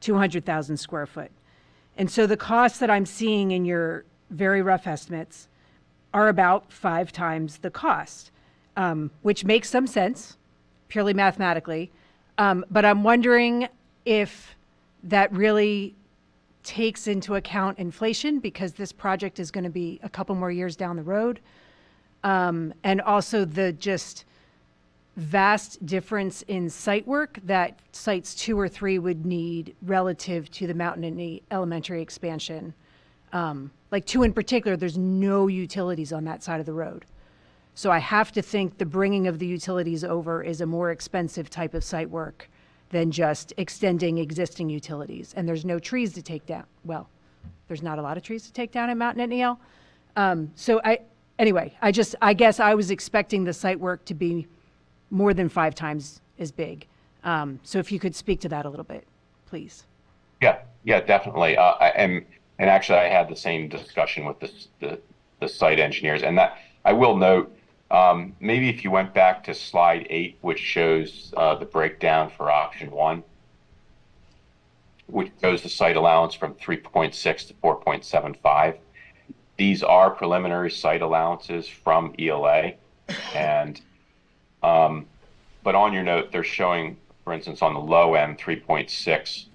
[SPEAKER 3] 200,000 square foot. And so the costs that I'm seeing in your very rough estimates are about 5 times the cost, which makes some sense purely mathematically. But I'm wondering if that really takes into account inflation, because this project is going to be a couple more years down the road. And also the just vast difference in site work that sites 2 or 3 would need relative to the Mount Nittany Elementary expansion. Like 2 in particular, there's no utilities on that side of the road. So I have to think the bringing of the utilities over is a more expensive type of site work than just extending existing utilities. And there's no trees to take down. Well, there's not a lot of trees to take down at Mount Nittany El. Anyway, I guess I was expecting the site work to be more than 5 times as big. So if you could speak to that a little bit, please.
[SPEAKER 18] Yeah, definitely. And actually, I had the same discussion with the site engineers. And that I will note, maybe if you went back to slide 8, which shows the breakdown for option 1, which shows the site allowance from 3.6 to 4.75. These are preliminary site allowances from ELA, and but on your note, they're showing, for instance, on the low end, 3.6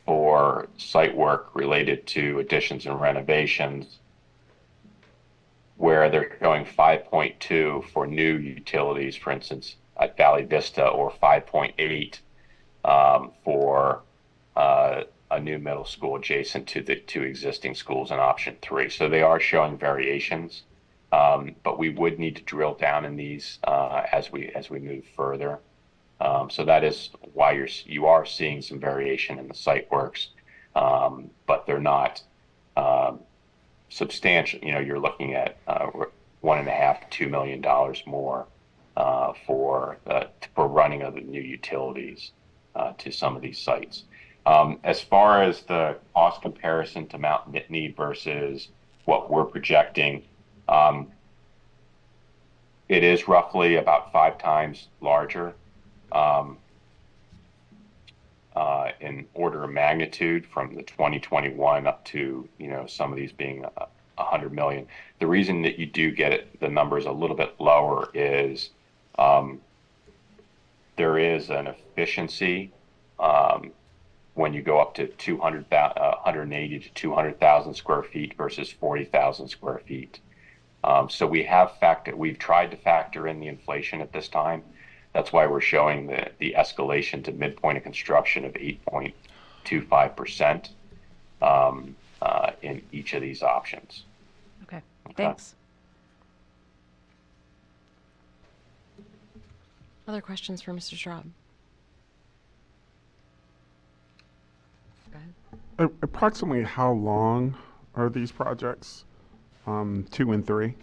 [SPEAKER 18] for site work related to additions and renovations, where they're showing 5.2 for new utilities, for instance, at Valley Vista, or 5.8 for a new middle school adjacent to the 2 existing schools in option 3. So they are showing variations, but we would need to drill down in these as we move further. So that is why you are seeing some variation in the site works, but they're not substantial. You're looking at $1.5 to $2 million more for running of the new utilities to some of these sites. As far as the cost comparison to Mount Nittany versus what we're projecting, it is roughly about 5 times larger in order of magnitude from the 2021 up to, some of these being 100 million. The reason that you do get the numbers a little bit lower is there is an efficiency when you go up to 180 to 200,000 square feet versus 40,000 square feet. So we've tried to factor in the inflation at this time. That's why we're showing the escalation to midpoint of construction of 8.25% in each of these options.
[SPEAKER 3] Okay, thanks.
[SPEAKER 1] Other questions for Mr. Schraub?
[SPEAKER 4] Approximately how long are these projects, 2 and 3?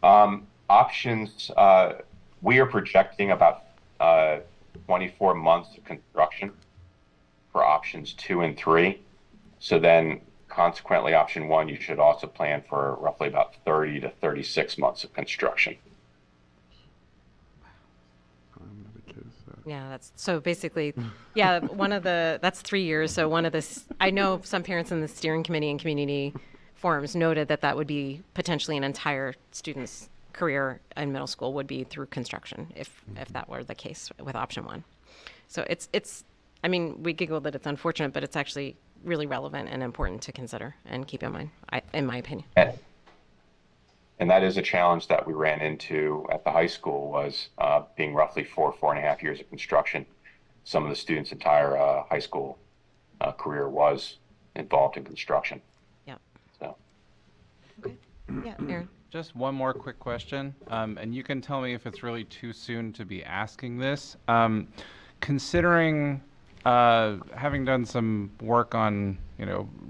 [SPEAKER 18] Options, we are projecting about 24 months of construction for options 2 and 3. So then consequently, option 1, you should also plan for roughly about 30 to 36 months of construction.
[SPEAKER 1] Yeah, that's so basically, that's 3 years. So I know some parents in the steering committee and community forums noted that would be potentially an entire student's career in middle school would be through construction if that were the case with option 1. So we giggle that it's unfortunate, but it's actually really relevant and important to consider and keep in mind, in my opinion.
[SPEAKER 18] And that is a challenge that we ran into at the high school, was being roughly 4.5 years of construction. Some of the students' entire high school career was involved in construction.
[SPEAKER 1] Yeah, Aaron.
[SPEAKER 15] Just one more quick question, and you can tell me if it's really too soon to be asking this. Considering having done some work on,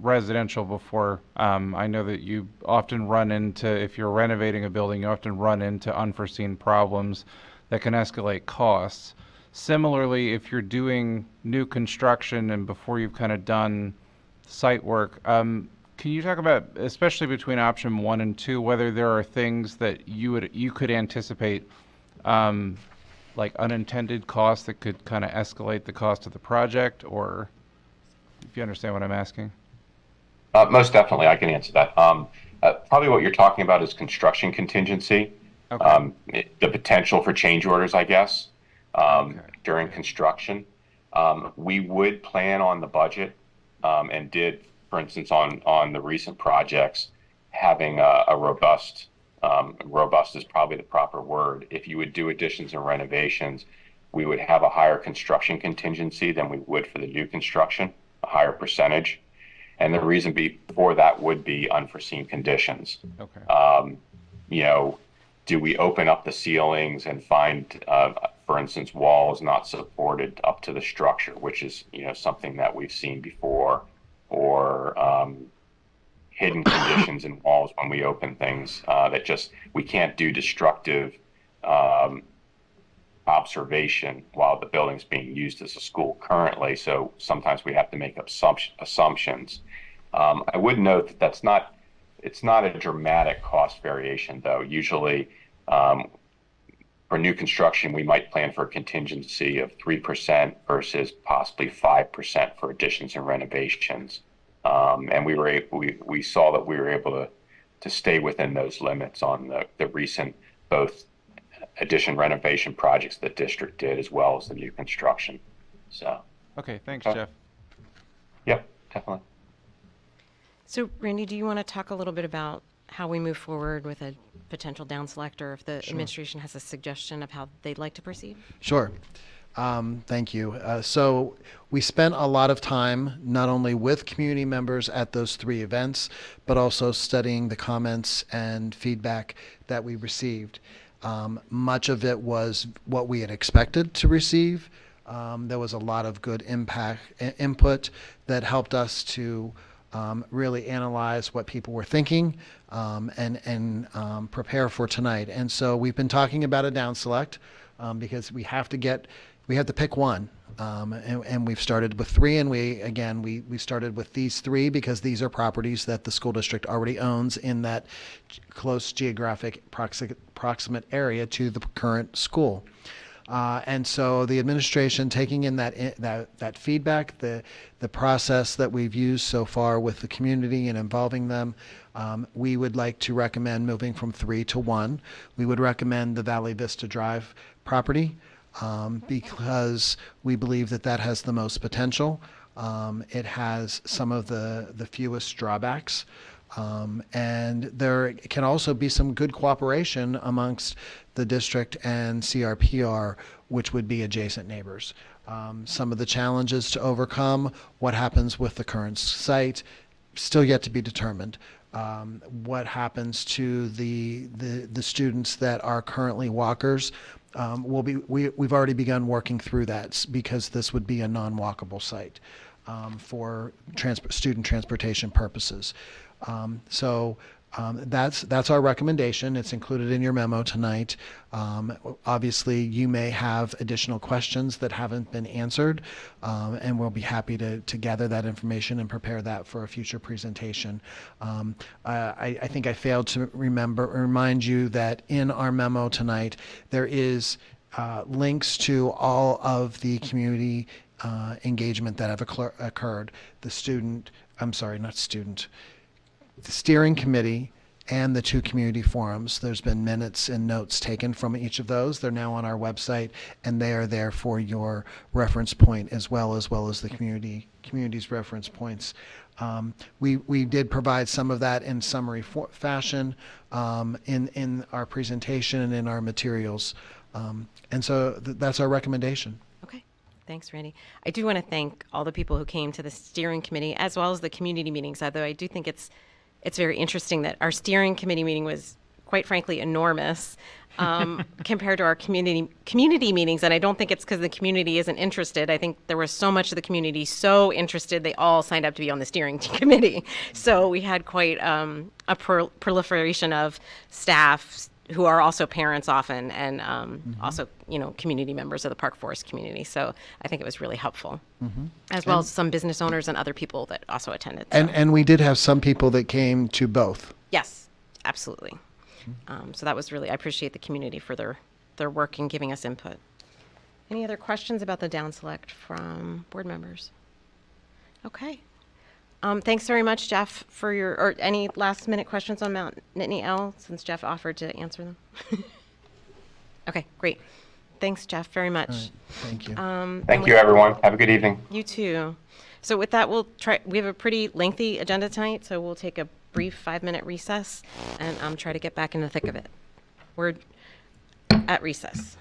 [SPEAKER 15] residential before, I know that you often run into, if you're renovating a building, you often run into unforeseen problems that can escalate costs. Similarly, if you're doing new construction and before you've kind of done site work, can you talk about, especially between option 1 and 2, whether there are things that you could anticipate, like unintended costs that could kind of escalate the cost of the project, or if you understand what I'm asking?
[SPEAKER 18] Most definitely, I can answer that. Probably what you're talking about is construction contingency. Okay. The potential for change orders, I guess, during construction. We would plan on the budget and did, for instance, on the recent projects, having a robust is probably the proper word. If you would do additions and renovations, we would have a higher construction contingency than we would for the new construction, a higher percentage. And the reason for that would be unforeseen conditions. Okay. Do we open up the ceilings and find, for instance, walls not supported up to the structure, which is, something that we've seen before, or hidden conditions in walls when we open things that we can't do destructive observation while the building's being used as a school currently. So sometimes we have to make assumptions. I would note that it's not a dramatic cost variation, though. Usually, for new construction, we might plan for a contingency of 3% versus possibly 5% for additions and renovations. And we saw that we were able to stay within those limits on the recent both addition renovation projects the district did, as well as the new construction. So.
[SPEAKER 15] Okay, thanks, Jeff.
[SPEAKER 18] Yep, definitely.
[SPEAKER 1] So, Randy, do you want to talk a little bit about how we move forward with a potential down select, or if the administration has a suggestion of how they'd like to proceed?
[SPEAKER 17] Sure. Thank you. So we spent a lot of time not only with community members at those 3 events, but also studying the comments and feedback that we received. Much of it was what we had expected to receive. There was a lot of good input that helped us to really analyze what people were thinking and prepare for tonight. And so we've been talking about a down select because we have to pick one. And we've started with 3, and we started with these 3 because these are properties that the school district already owns in that close geographic proximate area to the current school. And so the administration, taking in that feedback, the process that we've used so far with the community and involving them, we would like to recommend moving from 3 to 1. We would recommend the Valley Vista Drive property because we believe that has the most potential. It has some of the fewest drawbacks. And there can also be some good cooperation amongst the district and CRPR, which would be adjacent neighbors. Some of the challenges to overcome, what happens with the current site, still yet to be determined. What happens to the students that are currently walkers? We've already begun working through that because this would be a non-walkable site for student transportation purposes. So that's our recommendation. It's included in your memo tonight. Obviously, you may have additional questions that haven't been answered, and we'll be happy to gather that information and prepare that for a future presentation. I think I failed to remind you that in our memo tonight, there is links to all of the community engagement that have occurred. The steering committee and the 2 community forums. There's been minutes and notes taken from each of those. They're now on our website, and they are there for your reference point as well as the community's reference points. We did provide some of that in summary fashion in our presentation and in our materials. And so that's our recommendation.
[SPEAKER 1] Okay. Thanks, Randy. I do want to thank all the people who came to the steering committee as well as the community meetings, although I do think it's it's very interesting that our steering committee meeting was, quite frankly, enormous compared to our community meetings. And I don't think it's because the community isn't interested. I think there was so much of the community so interested, they all signed up to be on the steering committee. So we had quite a proliferation of staff who are also parents often, and also, community members of the Park Forest community. So I think it was really helpful, as well as some business owners and other people that also attended. So.
[SPEAKER 17] And we did have some people that came to both.
[SPEAKER 1] Yes, absolutely. So that was really, I appreciate the community for their work and giving us input. Any other questions about the down select from board members? Okay. Thanks very much, Jeff, for or any last minute questions on Mount Nittany L, since Jeff offered to answer them. Okay, great. Thanks, Jeff, very much.
[SPEAKER 17] Right, thank you.
[SPEAKER 18] Thank you, everyone. Have a good evening.
[SPEAKER 1] You too. So with that, we have a pretty lengthy agenda tonight, so we'll take a brief 5-minute recess and try to get back in the thick of it. We're at recess.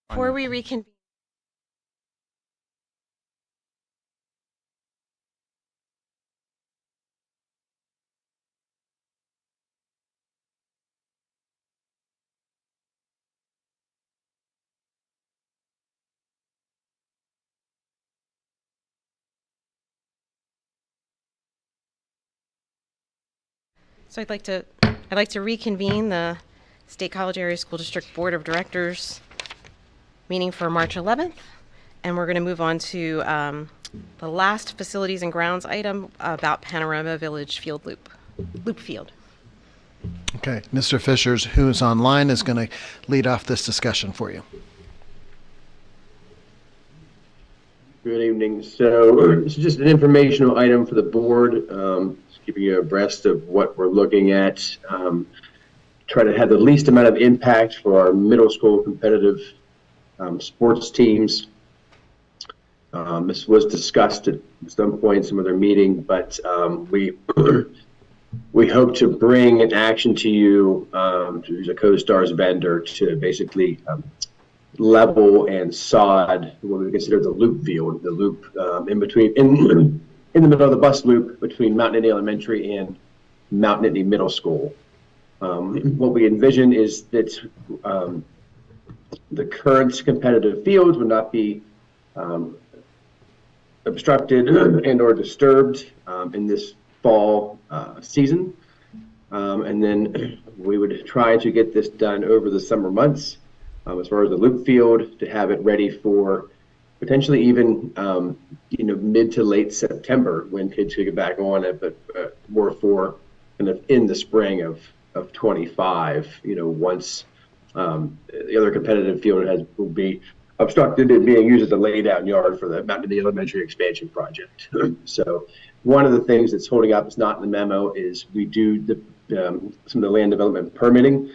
[SPEAKER 1] Before we reconvene. So I'd like to reconvene the State College Area School District Board of Directors meeting for March 11th, and we're going to move on to the last facilities and grounds item about Panorama Village Field Loop Field.
[SPEAKER 17] Okay, Mr. Fishers, who is online, is going to lead off this discussion for you.
[SPEAKER 19] Good evening. So this is just an informational item for the board, just keeping you abreast of what we're looking at. Try to have the least amount of impact for our middle school competitive sports teams. This was discussed at some point in some other meeting, but we hope to bring an action to you, to use a CoStarz vendor, to basically level and sod what we consider the loop field, the loop in the middle of the bus loop between Mount Nittany Elementary and Mount Nittany Middle School. What we envision is that the current competitive fields would not be obstructed and or disturbed in this fall season. And then we would try to get this done over the summer months. As far as the loop field, to have it ready for potentially even mid to late September when kids could get back on it, but more for kind of in the spring of 25. Once the other competitive field will be obstructed and being used as a lay-down yard for the Mount Nittany Elementary expansion project. So one of the things that's holding up, it's not in the memo, is we do some of the land development permitting.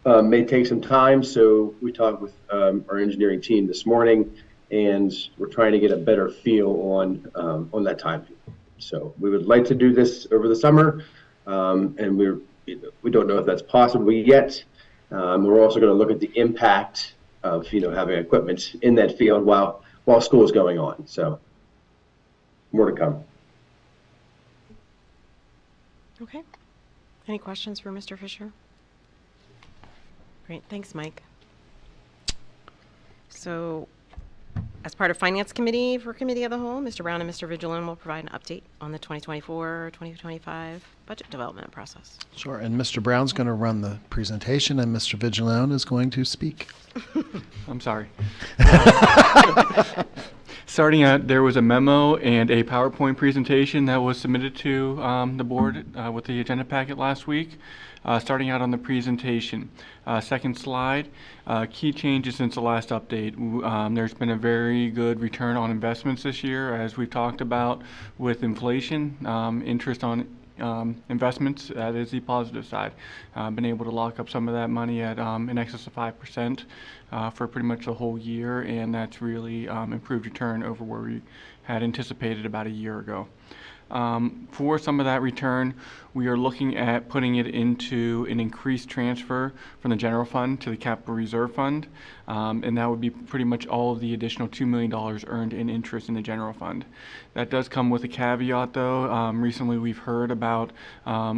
[SPEAKER 19] May take some time, so we talked with our engineering team this morning, and we're trying to get a better feel on that time. So we would like to do this over the summer, and we don't know if that's possible yet. We're also going to look at the impact of having equipment in that field while school is going on. So more to come.
[SPEAKER 1] Okay. Any questions for Mr. Fisher? Great, thanks, Mike. So, as part of Finance Committee for Committee of the Whole, Mr. Brown and Mr. Vigilone will provide an update on the 2024-2025 budget development process.
[SPEAKER 17] Sure, and Mr. Brown's going to run the presentation, and Mr. Vigilone is going to speak.
[SPEAKER 20] I'm sorry. Starting out, there was a memo and a PowerPoint presentation that was submitted to the board with the agenda packet last week. Starting out on the presentation, second slide, key changes since the last update. There's been a very good return on investments this year, as we've talked about with inflation, interest on investments. That is the positive side. Been able to lock up some of that money at in excess of 5% for pretty much the whole year, and that's really improved return over where we had anticipated about a year ago. For some of that return, we are looking at putting it into an increased transfer from the general fund to the capital reserve fund, and that would be pretty much all of the additional $2 million earned in interest in the general fund. That does come with a caveat, though. Recently we've heard about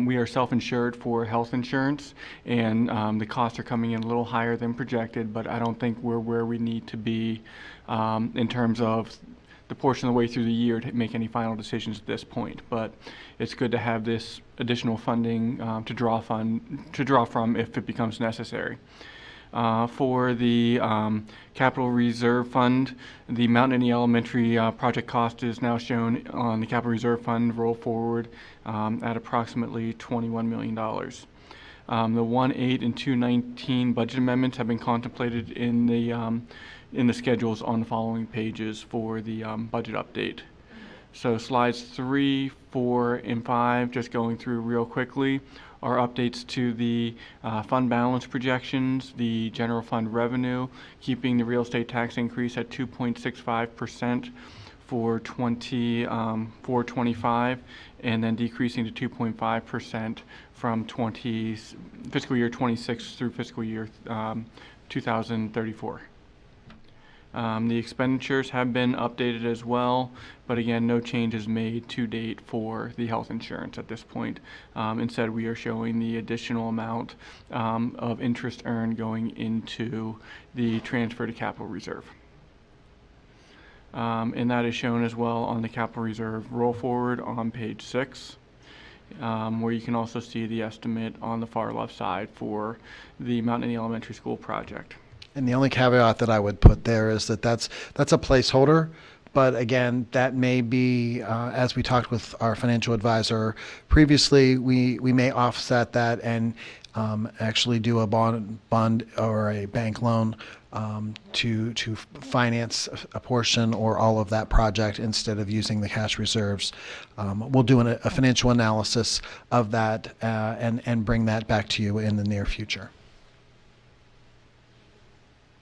[SPEAKER 20] we are self-insured for health insurance, and the costs are coming in a little higher than projected, but I don't think we're where we need to be in terms of the portion of the way through the year to make any final decisions at this point. But it's good to have this additional funding to draw from if it becomes necessary. For the capital reserve fund, the Mount Nittany Elementary project cost is now shown on the capital reserve fund roll forward at approximately $21 million. The 1.8 and 2.19 budget amendments have been contemplated in the schedules on the following pages for the budget update. So slides 3, 4, and 5, just going through real quickly, are updates to the fund balance projections, the general fund revenue, keeping the real estate tax increase at 2.65% for 25, and then decreasing to 2.5% from fiscal year 26 through fiscal year 2034. The expenditures have been updated as well, but again, no changes made to date for the health insurance at this point. Instead, we are showing the additional amount of interest earned going into the transfer to capital reserve. And that is shown as well on the capital reserve roll forward on page 6, where you can also see the estimate on the far left side for the Mount Nittany Elementary School project.
[SPEAKER 17] And the only caveat that I would put there is that that's a placeholder. But again, that may be, as we talked with our financial advisor previously, we may offset that and actually do a bond or a bank loan to finance a portion or all of that project instead of using the cash reserves. We'll do a financial analysis of that and bring that back to you in the near future.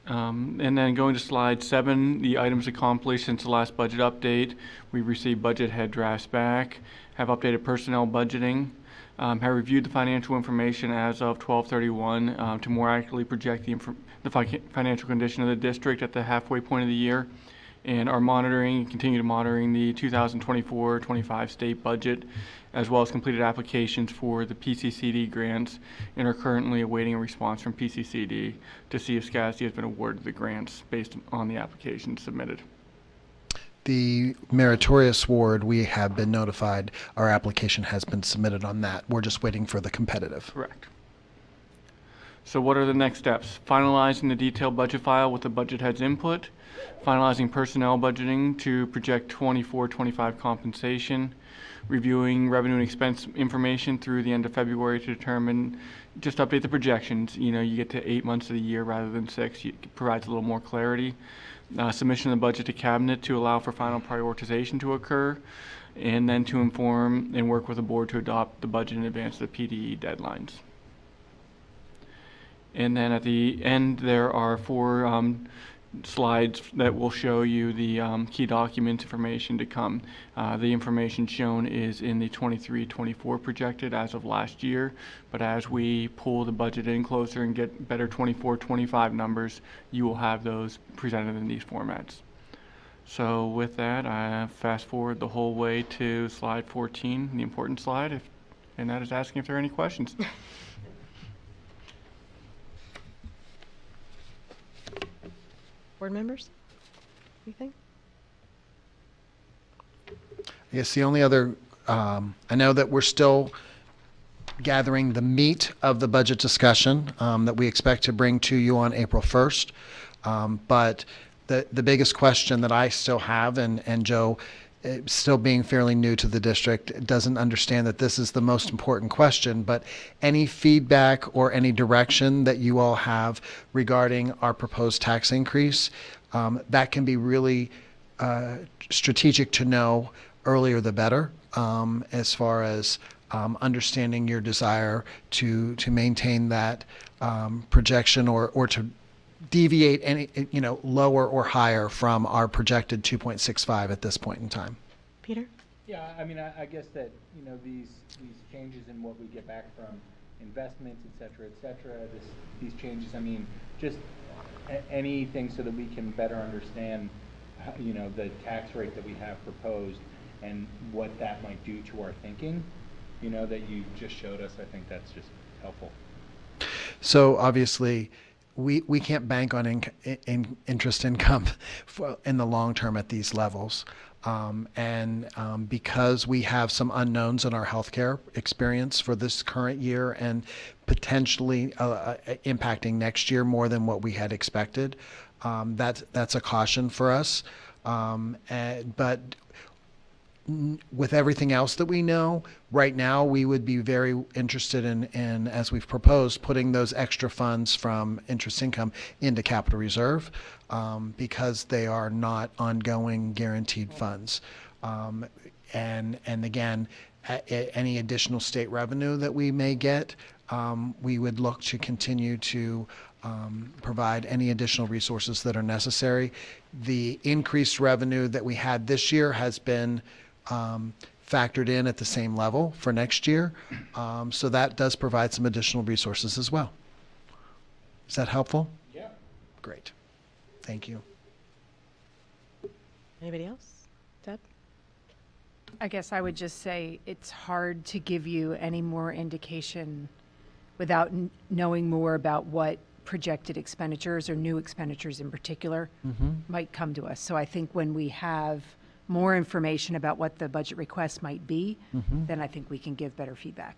[SPEAKER 20] And then going to slide 7, the items accomplished since the last budget update. We've received budget head drafts back, have updated personnel budgeting, have reviewed the financial information as of 12/31 to more accurately project the financial condition of the district at the halfway point of the year, and are monitoring and continue to monitoring the 2024-25 state budget, as well as completed applications for the PCCD grants, and are currently awaiting a response from PCCD to see if SCASD has been awarded the grants based on the applications submitted.
[SPEAKER 17] The meritorious award, we have been notified our application has been submitted on that. We're just waiting for the competitive.
[SPEAKER 20] Correct. So what are the next steps? Finalizing the detailed budget file with the budget head's input, finalizing personnel budgeting to project 24-25 compensation, reviewing revenue and expense information through the end of February to determine, just update the projections. You know, you get to 8 months of the year rather than 6. It provides a little more clarity. Submission of the budget to cabinet to allow for final prioritization to occur, and then to inform and work with the board to adopt the budget in advance of the PDE deadlines. And then at the end, there are 4 slides that will show you the key document information to come. The information shown is in the 23-24 projected as of last year, but as we pull the budget in closer and get better 24-25 numbers, you will have those presented in these formats. So with that, I fast forward the whole way to slide 14, the important slide, and that is asking if there are any questions.
[SPEAKER 1] Board members? Anything?
[SPEAKER 17] I guess the only other, I know that we're still gathering the meat of the budget discussion that we expect to bring to you on April 1st. But the biggest question that I still have, and Joe, still being fairly new to the district, doesn't understand that this is the most important question, but any feedback or any direction that you all have regarding our proposed tax increase, that can be really strategic to know earlier the better, as far as understanding your desire to maintain that projection or to deviate any, lower or higher from our projected 2.65 at this point in time.
[SPEAKER 1] Peter?
[SPEAKER 12] Yeah, I mean, I guess that, these changes in what we get back from investments, et cetera, these changes, I mean, just anything so that we can better understand, the tax rate that we have proposed and what that might do to our thinking, that you just showed us. I think that's just helpful.
[SPEAKER 17] So obviously, we can't bank on interest income in the long term at these levels. Because we have some unknowns in our healthcare experience for this current year and potentially impacting next year more than what we had expected, that's a caution for us. But with everything else that we know, right now we would be very interested in, as we've proposed, putting those extra funds from interest income into capital reserve, because they are not ongoing guaranteed funds. And again, any additional state revenue that we may get, we would look to continue to provide any additional resources that are necessary. The increased revenue that we had this year has been factored in at the same level for next year. So that does provide some additional resources as well. Is that helpful? Yeah. Great. Thank you.
[SPEAKER 20] Yeah.
[SPEAKER 17] Thank you.
[SPEAKER 20] I mean, I guess that, these changes in what we get back from investments, et cetera, these changes, I mean, just anything so that we can better understand, the tax rate that we have proposed and what that might do to our thinking, that we can better understand, the tax rate that we have proposed and what that might do to our thinking.
[SPEAKER 1] Anybody else? Deb?
[SPEAKER 3] I guess I would just say it's hard to give you any more indication without knowing more about what projected expenditures or new expenditures in particular might come to us. So I think when we have more information about what the budget request might be, then I think we can give better feedback.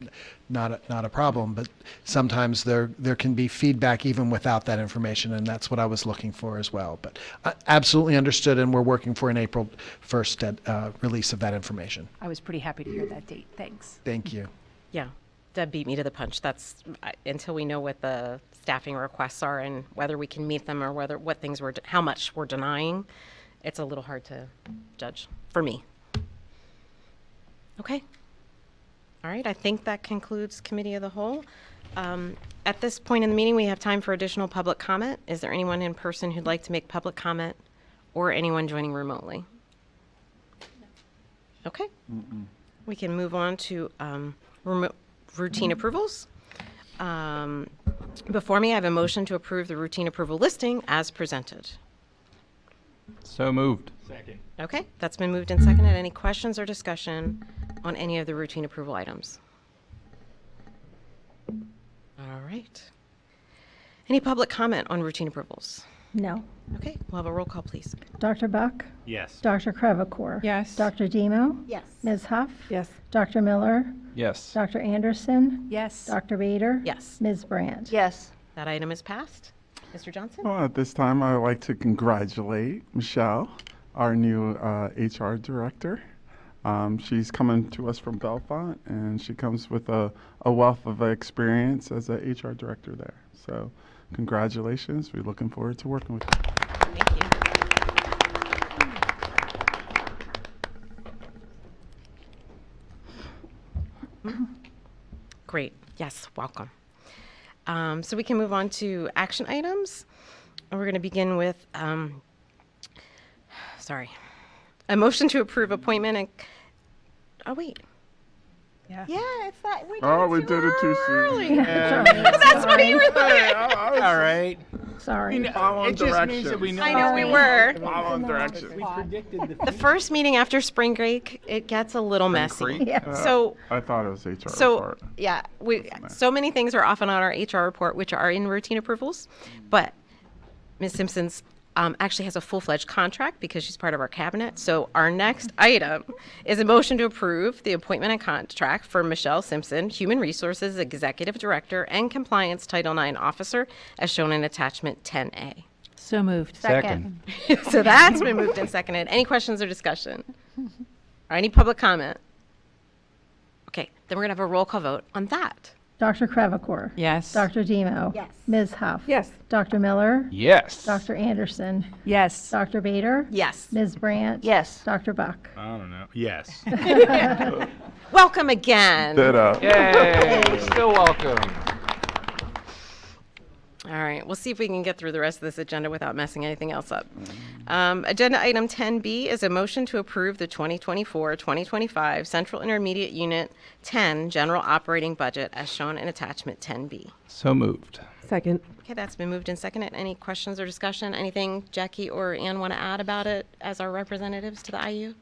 [SPEAKER 17] Not a problem, but sometimes there can be feedback even without that information, and that's what I was looking for as well. But absolutely understood, and we're working for an April 1st release of that information.
[SPEAKER 3] I was pretty happy to hear that date. Thanks.
[SPEAKER 17] Thank you.
[SPEAKER 1] Yeah, Deb beat me to the punch. That's until we know what the staffing requests are and whether we can meet them or what things how much we're denying. It's a little hard to judge for me. Okay. All right, I think that concludes Committee of the Whole. At this point in the meeting, we have time for additional public comment. Is there anyone in person who'd like to make public comment or anyone joining remotely? Okay. We can move on to routine approvals. Before me, I have a motion to approve the routine approval listing as presented.
[SPEAKER 15] So moved.
[SPEAKER 12] Second.
[SPEAKER 1] Okay, that's been moved and seconded. Any questions or discussion on any of the routine approval items? All right. Any public comment on routine approvals?
[SPEAKER 2] No.
[SPEAKER 1] Okay, we'll have a roll call, please.
[SPEAKER 2] Dr. Buck?
[SPEAKER 12] Yes.
[SPEAKER 2] Dr. Crevecore?
[SPEAKER 3] Yes.
[SPEAKER 2] Dr. Demo?
[SPEAKER 13] Yes.
[SPEAKER 2] Ms. Huff?
[SPEAKER 6] Yes.
[SPEAKER 2] Dr. Miller?
[SPEAKER 15] Yes.
[SPEAKER 2] Dr. Anderson?
[SPEAKER 3] Yes.
[SPEAKER 2] Dr. Bader?
[SPEAKER 1] Yes.
[SPEAKER 2] Ms. Brandt?
[SPEAKER 7] Yes.
[SPEAKER 1] That item is passed. Mr. Johnson?
[SPEAKER 4] Well, at this time, I would like to congratulate Michelle, our new HR director. She's coming to us from Bellefonte, and she comes with a wealth of experience as a HR director there. So congratulations. We're looking forward to working with you.
[SPEAKER 1] Thank you. Great. Yes, welcome. So we can move on to action items. And we're going to begin with, a motion to approve appointment and, oh, wait.
[SPEAKER 3] Yeah.
[SPEAKER 1] Yeah, it's that.
[SPEAKER 4] We did it too soon.
[SPEAKER 1] That's what you were like.
[SPEAKER 12] All right.
[SPEAKER 2] Sorry.
[SPEAKER 12] It just means that we know.
[SPEAKER 1] I know we were.
[SPEAKER 4] Following directions.
[SPEAKER 12] We predicted
[SPEAKER 1] The first meeting after spring break, it gets a little messy. So
[SPEAKER 4] I thought it was HR
[SPEAKER 1] So,
[SPEAKER 4] report.
[SPEAKER 1] yeah, so many things are often on our HR report, which are in routine approvals, but Ms. Simpson's actually has a full-fledged contract because she's part of our cabinet. So our next item is a motion to approve the appointment and contract for Michelle Simpson, Human Resources Executive Director and Compliance Title IX Officer, as shown in attachment 10A.
[SPEAKER 2] So moved.
[SPEAKER 15] Second.
[SPEAKER 1] So that's been moved and seconded. Any questions or discussion? Or any public comment? Okay, then we're going to have a roll call vote on that.
[SPEAKER 2] Dr. Crevecore?
[SPEAKER 3] Yes.
[SPEAKER 2] Dr. Demo?
[SPEAKER 13] Yes.
[SPEAKER 2] Ms. Huff?
[SPEAKER 6] Yes.
[SPEAKER 2] Dr. Miller?
[SPEAKER 15] Yes.
[SPEAKER 2] Dr. Anderson?
[SPEAKER 3] Yes.
[SPEAKER 2] Dr. Bader?
[SPEAKER 1] Yes.
[SPEAKER 2] Ms. Brandt?
[SPEAKER 7] Yes.
[SPEAKER 2] Dr. Buck?
[SPEAKER 12] I don't know. Yes.
[SPEAKER 1] Welcome again.
[SPEAKER 4] Ditto.
[SPEAKER 15] Yay. Still welcome.
[SPEAKER 1] All right, we'll see if we can get through the rest of this agenda without messing anything else up. Agenda item 10B is a motion to approve the 2024-2025 Central Intermediate Unit 10 General Operating Budget as shown in attachment 10B.
[SPEAKER 15] So moved.
[SPEAKER 6] Second.
[SPEAKER 1] Okay, that's been moved and seconded. Any questions or discussion? Anything Jackie or Ann want to add about it as our representatives to the IU?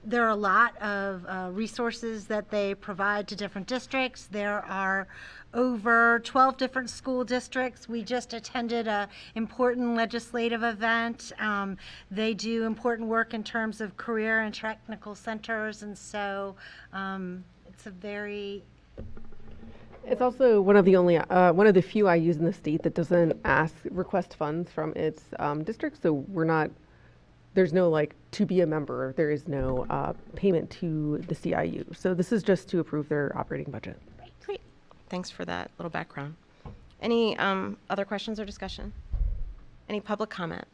[SPEAKER 13] There are a lot of resources that they provide to different districts. There are over 12 different school districts. We just attended an important legislative event. They do important work in terms of career and technical centers, and so it's a very
[SPEAKER 6] It's also one of the only, one of the few IUs in the state that doesn't request funds from its district. So there's no like to be a member. There is no payment to the CIU. So this is just to approve their operating budget.
[SPEAKER 1] Great. Thanks for that little background. Any other questions or discussion? Any public comment?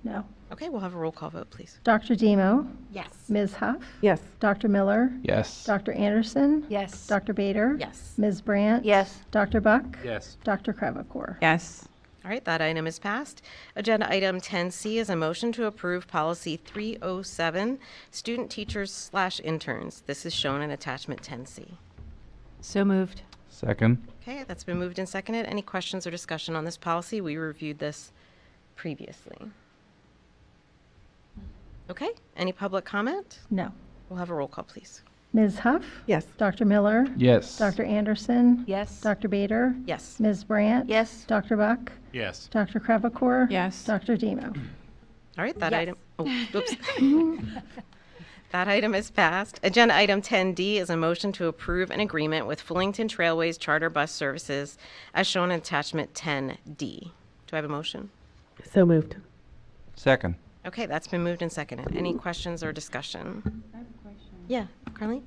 [SPEAKER 2] No.
[SPEAKER 1] Okay, we'll have a roll call vote, please.
[SPEAKER 2] Dr. Demo?
[SPEAKER 13] Yes.
[SPEAKER 2] Ms. Huff?
[SPEAKER 6] Yes.
[SPEAKER 2] Dr. Miller?
[SPEAKER 15] Yes.
[SPEAKER 2] Dr. Anderson?
[SPEAKER 3] Yes.
[SPEAKER 2] Dr. Bader?
[SPEAKER 1] Yes.
[SPEAKER 2] Ms. Brandt?
[SPEAKER 7] Yes.
[SPEAKER 2] Dr. Buck?
[SPEAKER 12] Yes.
[SPEAKER 2] Dr. Crevecore?
[SPEAKER 3] Yes.
[SPEAKER 1] All right, that item is passed. Agenda item 10C is a motion to approve policy 307, student teachers / interns. This is shown in attachment 10C.
[SPEAKER 3] So moved.
[SPEAKER 15] Second.
[SPEAKER 1] Okay, that's been moved and seconded. Any questions or discussion on this policy? We reviewed this previously. Okay, any public comment?
[SPEAKER 2] No.
[SPEAKER 1] We'll have a roll call, please.
[SPEAKER 2] Ms. Huff?
[SPEAKER 6] Yes.
[SPEAKER 2] Dr. Miller?
[SPEAKER 15] Yes.
[SPEAKER 2] Dr. Anderson?
[SPEAKER 3] Yes.
[SPEAKER 2] Dr. Bader?
[SPEAKER 1] Yes.
[SPEAKER 2] Ms. Brandt?
[SPEAKER 7] Yes.
[SPEAKER 2] Dr. Buck?
[SPEAKER 20] Yes.
[SPEAKER 2] Dr. Crevecore?
[SPEAKER 11] Yes.
[SPEAKER 2] Dr. Demo?
[SPEAKER 1] All right, that
[SPEAKER 7] Yes.
[SPEAKER 1] item, oh, oops. That item is passed. Agenda item 10D is a motion to approve an agreement with Fullington Trailways Charter Bus Services as shown in attachment 10D. Do I have a motion?
[SPEAKER 6] So moved.
[SPEAKER 15] Second.
[SPEAKER 1] Okay, that's been moved and seconded. Any questions or discussion?
[SPEAKER 11] I have a question.
[SPEAKER 1] Yeah, Carly?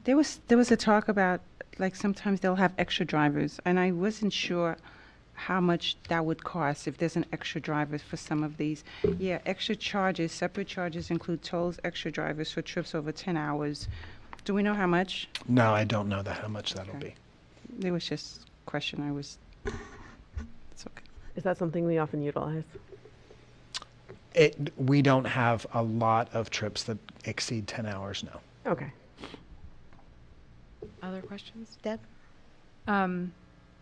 [SPEAKER 11] There was a talk about, like, sometimes they'll have extra drivers, and I wasn't sure how much that would cost if there's an extra driver for some of these. Yeah, extra charges, separate charges include tolls, extra drivers for trips over 10 hours. Do we know how much?
[SPEAKER 17] No, I don't know how much that'll
[SPEAKER 11] Okay.
[SPEAKER 17] be.
[SPEAKER 11] There was just a question I was, it's okay.
[SPEAKER 6] Is that something we often utilize?
[SPEAKER 17] We don't have a lot of trips that exceed 10 hours now.
[SPEAKER 6] Okay.
[SPEAKER 1] Other questions? Deb?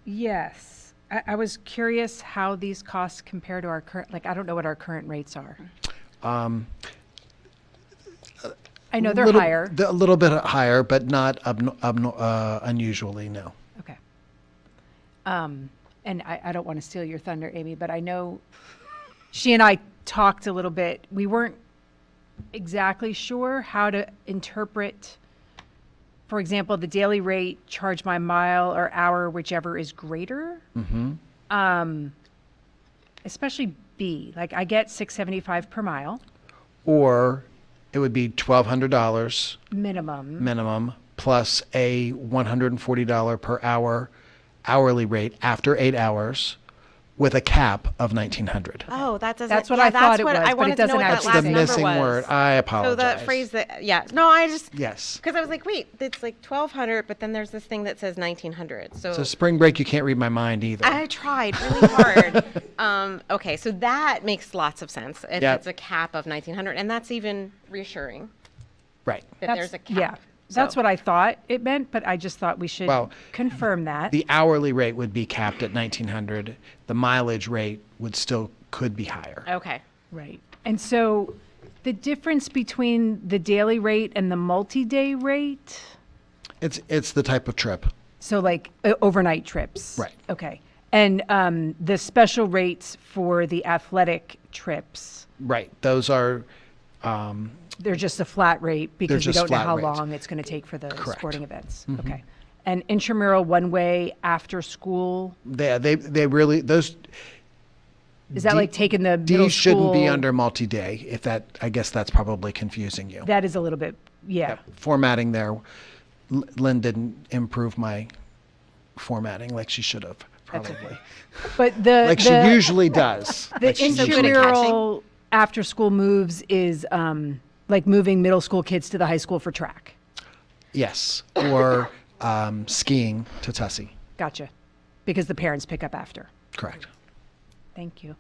[SPEAKER 3] Yes. I was curious how these costs compare to our current, like, I don't know what our current rates are. I know they're higher.
[SPEAKER 17] A little bit higher, but not unusually, no.
[SPEAKER 3] Okay. And I don't want to steal your thunder, Amy, but I know she and I talked a little bit. We weren't exactly sure how to interpret, for example, the daily rate, charge by mile or hour, whichever is greater.
[SPEAKER 17] Mm-hmm.
[SPEAKER 3] Especially B. Like, I get $6.75 per mile
[SPEAKER 17] Or it would be $1,200
[SPEAKER 3] minimum.
[SPEAKER 17] minimum plus a $140 per hour hourly rate after 8 hours with a cap of $1,900.
[SPEAKER 1] Oh, that doesn't.
[SPEAKER 3] That's what
[SPEAKER 1] yeah,
[SPEAKER 3] I thought
[SPEAKER 1] that's
[SPEAKER 3] it
[SPEAKER 1] what
[SPEAKER 3] was,
[SPEAKER 1] I
[SPEAKER 3] but
[SPEAKER 1] wanted
[SPEAKER 3] it
[SPEAKER 1] to know
[SPEAKER 3] doesn't
[SPEAKER 1] what that
[SPEAKER 3] actually
[SPEAKER 1] last
[SPEAKER 17] The
[SPEAKER 3] say.
[SPEAKER 1] number
[SPEAKER 17] missing
[SPEAKER 1] was.
[SPEAKER 17] word. I
[SPEAKER 1] So
[SPEAKER 17] apologize.
[SPEAKER 1] that phrase that, yeah, no, I just,
[SPEAKER 17] Yes.
[SPEAKER 1] because I was like, wait, it's like 1,200, but then there's this thing that says 1,900.
[SPEAKER 17] So spring break, you can't read my mind either.
[SPEAKER 1] I tried really hard. Okay, so that makes lots of sense if
[SPEAKER 17] Yep.
[SPEAKER 1] it's a cap of 1,900, and that's even reassuring
[SPEAKER 17] Right.
[SPEAKER 1] that there's a cap.
[SPEAKER 3] Yeah. That's what I thought it meant, but I just thought we should
[SPEAKER 17] Well,
[SPEAKER 3] confirm that.
[SPEAKER 17] The hourly rate would be capped at $1,900. The mileage rate could be higher.
[SPEAKER 1] Okay.
[SPEAKER 3] Right. And so the difference between the daily rate and the multi-day rate,
[SPEAKER 17] It's the type of trip.
[SPEAKER 3] so like overnight trips.
[SPEAKER 17] Right.
[SPEAKER 3] Okay. And the special rates for the athletic trips,
[SPEAKER 17] Right. Those are
[SPEAKER 3] they're just a flat rate because we
[SPEAKER 17] just
[SPEAKER 3] don't know
[SPEAKER 17] flat
[SPEAKER 3] how
[SPEAKER 17] rates.
[SPEAKER 3] long it's going to take for the
[SPEAKER 17] Correct.
[SPEAKER 3] sporting events.
[SPEAKER 17] Mhm.
[SPEAKER 3] Okay. And intramural one-way after school,
[SPEAKER 17] they really those.
[SPEAKER 3] is that like taking the middle
[SPEAKER 17] These shouldn't be
[SPEAKER 3] school-
[SPEAKER 17] under multi-day. If that, I guess that's probably confusing you.
[SPEAKER 3] That is a little bit, yeah.
[SPEAKER 17] Formatting there, Lynn didn't improve my formatting like she should have, probably.
[SPEAKER 3] But the
[SPEAKER 17] Like she usually does.
[SPEAKER 3] The
[SPEAKER 17] Like she's usually-
[SPEAKER 3] intramural after school moves is like moving middle school kids to the high school for track.
[SPEAKER 17] Yes, or skiing to Tussie.
[SPEAKER 3] Gotcha. Because the parents pick up after.
[SPEAKER 17] Correct.
[SPEAKER 3] Thank you.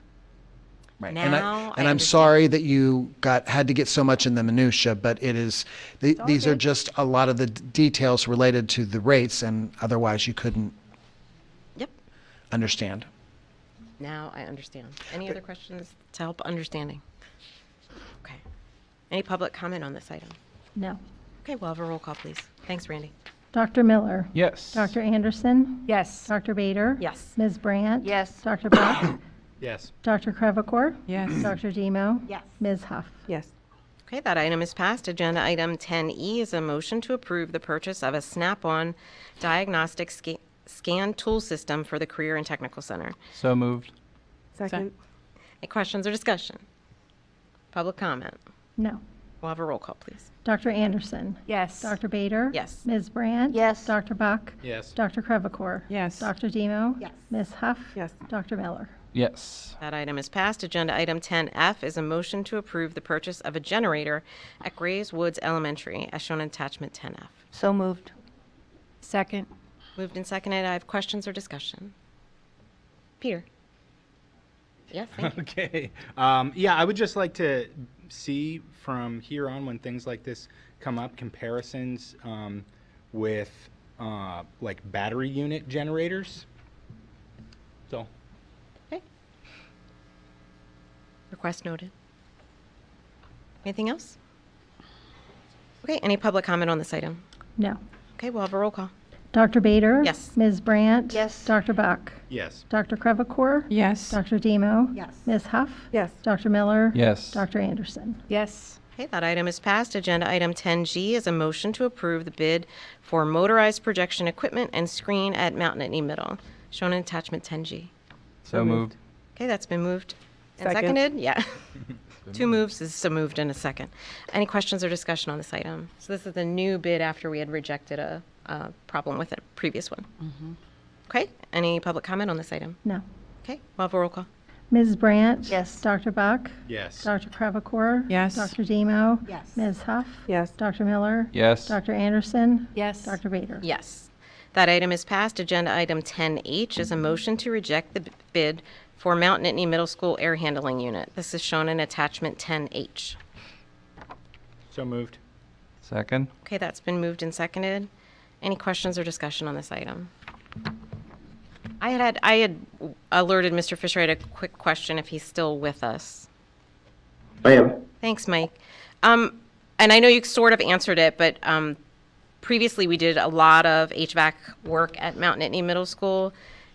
[SPEAKER 17] Right.
[SPEAKER 1] Now
[SPEAKER 17] and I'm sorry that you had to get so much in the minutia, but it is these are just a lot of the details related to the rates, and otherwise you couldn't.
[SPEAKER 1] Yep.
[SPEAKER 17] Understand.
[SPEAKER 1] Now I understand. Any other questions to help understanding? Okay. Any public comment on this item?
[SPEAKER 2] No.
[SPEAKER 1] Okay, we'll have a roll call, please. Thanks, Randy.
[SPEAKER 2] Dr. Miller?
[SPEAKER 15] Yes.
[SPEAKER 2] Dr. Anderson?
[SPEAKER 3] Yes.
[SPEAKER 2] Dr. Bader?
[SPEAKER 1] Yes.
[SPEAKER 2] Ms. Brandt?
[SPEAKER 7] Yes.
[SPEAKER 2] Dr. Buck?
[SPEAKER 20] Yes.
[SPEAKER 2] Dr. Crevecore?
[SPEAKER 11] Yes.
[SPEAKER 2] Dr. Demo?
[SPEAKER 7] Yes.
[SPEAKER 2] Ms. Huff?
[SPEAKER 6] Yes.
[SPEAKER 1] Okay, that item is passed. Agenda item 10E is a motion to approve the purchase of a Snap-on diagnostic scan tool system for the Career and Technical Center.
[SPEAKER 15] So moved.
[SPEAKER 6] Second.
[SPEAKER 1] Any questions or discussion? Public comment?
[SPEAKER 2] No.
[SPEAKER 1] We'll have a roll call, please.
[SPEAKER 2] Dr. Anderson?
[SPEAKER 3] Yes.
[SPEAKER 2] Dr. Bader?
[SPEAKER 1] Yes.
[SPEAKER 2] Ms. Brandt?
[SPEAKER 7] Yes.
[SPEAKER 2] Dr. Buck?
[SPEAKER 20] Yes.
[SPEAKER 2] Dr. Crevecore?
[SPEAKER 11] Yes.
[SPEAKER 2] Dr. Demo?
[SPEAKER 7] Yes.
[SPEAKER 2] Ms. Huff?
[SPEAKER 6] Yes.
[SPEAKER 2] Dr. Miller?
[SPEAKER 15] Yes.
[SPEAKER 1] That item is passed. Agenda item 10F is a motion to approve the purchase of a generator at Grays Woods Elementary, as shown in attachment 10F.
[SPEAKER 7] So moved.
[SPEAKER 3] Second.
[SPEAKER 1] Moved and seconded. I have questions or discussion. Peter? Yes, thank you.
[SPEAKER 12] Okay. Yeah, I would just like to see from here on when things like this come up, comparisons with like battery unit generators. So,
[SPEAKER 1] Request noted. Anything else? Okay, any public comment on this item?
[SPEAKER 2] No.
[SPEAKER 1] Okay, we'll have a roll call.
[SPEAKER 2] Dr. Bader?
[SPEAKER 1] Yes.
[SPEAKER 2] Ms. Brandt?
[SPEAKER 7] Yes.
[SPEAKER 2] Dr. Buck?
[SPEAKER 20] Yes.
[SPEAKER 2] Dr. Crevecore?
[SPEAKER 11] Yes.
[SPEAKER 2] Dr. Demo?
[SPEAKER 13] Yes.
[SPEAKER 2] Ms. Huff?
[SPEAKER 6] Yes.
[SPEAKER 2] Dr. Miller?
[SPEAKER 15] Yes.
[SPEAKER 2] Dr. Anderson?
[SPEAKER 14] Yes.
[SPEAKER 1] Okay, that item is passed. Agenda item 10G is a motion to approve the bid for motorized projection equipment and screen at Mount Nittany Middle, shown in attachment 10G.
[SPEAKER 15] So moved.
[SPEAKER 1] Okay, that's been moved and
[SPEAKER 6] Second.
[SPEAKER 1] seconded. Yeah. Two moves is so moved in a second. Any questions or discussion on this item? So this is a new bid after we had rejected a problem with a previous one. Okay, any public comment on this item?
[SPEAKER 2] No.
[SPEAKER 1] Okay, we'll have a roll call.
[SPEAKER 2] Ms. Brandt?
[SPEAKER 7] Yes.
[SPEAKER 2] Dr. Buck?
[SPEAKER 20] Yes.
[SPEAKER 2] Dr. Crevecore?
[SPEAKER 11] Yes.
[SPEAKER 2] Dr. Demo?
[SPEAKER 13] Yes.
[SPEAKER 2] Ms. Huff?
[SPEAKER 6] Yes.
[SPEAKER 2] Dr. Miller?
[SPEAKER 15] Yes.
[SPEAKER 2] Dr. Anderson?
[SPEAKER 14] Yes.
[SPEAKER 2] Dr. Bader?
[SPEAKER 1] Yes. That item is passed. Agenda item 10H is a motion to reject the bid for Mount Nittany Middle School air handling unit. This is shown in attachment 10H.
[SPEAKER 20] So moved.
[SPEAKER 15] Second.
[SPEAKER 1] Okay, that's been moved and seconded. Any questions or discussion on this item? I had alerted Mr. Fisher. I had a quick question if he's still with us.
[SPEAKER 19] I am.
[SPEAKER 1] Thanks, Mike. And I know you sort of answered it, but previously we did a lot of HVAC work at Mount Nittany Middle School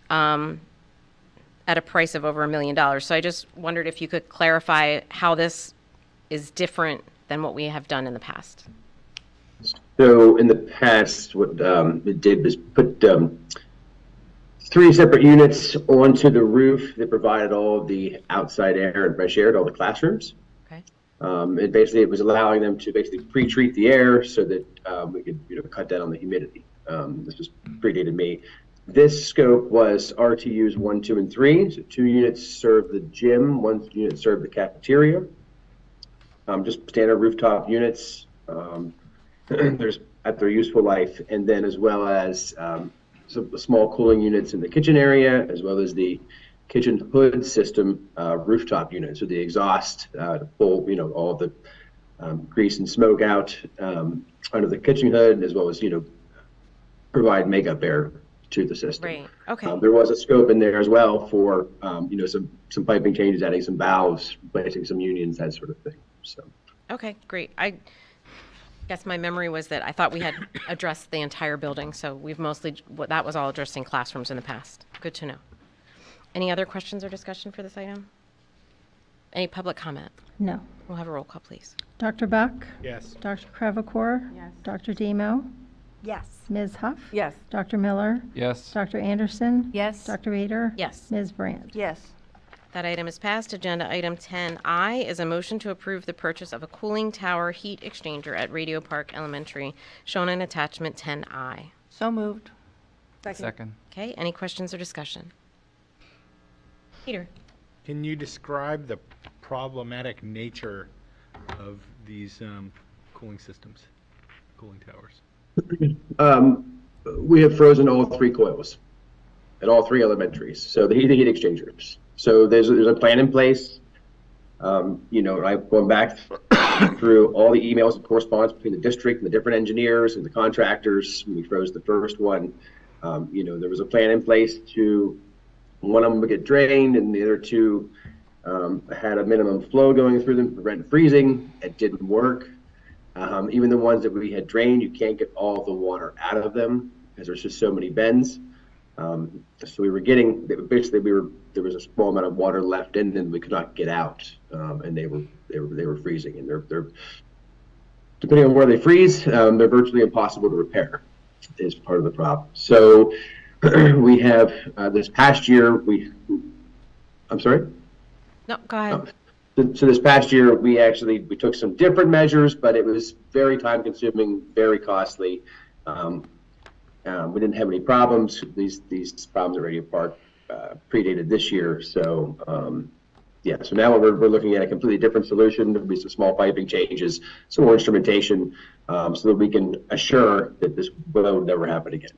[SPEAKER 1] at a price of over $1 million. So I just wondered if you could clarify how this is different than what we have done in the past.
[SPEAKER 19] So in the past, what it did was put 3 separate units onto the roof that provided all of the outside air and fresh air to all the classrooms.
[SPEAKER 1] Okay.
[SPEAKER 19] It was allowing them to basically pre-treat the air so that we could cut down on the humidity. This was predated me. This scope was RTUs 1, 2, and 3. So 2 units served the gym, 1 unit served the cafeteria. Just standard rooftop units. There's at their useful life, and then as well as some small cooling units in the kitchen area, as well as the kitchen hood system rooftop unit. So the exhaust to pull, all the grease and smoke out under the kitchen hood, as well as provide makeup air to the system.
[SPEAKER 1] Right. Okay.
[SPEAKER 19] There was a scope in there as well for some piping changes, adding some valves, replacing some unions, that sort of thing. So.
[SPEAKER 1] Okay, great. I guess my memory was that I thought we had addressed the entire building, so we've that was all addressing classrooms in the past. Good to know. Any other questions or discussion for this item? Any public comment?
[SPEAKER 2] No.
[SPEAKER 1] We'll have a roll call, please.
[SPEAKER 2] Dr. Buck?
[SPEAKER 20] Yes.
[SPEAKER 2] Dr. Crevecore?
[SPEAKER 13] Yes.
[SPEAKER 2] Dr. Demo?
[SPEAKER 13] Yes.
[SPEAKER 2] Ms. Huff?
[SPEAKER 6] Yes.
[SPEAKER 2] Dr. Miller?
[SPEAKER 15] Yes.
[SPEAKER 2] Dr. Anderson?
[SPEAKER 14] Yes.
[SPEAKER 2] Dr. Bader?
[SPEAKER 1] Yes.
[SPEAKER 2] Ms. Brandt?
[SPEAKER 7] Yes.
[SPEAKER 1] That item is passed. Agenda item 10I is a motion to approve the purchase of a cooling tower heat exchanger at Radio Park Elementary, shown in attachment 10I.
[SPEAKER 7] So moved.
[SPEAKER 15] Second.
[SPEAKER 1] Okay, any questions or discussion? Peter?
[SPEAKER 20] Can you describe the problematic nature of these cooling systems, cooling towers?
[SPEAKER 19] We have frozen all 3 coils at all 3 elementaries. So the heat exchangers. So there's a plan in place. I've gone back through all the emails and correspondence between the district and the different engineers and the contractors. When we froze the first one, there was a plan in place to one of them would get drained and the other 2 had a minimum flow going through them to prevent freezing. It didn't work. Even the ones that we had drained, you can't get all the water out of them because there's just so many bends. So we were getting, basically there was a small amount of water left in them we could not get out, and they were freezing, and they're depending on where they freeze, they're virtually impossible to repair is part of the problem. So we have this past year I'm sorry?
[SPEAKER 1] No, go ahead.
[SPEAKER 19] So this past year we took some different measures, but it was very time consuming, very costly. We didn't have any problems. These problems at Radio Park predated this year. So so now we're looking at a completely different solution. There'll be some small piping changes, some more instrumentation, so that we can assure that this will never happen again.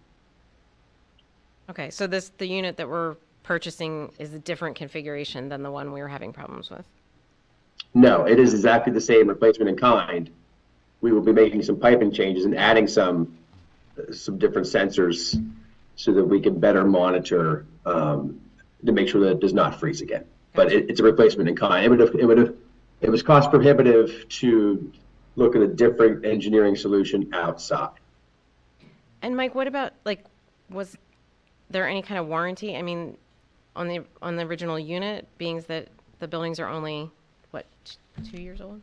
[SPEAKER 1] Okay, so the unit that we're purchasing is a different configuration than the one we were having problems with.
[SPEAKER 19] No, it is exactly the same replacement in kind. We will be making some piping changes and adding some different sensors so that we can better monitor to make sure that it does not freeze again. But it's a replacement in kind. It would have it was cost prohibitive to look at a different engineering solution outside.
[SPEAKER 1] And Mike, what about, like, was there any kind of warranty? I mean, on the original unit, being that the buildings are only, what, 2 years old?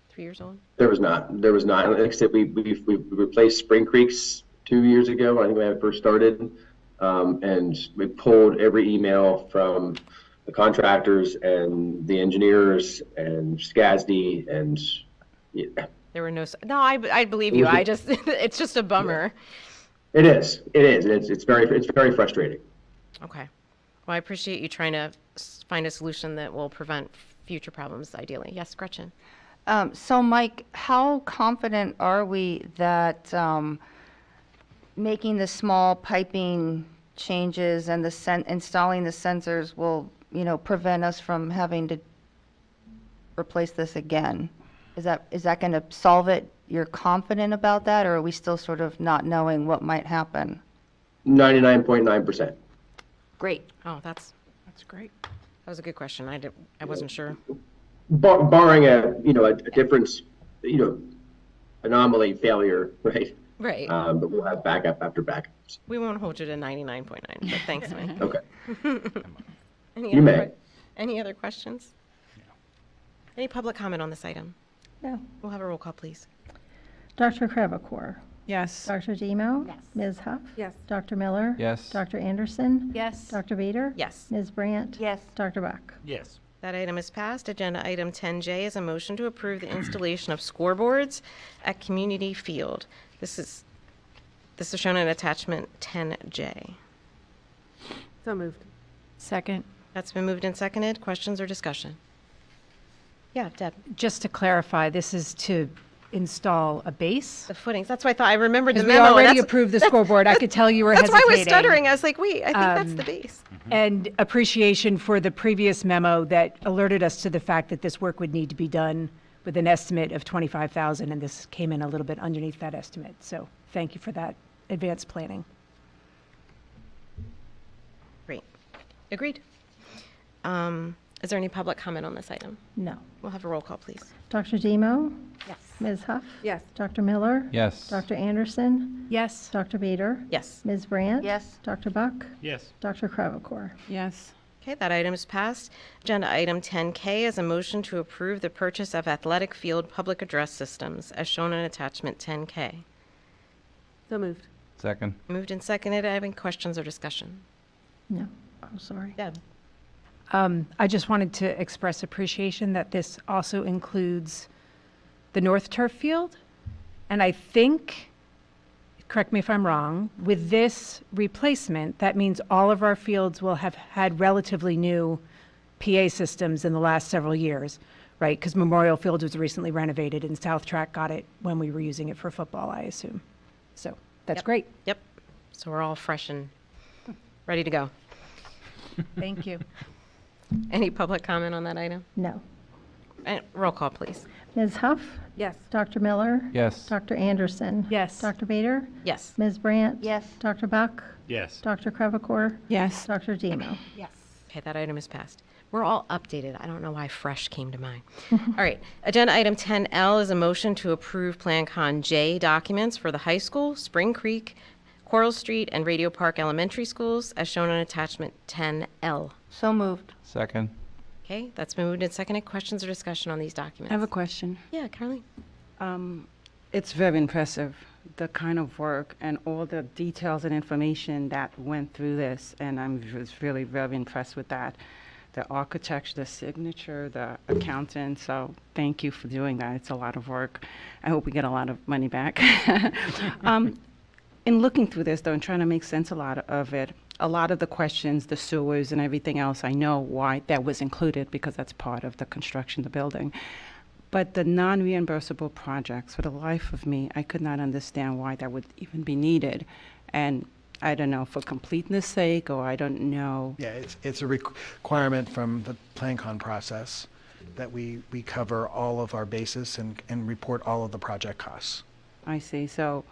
[SPEAKER 1] 3 years old?
[SPEAKER 19] There was not. Like I said, we replaced Spring Creeks 2 years ago. I think when I first started, and we pulled every email from the contractors and the engineers and SCASD, and yeah.
[SPEAKER 1] There were no, I believe you. I just, it's just a bummer.
[SPEAKER 19] It is. It's very frustrating.
[SPEAKER 1] Okay. Well, I appreciate you trying to find a solution that will prevent future problems, ideally. Yes, Gretchen?
[SPEAKER 7] So, Mike, how confident are we that making the small piping changes and installing the sensors will, prevent us from having to replace this again? Is that going to solve it? You're confident about that, or are we still sort of not knowing what might happen?
[SPEAKER 19] 99.9%.
[SPEAKER 7] Great.
[SPEAKER 1] Oh, that's great. That was a good question. I wasn't sure.
[SPEAKER 19] Barring a difference, anomaly failure, right?
[SPEAKER 1] Right.
[SPEAKER 19] But we'll have backup after backup.
[SPEAKER 1] We won't hold you to 99.9, but thanks, Mike.
[SPEAKER 19] Okay.
[SPEAKER 1] Any other questions? Any public comment on this item?
[SPEAKER 2] No.
[SPEAKER 1] We'll have a roll call, please.
[SPEAKER 2] Dr. Crevecore.
[SPEAKER 11] Yes.
[SPEAKER 2] Dr. Demo.
[SPEAKER 13] Yes.
[SPEAKER 2] Ms. Huff.
[SPEAKER 6] Yes.
[SPEAKER 2] Dr. Miller.
[SPEAKER 15] Yes.
[SPEAKER 2] Dr. Anderson.
[SPEAKER 13] Yes.
[SPEAKER 2] Dr. Vader.
[SPEAKER 1] Yes.
[SPEAKER 2] Ms. Brandt.
[SPEAKER 7] Yes.
[SPEAKER 2] Dr. Buck.
[SPEAKER 12] Yes.
[SPEAKER 1] That item is passed. Agenda item 10J is a motion to approve the installation of scoreboards at Community Field. This is shown in attachment 10J.
[SPEAKER 6] So moved.
[SPEAKER 3] Second.
[SPEAKER 1] That's been moved and seconded. Questions or discussion? Yeah, Deb.
[SPEAKER 3] Just to clarify, this is to install a base?
[SPEAKER 1] The footings. That's why I thought I remembered the
[SPEAKER 3] Because we
[SPEAKER 1] memo. and
[SPEAKER 3] already
[SPEAKER 1] that's-
[SPEAKER 3] approved the scoreboard. I could tell you were
[SPEAKER 1] That's
[SPEAKER 3] hesitating.
[SPEAKER 1] why I was stuttering. I was like, wait, I think that's the base.
[SPEAKER 3] And appreciation for the previous memo that alerted us to the fact that this work would need to be done with an estimate of $25,000, and this came in a little bit underneath that estimate. So thank you for that advanced planning.
[SPEAKER 1] Great. Agreed. Is there any public comment on this item?
[SPEAKER 2] No.
[SPEAKER 1] We'll have a roll call, please.
[SPEAKER 2] Dr. Demo.
[SPEAKER 1] Yes.
[SPEAKER 2] Ms. Huff.
[SPEAKER 6] Yes.
[SPEAKER 2] Dr. Miller.
[SPEAKER 15] Yes.
[SPEAKER 2] Dr. Anderson.
[SPEAKER 3] Yes.
[SPEAKER 2] Dr. Vader.
[SPEAKER 1] Yes.
[SPEAKER 2] Ms. Brandt.
[SPEAKER 7] Yes.
[SPEAKER 2] Dr. Buck.
[SPEAKER 12] Yes.
[SPEAKER 2] Dr. Crevecore.
[SPEAKER 11] Yes.
[SPEAKER 1] Okay, that item is passed. Agenda item 10K is a motion to approve the purchase of athletic field public address systems as shown in attachment 10K.
[SPEAKER 6] So moved.
[SPEAKER 15] Second.
[SPEAKER 1] Moved and seconded. Any questions or discussion?
[SPEAKER 2] No. Oh, sorry.
[SPEAKER 1] Deb.
[SPEAKER 3] I just wanted to express appreciation that this also includes the North Turf Field. And I think, correct me if I'm wrong, with this replacement, that means all of our fields will have had relatively new PA systems in the last several years, right? Because Memorial Field was recently renovated and South Track got it when we were using it for football, I assume. So that's great.
[SPEAKER 1] Yep. So we're all fresh and ready to go.
[SPEAKER 3] Thank you.
[SPEAKER 1] Any public comment on that item?
[SPEAKER 2] No.
[SPEAKER 1] And roll call, please.
[SPEAKER 2] Ms. Huff.
[SPEAKER 6] Yes.
[SPEAKER 2] Dr. Miller.
[SPEAKER 15] Yes.
[SPEAKER 2] Dr. Anderson.
[SPEAKER 3] Yes.
[SPEAKER 2] Dr. Vader.
[SPEAKER 1] Yes.
[SPEAKER 2] Ms. Brandt.
[SPEAKER 7] Yes.
[SPEAKER 2] Dr. Buck.
[SPEAKER 12] Yes.
[SPEAKER 2] Dr. Crevecore.
[SPEAKER 11] Yes.
[SPEAKER 2] Dr. Demo.
[SPEAKER 13] Yes.
[SPEAKER 1] Okay, that item is passed. We're all updated. I don't know why fresh came to mind. All right. Agenda item 10L is a motion to approve Plan Con J documents for the high school, Spring Creek, Coral Street, and Radio Park Elementary Schools as shown on attachment 10L.
[SPEAKER 7] So moved.
[SPEAKER 15] Second.
[SPEAKER 1] Okay, that's been moved and seconded. Questions or discussion on these documents?
[SPEAKER 11] I have a question.
[SPEAKER 1] Yeah, Carly.
[SPEAKER 11] It's very impressive, the kind of work and all the details and information that went through this, and was really very impressed with that. The architecture, the signature, the accountant, so thank you for doing that. It's a lot of work. I hope we get a lot of money back. In looking through this, though, and trying to make sense a lot of it, a lot of the questions, the sewers and everything else, I know why that was included because that's part of the construction of the building. But the non-reimbursable projects, for the life of me, I could not understand why that would even be needed. And I don't know, for completeness sake, or I don't know.
[SPEAKER 17] Yeah, it's a requirement from the PlanCon process that we cover all of our bases and report all of the project costs.
[SPEAKER 11] I see. So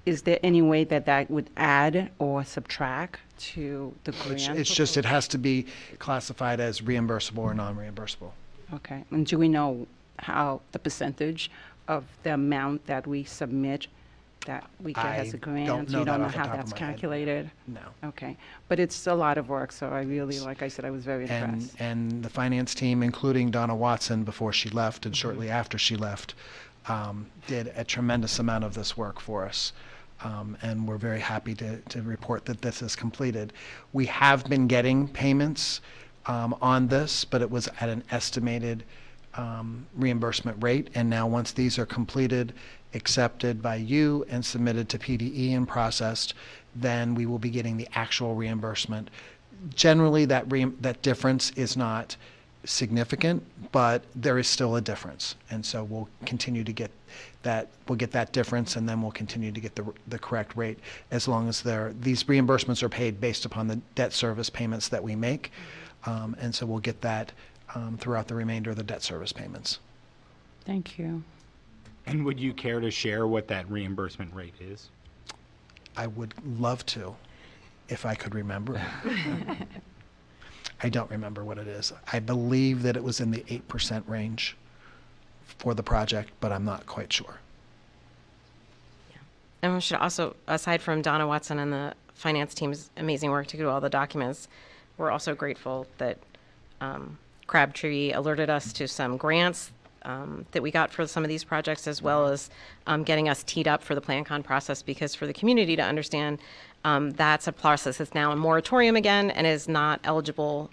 [SPEAKER 11] is there any way that that would add or subtract to the grant?
[SPEAKER 17] It's just, it has to be classified as reimbursable or non-reimbursable.
[SPEAKER 11] Okay. And do we know how the percentage of the amount that we submit that we get as a grant?
[SPEAKER 17] don't know
[SPEAKER 11] You
[SPEAKER 17] that
[SPEAKER 11] don't know
[SPEAKER 17] off the
[SPEAKER 11] how
[SPEAKER 17] top of
[SPEAKER 11] that's
[SPEAKER 17] my head.
[SPEAKER 11] calculated?
[SPEAKER 17] No.
[SPEAKER 11] Okay. But it's a lot of work, so I really, like I said, I was very impressed.
[SPEAKER 17] And the finance team, including Donna Watson before she left and shortly after she left, did a tremendous amount of this work for us. And we're very happy to report that this is completed. We have been getting payments on this, but it was at an estimated reimbursement rate. And now once these are completed, accepted by you and submitted to PDE and processed, then we will be getting the actual reimbursement. Generally, that difference is not significant, but there is still a difference. And so we'll continue to get that, we'll get that difference, and then we'll continue to get the correct rate as long as these reimbursements are paid based upon the debt service payments that we make. And so we'll get that throughout the remainder of the debt service payments.
[SPEAKER 11] Thank you.
[SPEAKER 12] And would you care to share what that reimbursement rate is?
[SPEAKER 17] I would love to, if I could remember. I don't remember what it is. I believe that it was in the 8% range for the project, but I'm not quite sure.
[SPEAKER 1] And we should also, aside from Donna Watson and the finance team's amazing work to do all the documents, we're also grateful that Crabtree alerted us to some grants that we got for some of these projects, as well as getting us teed up for the PlanCon process, because for the community to understand, that's a process that's now in moratorium again and is not eligible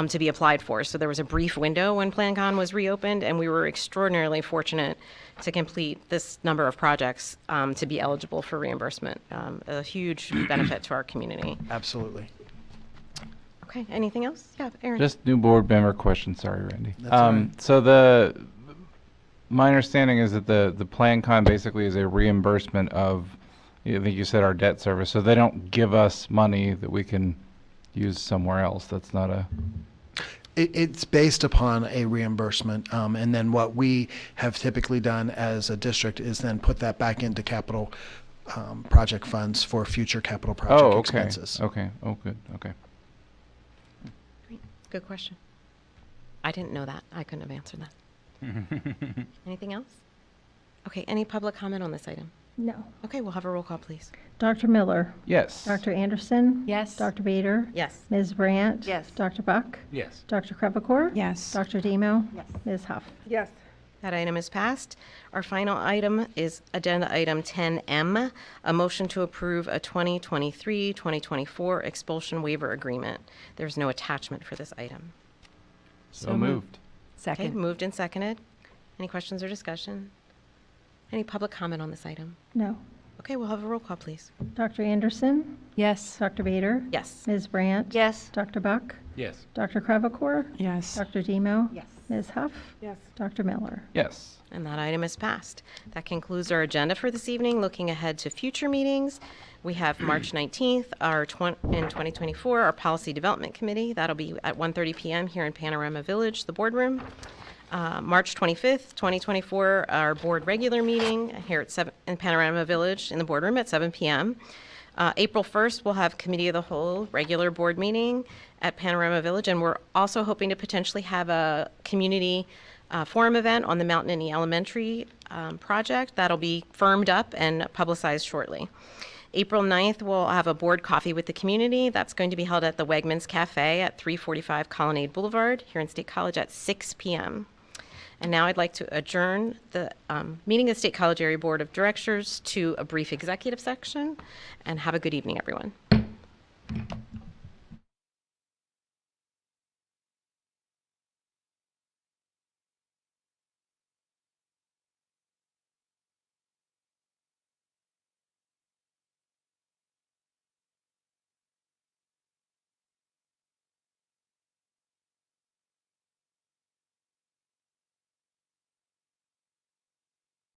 [SPEAKER 1] to be applied for. So there was a brief window when PlanCon was reopened, and we were extraordinarily fortunate to complete this number of projects to be eligible for reimbursement. A huge benefit to our community.
[SPEAKER 17] Absolutely.
[SPEAKER 1] Okay, anything else? Yeah, Aaron.
[SPEAKER 15] Just new board member question. Sorry, Randy.
[SPEAKER 17] That's all right.
[SPEAKER 15] So my understanding is that the PlanCon basically is a reimbursement of, I think you said, our debt service. So they don't give us money that we can use somewhere else. That's not a...
[SPEAKER 17] It's based upon a reimbursement, and then what we have typically done as a district is then put that back into capital project funds for future capital project expenses.
[SPEAKER 15] Okay. Oh, good. Okay.
[SPEAKER 1] Good question. I didn't know that. I couldn't have answered that. Anything else? Okay, any public comment on this item?
[SPEAKER 2] No.
[SPEAKER 1] Okay, we'll have a roll call, please.
[SPEAKER 2] Dr. Miller?
[SPEAKER 15] Yes.
[SPEAKER 2] Dr. Anderson?
[SPEAKER 14] Yes.
[SPEAKER 2] Dr. Bader?
[SPEAKER 1] Yes.
[SPEAKER 2] Ms. Brandt?
[SPEAKER 7] Yes.
[SPEAKER 2] Dr. Buck?
[SPEAKER 12] Yes.
[SPEAKER 2] Dr. Krevakor?
[SPEAKER 11] Yes.
[SPEAKER 2] Dr. Demo?
[SPEAKER 7] Yes.
[SPEAKER 2] Ms. Huff?
[SPEAKER 6] Yes.
[SPEAKER 1] That item is passed. Our final item is agenda item 10M, a motion to approve a 2023-2024 expulsion waiver agreement. There's no attachment for this item.
[SPEAKER 15] So moved.
[SPEAKER 1] Okay,
[SPEAKER 14] Second.
[SPEAKER 1] moved and seconded. Any questions or discussion? Any public comment on this item?
[SPEAKER 2] No.
[SPEAKER 1] Okay, we'll have a roll call, please.
[SPEAKER 2] Dr. Anderson?
[SPEAKER 14] Yes.
[SPEAKER 2] Dr. Bader?
[SPEAKER 1] Yes.
[SPEAKER 2] Ms. Brandt?
[SPEAKER 7] Yes.
[SPEAKER 2] Dr. Buck?
[SPEAKER 12] Yes.
[SPEAKER 2] Dr. Krevakor?
[SPEAKER 11] Yes.
[SPEAKER 2] Dr. Demo?
[SPEAKER 7] Yes.
[SPEAKER 2] Ms. Huff?
[SPEAKER 6] Yes.
[SPEAKER 2] Dr. Miller?
[SPEAKER 15] Yes.
[SPEAKER 1] And that item is passed. That concludes our agenda for this evening. Looking ahead to future meetings, we have March 19th, in 2024, our Policy Development Committee. That'll be at 1:30 p.m. here in Panorama Village, the boardroom. March 25th, 2024, our board regular meeting here in Panorama Village in the boardroom at 7 p.m. April 1st, we'll have Committee of the Whole regular board meeting at Panorama Village, and we're also hoping to potentially have a community forum event on the Mount Nittany Elementary project. That'll be firmed up and publicized shortly. April 9th, we'll have a board coffee with the community. That's going to be held at the Wegmans Cafe at 345 Colonnade Boulevard here in State College at 6 p.m. And now I'd like to adjourn the meeting of the State College Area Board of Directors to a brief executive section, and have a good evening, everyone.